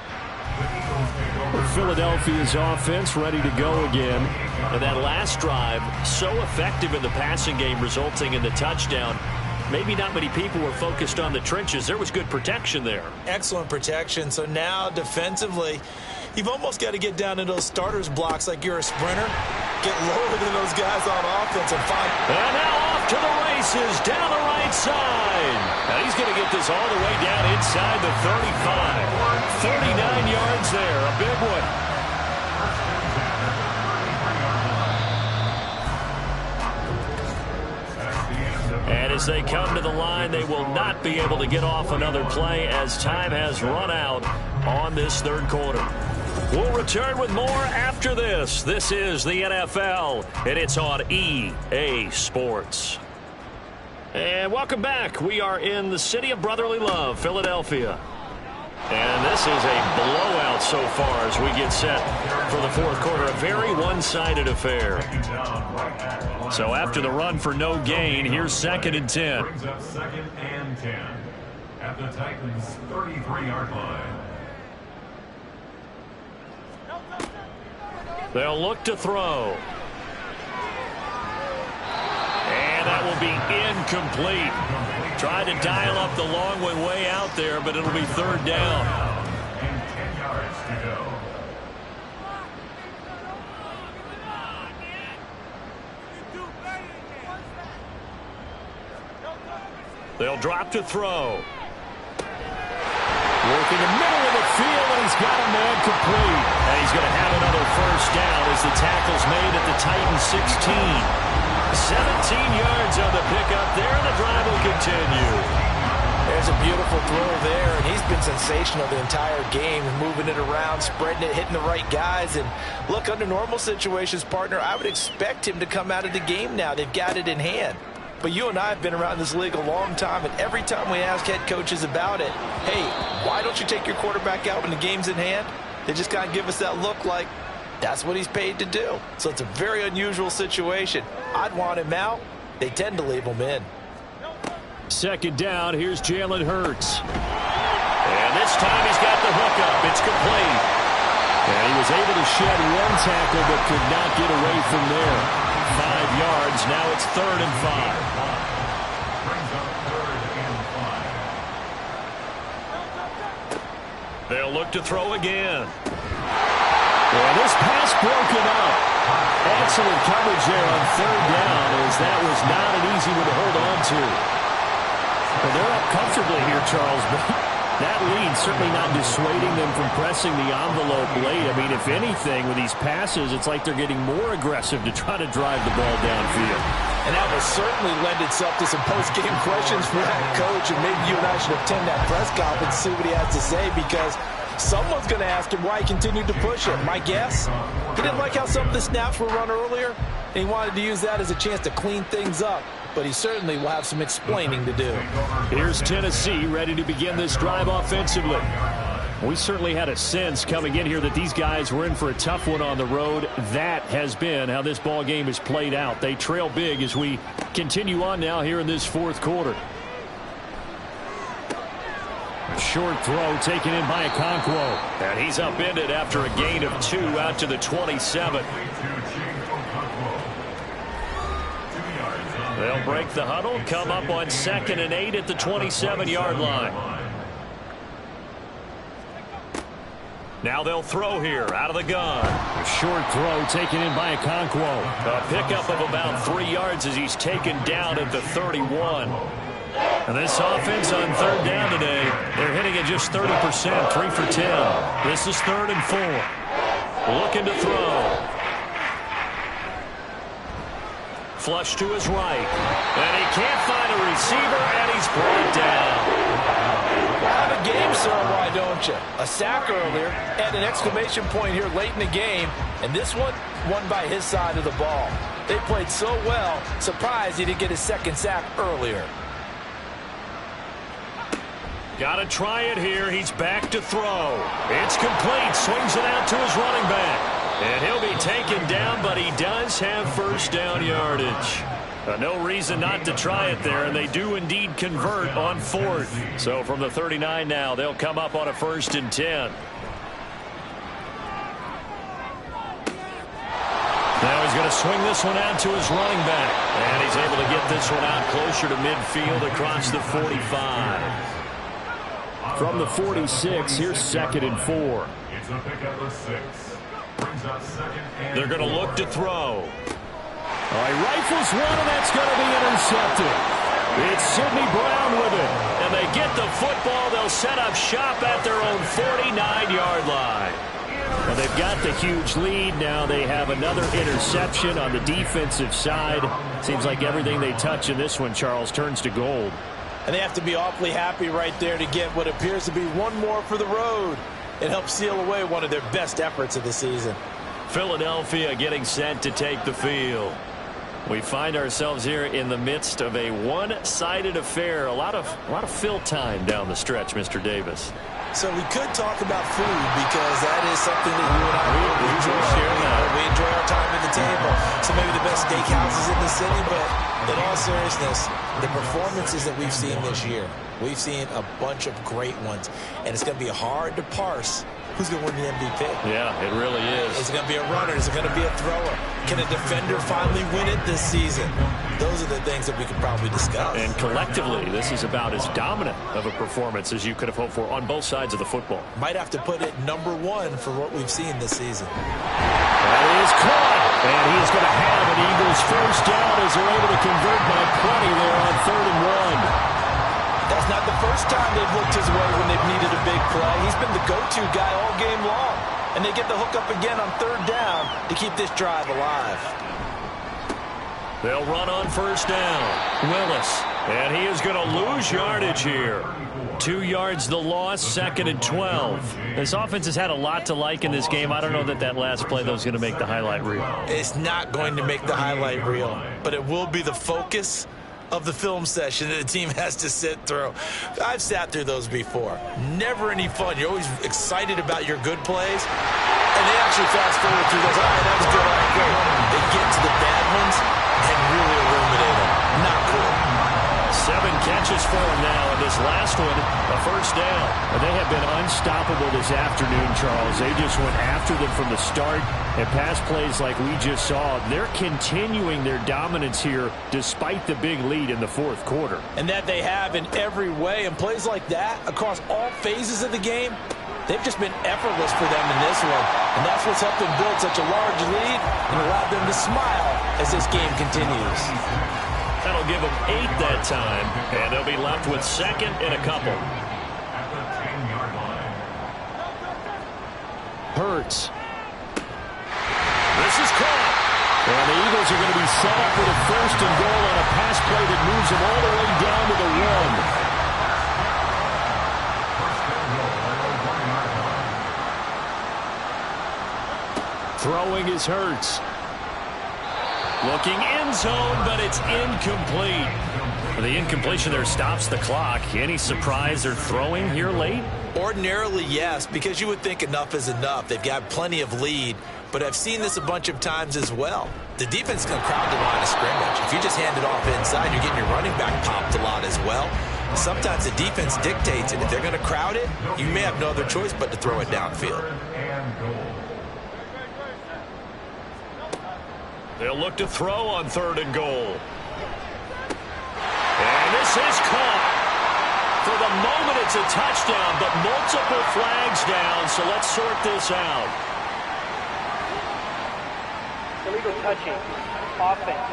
Philadelphia's offense ready to go again. And that last drive, so effective in the passing game, resulting in the touchdown. Maybe not many people were focused on the trenches. There was good protection there. Excellent protection. So now defensively, you've almost got to get down to those starters blocks like you're a sprinter. Get lower than those guys on offense and find. And now off to the races down the right side. Now he's going to get this all the way down inside the 35. 39 yards there, a big one. And as they come to the line, they will not be able to get off another play as time has run out on this third quarter. We'll return with more after this. This is the NFL, and it's on EA Sports. And welcome back. We are in the city of brotherly love, Philadelphia. And this is a blowout so far as we get set for the fourth quarter. A very one-sided affair. So after the run for no gain, here's 2nd and 10. Brings up 2nd and 10 at the Titans' 33-yard line. They'll look to throw. And that will be incomplete. Tried to dial up the long one way out there, but it'll be 3rd down. And 10 yards to go. They'll drop to throw. Working the middle of the field, and he's got a man complete. And he's going to have another first down as the tackle's made at the Titans 16. 17 yards on the pickup there, and the drive will continue. There's a beautiful throw there, and he's been sensational the entire game, moving it around, spreading it, hitting the right guys. And look, under normal situations, partner, I would expect him to come out of the game now. They've got it in hand. But you and I have been around this league a long time, and every time we ask head coaches about it, hey, why don't you take your quarterback out when the game's in hand? They just kind of give us that look like that's what he's paid to do. So it's a very unusual situation. I'd want him out. They tend to leave him in. 2nd down, here's Jalen Hurts. And this time he's got the hookup. It's complete. And he was able to shed one tackle but could not get away from there. 5 yards. Now it's 3rd and 5. Brings up 3rd and 5. They'll look to throw again. And this pass broken up. Excellent coverage there on 3rd down, as that was not an easy one to hold on to. Well, they're up comfortably here, Charles, but that lead certainly not dissuading them from pressing the envelope late. I mean, if anything, with these passes, it's like they're getting more aggressive to try to drive the ball downfield. And that will certainly lend itself to some post-game questions for that coach, and maybe you and I should attend that press conference and see what he has to say, because someone's going to ask him why he continued to push it. My guess, he didn't like how some of the snaps were run earlier, and he wanted to use that as a chance to clean things up. But he certainly will have some explaining to do. Here's Tennessee ready to begin this drive offensively. We certainly had a sense coming in here that these guys were in for a tough one on the road. That has been how this ball game has played out. They trail big as we continue on now here in this 4th quarter. A short throw taken in by Okonkwo. And he's upended after a gain of 2 out to the 27. They'll break the huddle, come up on 2nd and 8 at the 27-yard line. Now they'll throw here out of the gun. A short throw taken in by Okonkwo. A pickup of about 3 yards as he's taken down at the 31. And this offense on 3rd down today, they're hitting at just 30%, 3 for 10. This is 3rd and 4. Looking to throw. Flush to his right. And he can't find a receiver, and he's brought down. The game sir, why don't you? A sack earlier and an exclamation point here late in the game, and this one won by his side of the ball. They played so well, surprised he didn't get his second sack earlier. Got to try it here. He's back to throw. It's complete. Swings it out to his running back. And he'll be taken down, but he does have first down yardage. No reason not to try it there, and they do indeed convert on fourth. So from the 39 now, they'll come up on a 1st and 10. Now he's going to swing this one out to his running back. And he's able to get this one out closer to midfield across the 45. From the 46, here's 2nd and 4. It's a pickup of 6. Brings up 2nd and They're going to look to throw. All right, rifles one, and that's going to be intercepted. It's Sidney Brown with it. And they get the football. They'll set up shop at their own 49-yard line. Well, they've got the huge lead. Now they have another interception on the defensive side. Seems like everything they touch in this one, Charles, turns to gold. And they have to be awfully happy right there to get what appears to be one more for the road. It helps seal away one of their best efforts of the season. Philadelphia getting set to take the field. We find ourselves here in the midst of a one-sided affair. A lot of fill time down the stretch, Mr. Davis. So we could talk about food because that is something that you and I really enjoy. We enjoy our time at the table. So maybe the best steakhouses in the city, but in all seriousness, the performances that we've seen this year, we've seen a bunch of great ones, and it's going to be hard to parse who's going to win the MVP. Yeah, it really is. Is it going to be a runner? Is it going to be a thrower? Can a defender finally win it this season? Those are the things that we could probably discuss. And collectively, this is about as dominant of a performance as you could have hoped for on both sides of the football. Might have to put it number 1 for what we've seen this season. That is caught. And he's going to have an Eagles first down as they're able to convert by plenty there on 3rd and 1. That's not the first time they've looked his way when they've needed a big play. He's been the go-to guy all game long. And they get the hook up again on 3rd down to keep this drive alive. They'll run on first down. Willis. And he is going to lose yardage here. 2 yards the loss, 2nd and 12. This offense has had a lot to like in this game. I don't know that last play, though, is going to make the highlight reel. It's not going to make the highlight reel, but it will be the focus of the film session that the team has to sit through. I've sat through those before. Never any fun. You're always excited about your good plays, and they actually fast forward through those. All right, that was good. All right, great. They get to the bad ones and really illuminate them. Not cool. 7 catches for him now, and this last one, a first down. They have been unstoppable this afternoon, Charles. They just went after them from the start, and pass plays like we just saw. They're continuing their dominance here despite the big lead in the 4th quarter. And that they have in every way, and plays like that across all phases of the game, they've just been effortless for them in this one. And that's what's helped them build such a large lead and allowed them to smile as this game continues. That'll give them 8 that time, and they'll be left with 2nd and a couple. at the 10-yard line. Hurts. This is caught. And the Eagles are going to be set up with a 1st and goal on a pass play that moves them all the way down to the 1. Throwing is Hurts. Looking end zone, but it's incomplete. The incompletion there stops the clock. Any surprise they're throwing here late? Ordinarily, yes, because you would think enough is enough. They've got plenty of lead, but I've seen this a bunch of times as well. The defense can crowd the line of scrimmage. If you just hand it off inside, you're getting your running back popped a lot as well. Sometimes the defense dictates it. If they're going to crowd it, you may have no other choice but to throw it downfield. They'll look to throw on 3rd and goal. And this is caught. For the moment, it's a touchdown, but multiple flags down, so let's sort this out. Illegal touching. Offense.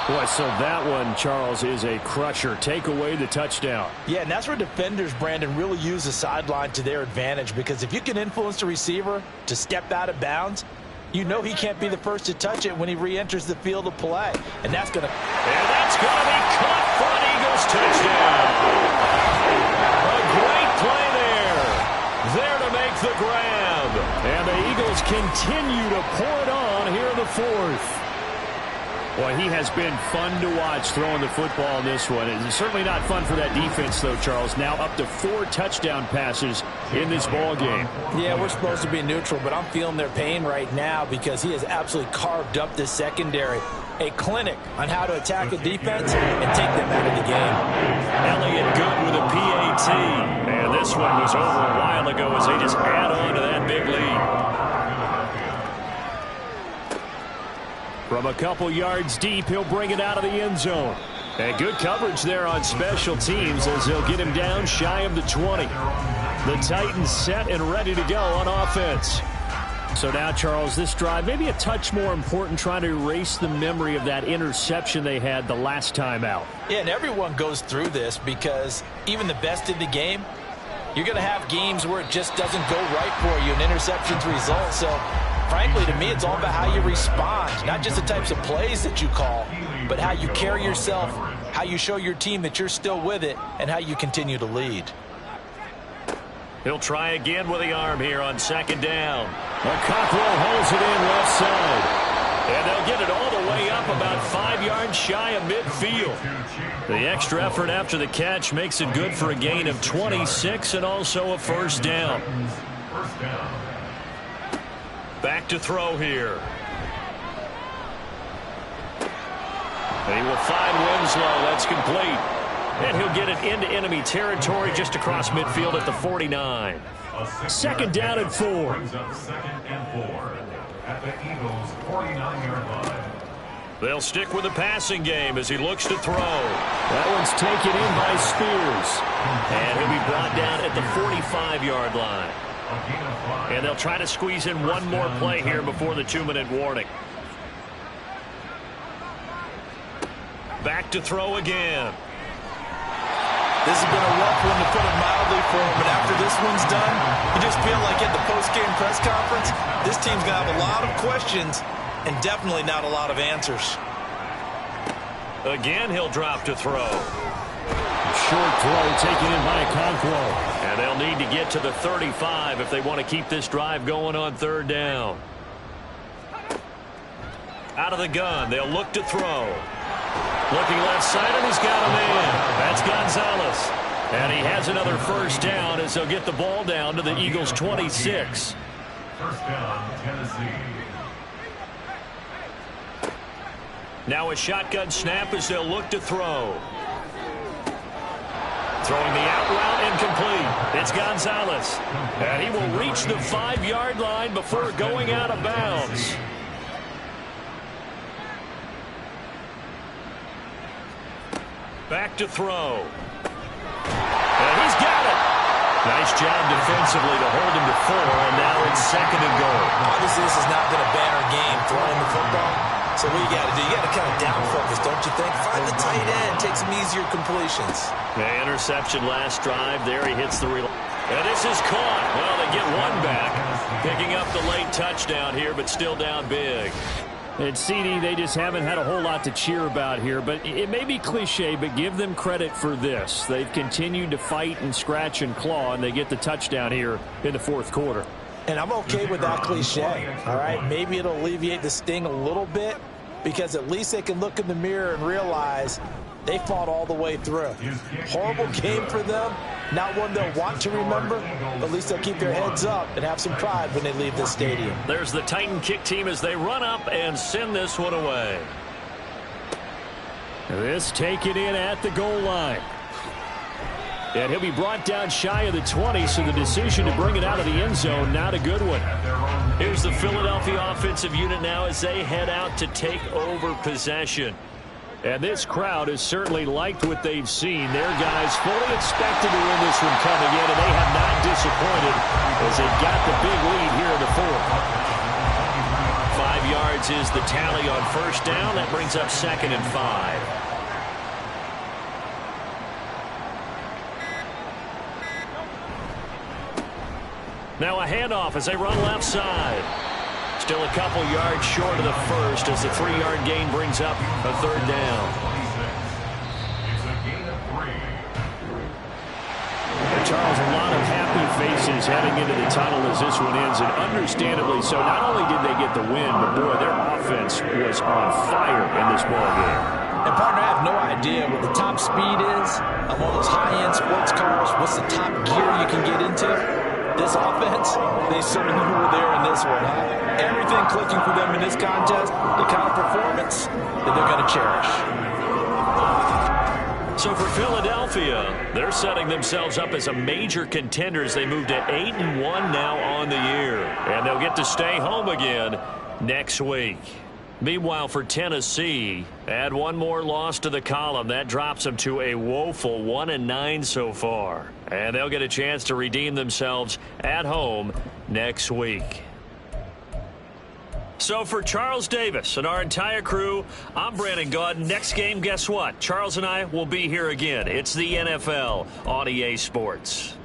Boy, so that one, Charles, is a crusher. Take away the touchdown. Yeah, and that's where defenders, Brandon, really use the sideline to their advantage, because if you can influence the receiver to step out of bounds, you know he can't be the first to touch it when he re-enters the field of play. And that's going to... And that's going to be caught for an Eagles touchdown. A great play there. There to make the grab. And the Eagles continue to pour it on here in the fourth. Boy, he has been fun to watch throwing the football in this one. It's certainly not fun for that defense, though, Charles. Now up to 4 touchdown passes in this ball game. Yeah, we're supposed to be neutral, but I'm feeling their pain right now because he has absolutely carved up this secondary. A clinic on how to attack a defense and take them out of the game. Elliott good with a PAT. And this one was over a while ago as they just add on to that big lead. From a couple yards deep, he'll bring it out of the end zone. And good coverage there on special teams as they'll get him down shy of the 20. The Titans set and ready to go on offense. So now, Charles, this drive maybe a touch more important, trying to erase the memory of that interception they had the last time out. Yeah, and everyone goes through this because even the best in the game, you're going to have games where it just doesn't go right for you, and interceptions result. So, frankly, to me, it's all about how you respond, not just the types of plays that you call, but how you carry yourself, how you show your team that you're still with it, and how you continue to lead. He'll try again with the arm here on second down. Cockrell holds it in left side. And they'll get it all the way up about 5 yards shy of midfield. The extra effort after the catch makes it good for a gain of 26 and also a first down. Back to throw here. And he will find Winslow. That's complete. And he'll get it into enemy territory just across midfield at the 49. Second down and 4. Second and 4 at the Eagles' 49-yard line. They'll stick with the passing game as he looks to throw. That one's taken in by Spears. And he'll be brought down at the 45-yard line. And they'll try to squeeze in one more play here before the 2-minute warning. Back to throw again. This has been a rough one, to put it mildly, for him, but after this one's done, you just feel like at the post-game press conference, this team's going to have a lot of questions and definitely not a lot of answers. Again, he'll drop to throw. Short throw taken in by Okonkwo. And they'll need to get to the 35 if they want to keep this drive going on third down. Out of the gun, they'll look to throw. Looking left side, and he's got a man. That's Gonzalez. And he has another first down as they'll get the ball down to the Eagles' 26. First down, Tennessee. Now a shotgun snap as they'll look to throw. Throwing the out route incomplete. It's Gonzalez. And he will reach the 5-yard line before going out of bounds. Back to throw. And he's got it. Nice job defensively to hold him to 4, and now it's second and goal. Obviously, this has not been a banner game throwing the football. So what you got to do, you got to kind of down focus, don't you think? Find the tight end, take some easier completions. The interception last drive. There he hits the relay. And this is caught. Well, they get one back. Picking up the late touchdown here, but still down big. And CD, they just haven't had a whole lot to cheer about here, but it may be cliche, but give them credit for this. They've continued to fight and scratch and claw, and they get the touchdown here in the fourth quarter. And I'm okay with that cliche, all right? Maybe it'll alleviate the sting a little bit because at least they can look in the mirror and realize they fought all the way through. Horrible game for them. Not one they'll want to remember, but at least they'll keep their heads up and have some pride when they leave this stadium. There's the Titan kick team as they run up and send this one away. This taken in at the goal line. And he'll be brought down shy of the 20, so the decision to bring it out of the end zone, not a good one. Here's the Philadelphia offensive unit now as they head out to take over possession. And this crowd has certainly liked what they've seen. Their guys fully expected to win this one coming in, and they have not disappointed as they've got the big lead here in the fourth. 5 yards is the tally on first down. That brings up second and 5. Now a handoff as they run left side. Still a couple yards short of the first as the 3-yard gain brings up a third down. It's a gain of 3 Charles, a lot of happy faces heading into the tunnel as this one ends, and understandably so. Not only did they get the win, but, boy, their offense was on fire in this ballgame. And, partner, I have no idea what the top speed is on one of those high-end sports cars. What's the top gear you can get into? This offense, they certainly were there in this one, huh? Everything clicking for them in this contest, the kind of performance that they're going to cherish. So for Philadelphia, they're setting themselves up as a major contender as they move to 8-1 now on the year. And they'll get to stay home again next week. Meanwhile, for Tennessee, add one more loss to the column. That drops them to a woeful 1-9 so far. And they'll get a chance to redeem themselves at home next week. So for Charles Davis and our entire crew, I'm Brandon Gaudin. Next game, guess what? Charles and I will be here again. It's the NFL on EA Sports.